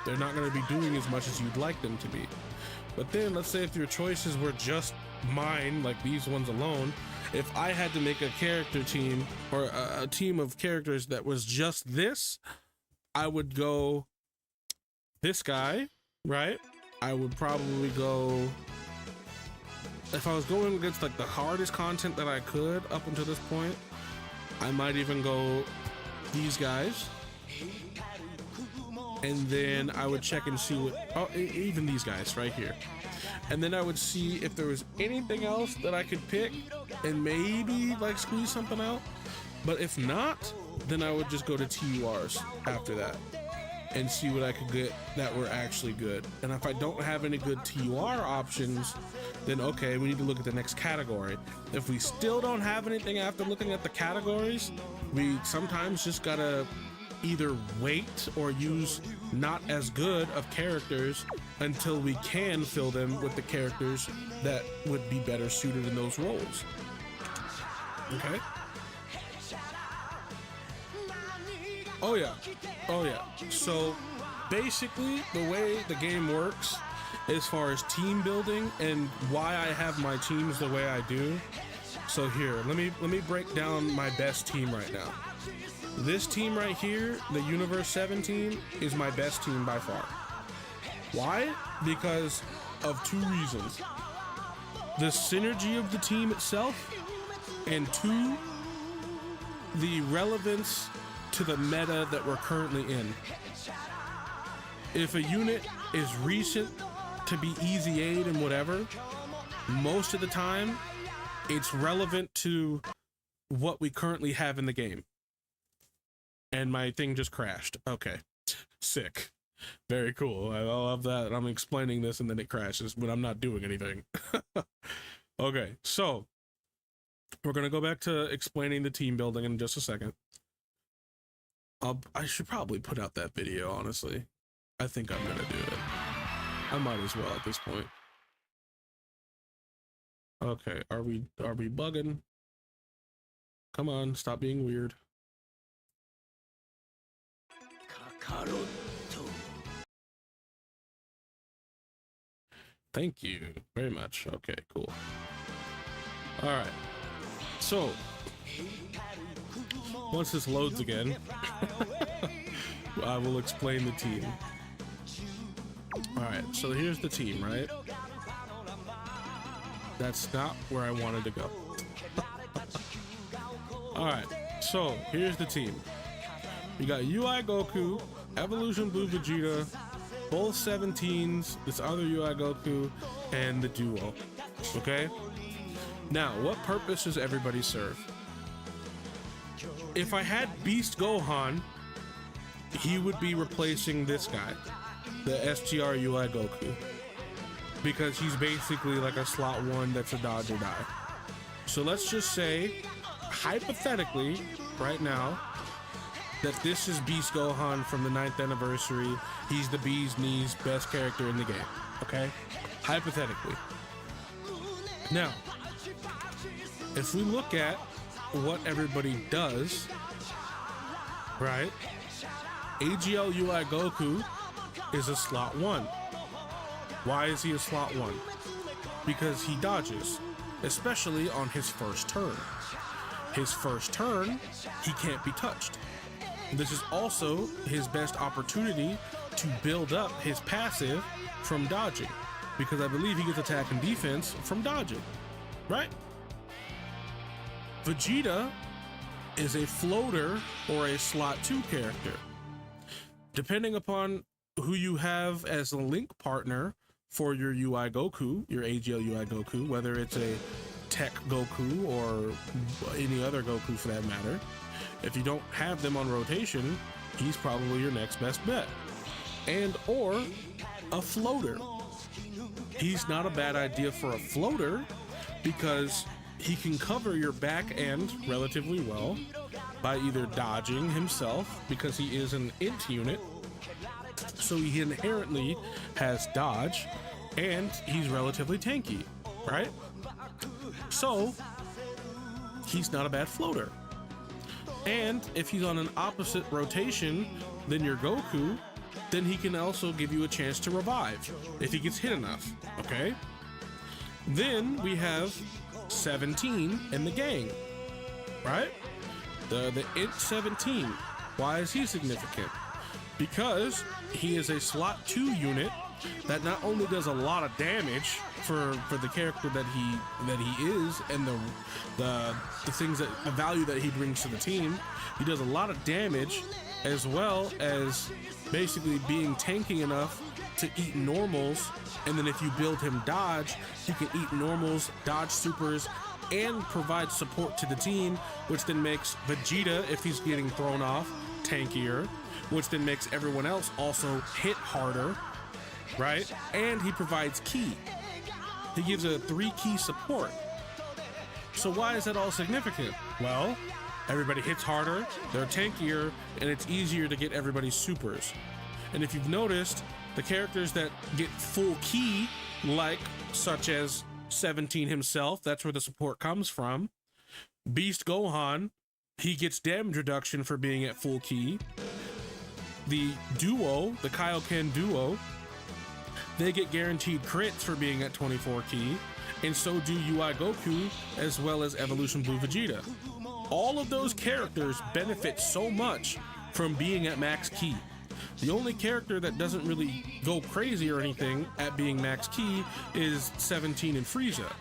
They're not going to be doing as much as you'd like them to be. But then let's say if your choices were just mine, like these ones alone, if I had to make a character team or a team of characters that was just this, I would go this guy, right? I would probably go, if I was going against like the hardest content that I could up until this point, I might even go these guys, and then I would check and see what, oh, even these guys right here, and then I would see if there was anything else that I could pick and maybe like squeeze something out. But if not, then I would just go to TURs after that and see what I could get that were actually good. And if I don't have any good TUR options, then okay, we need to look at the next category. If we still don't have anything after looking at the categories, we sometimes just gotta either wait or use not as good of characters until we can fill them with the characters that would be better suited in those roles. Okay? Oh yeah, oh yeah. So basically the way the game works as far as team building and why I have my teams the way I do. So here, let me break down my best team right now. This team right here, the Universe 7 team, is my best team by far. Why? Because of two reasons. The synergy of the team itself, and two, the relevance to the meta that we're currently in. If a unit is recent to be easy aid and whatever, most of the time it's relevant to what we currently have in the game. And my thing just crashed. Okay, sick, very cool. I love that I'm explaining this and then it crashes, but I'm not doing anything. Okay, so we're gonna go back to explaining the team building in just a second. I should probably put out that video, honestly. I think I'm gonna do it. I might as well at this point. Okay, are we bugging? Come on, stop being weird. Thank you very much. Okay, cool. All right. So, once this loads again, I will explain the team. All right, so here's the team, right? That's not where I wanted to go. All right, so here's the team. You got UI Goku, Evolution Blue Vegeta, both 17s, this other UI Goku, and the duo. Okay? Now, what purpose does everybody serve? If I had Beast Gohan, he would be replacing this guy, the STR UI Goku, because he's basically like a slot 1 that's a dodge or die. So let's just say, hypothetically, right now, that this is Beast Gohan from the 9th anniversary. He's the bee's knees best character in the game, okay? Hypothetically. Now, if we look at what everybody does, right? AGL UI Goku is a slot 1. Why is he a slot 1? Because he dodges, especially on his first turn. His first turn, he can't be touched. This is also his best opportunity to build up his passive from dodging, because I believe he gets attack and defense from dodging, right? Vegeta is a floater or a slot 2 character. Depending upon who you have as a link partner for your UI Goku, your AGL UI Goku, whether it's a Tech Goku or any other Goku for that matter, if you don't have them on rotation, he's probably your next best bet. And or a floater. He's not a bad idea for a floater because he can cover your back end relatively well by either dodging himself, because he is an int unit, so he inherently has dodge, and he's relatively tanky, right? So he's not a bad floater. And if he's on an opposite rotation than your Goku, then he can also give you a chance to revive if he gets hit enough, okay? Then we have 17 in the gang, right? The int 17. Why is he significant? Because he is a slot 2 unit that not only does a lot of damage for the character that he is, and the things that the value that he brings to the team. He does a lot of damage, as well as basically being tanky enough to eat normals, and then if you build him dodge, he can eat normals, dodge supers, and provide support to the team, which then makes Vegeta, if he's getting thrown off, tankier, which then makes everyone else also hit harder, right? And he provides ki. He gives a 3 key support. So why is that all significant? Well, everybody hits harder, they're tankier, and it's easier to get everybody's supers. And if you've noticed, the characters that get full key, like such as 17 himself, that's where the support comes from. Beast Gohan, he gets damage reduction for being at full key. The duo, the Kaioken duo, they get guaranteed crits for being at 24 key, and so do UI Goku, as well as Evolution Blue Vegeta. All of those characters benefit so much from being at max key. The only character that doesn't really go crazy or anything at being max key is 17 and Frieza.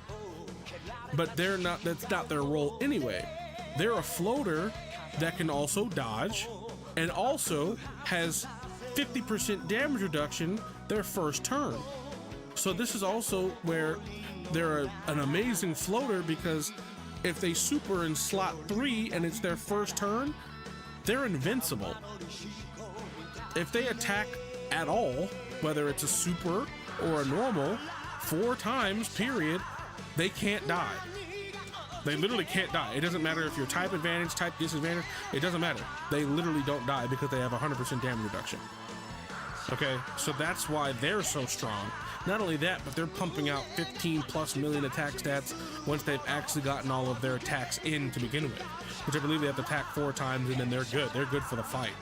But that's not their role anyway. They're a floater that can also dodge and also has 50% damage reduction their first turn. So this is also where they're an amazing floater, because if they super in slot 3 and it's their first turn, they're invincible. If they attack at all, whether it's a super or a normal, 4 times, period, they can't die. They literally can't die. It doesn't matter if you're type advantage, type disadvantage, it doesn't matter. They literally don't die because they have 100% damage reduction. Okay, so that's why they're so strong. Not only that, but they're pumping out 15+ million attack stats once they've actually gotten all of their attacks in to begin with, which I believe they have to attack 4 times and then they're good. They're good for the fight.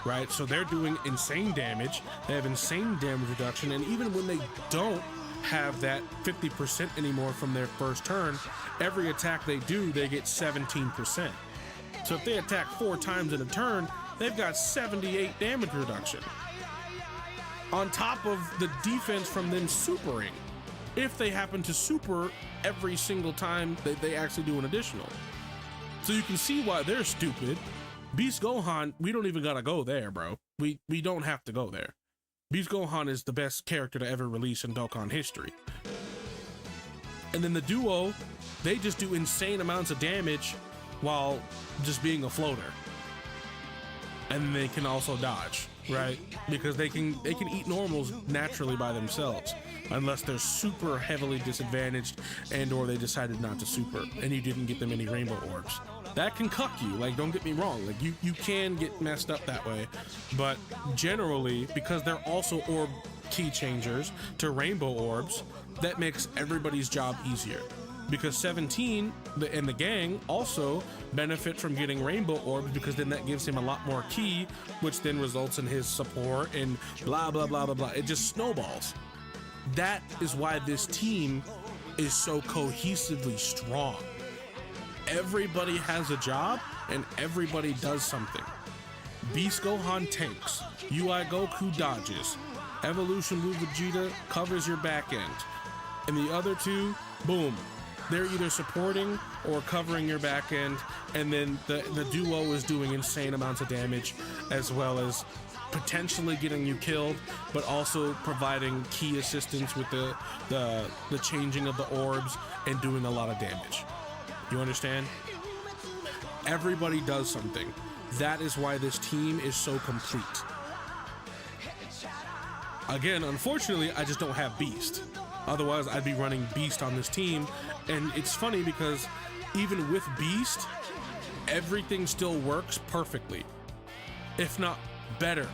right? So they're doing insane damage. They have insane damage reduction, and even when they don't have that 50% anymore from their first turn, every attack they do, they get 17%. So if they attack 4 times in a turn, they've got 78 damage reduction. On top of the defense from them supering, if they happen to super every single time that they actually do an additional. So you can see why they're stupid. Beast Gohan, we don't even gotta go there, bro. We don't have to go there. Beast Gohan is the best character to ever release in Dokkan history. And then the duo, they just do insane amounts of damage while just being a floater. And they can also dodge, right? Because they can eat normals naturally by themselves, unless they're super heavily disadvantaged and or they decided not to super and you didn't get them any rainbow orbs. That can cuck you, like, don't get me wrong, like you can get messed up that way, but generally, because they're also orb key changers to rainbow orbs, that makes everybody's job easier. Because 17 and the gang also benefit from getting rainbow orbs, because then that gives him a lot more key, which then results in his support and blah blah blah blah blah. It just snowballs. That is why this team is so cohesively strong. Everybody has a job and everybody does something. Beast Gohan tanks, UI Goku dodges, Evolution Blue Vegeta covers your back end, and the other two, boom, they're either supporting or covering your back end, and then the duo is doing insane amounts of damage, as well as potentially getting you killed, but also providing key assistance with the changing of the orbs and doing a lot of damage. You understand? Everybody does something. That is why this team is so complete. Again, unfortunately, I just don't have Beast. Otherwise, I'd be running Beast on this team. And it's funny because even with Beast, everything still works perfectly, if not better.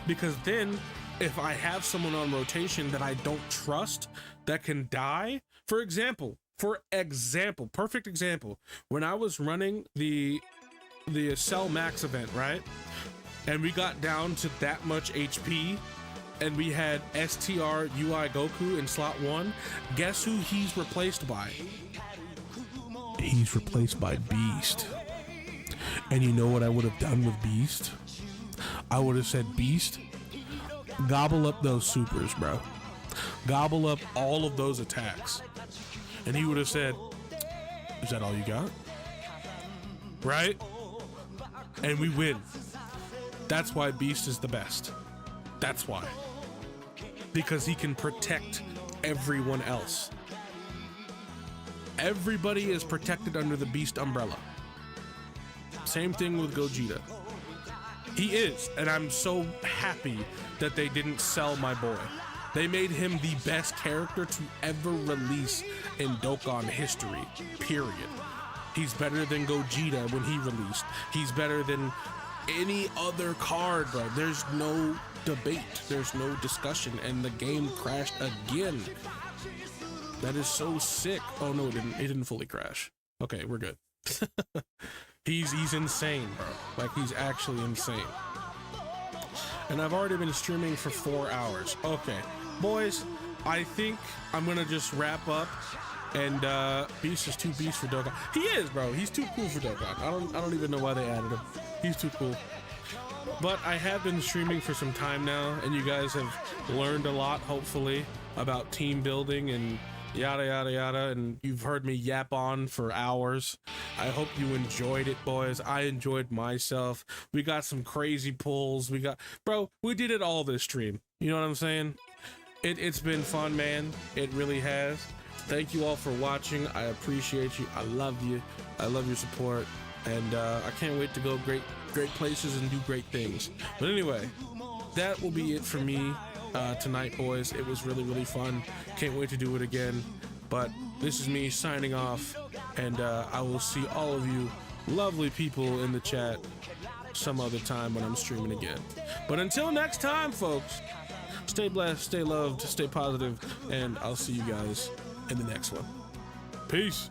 Because then if I have someone on rotation that I don't trust that can die, for example, perfect example, when I was running the Cell Max event, right? And we got down to that much HP, and we had STR UI Goku in slot 1. Guess who he's replaced by? He's replaced by Beast. And you know what I would have done with Beast? I would have said, Beast, gobble up those supers, bro. Gobble up all of those attacks. And he would have said, is that all you got? Right? And we win. That's why Beast is the best. That's why. Because he can protect everyone else. Everybody is protected under the Beast umbrella. Same thing with Gogeta. He is, and I'm so happy that they didn't sell my boy. They made him the best character to ever release in Dokkan history, period. He's better than Gogeta when he released. He's better than any other card, bro. There's no debate. There's no discussion. And the game crashed again. That is so sick. Oh no, it didn't fully crash. Okay, we're good. He's insane, bro. Like, he's actually insane. And I've already been streaming for 4 hours. Okay, boys, I think I'm gonna just wrap up. And Beast is too beast for Dokkan. He is, bro. He's too cool for Dokkan. I don't even know why they added him. He's too cool. But I have been streaming for some time now, and you guys have learned a lot, hopefully, about team building and yada yada yada, and you've heard me yap on for hours. I hope you enjoyed it, boys. I enjoyed myself. We got some crazy pulls. We did it all this stream. You know what I'm saying? It's been fun, man. It really has. Thank you all for watching. I appreciate you. I love you. I love your support, and I can't wait to go great places and do great things. But anyway, that will be it for me tonight, boys. It was really fun. Can't wait to do it again. But this is me signing off, and I will see all of you lovely people in the chat some other time when I'm streaming again. But until next time, folks, stay blessed, stay loved, stay positive, and I'll see you guys in the next one. Peace.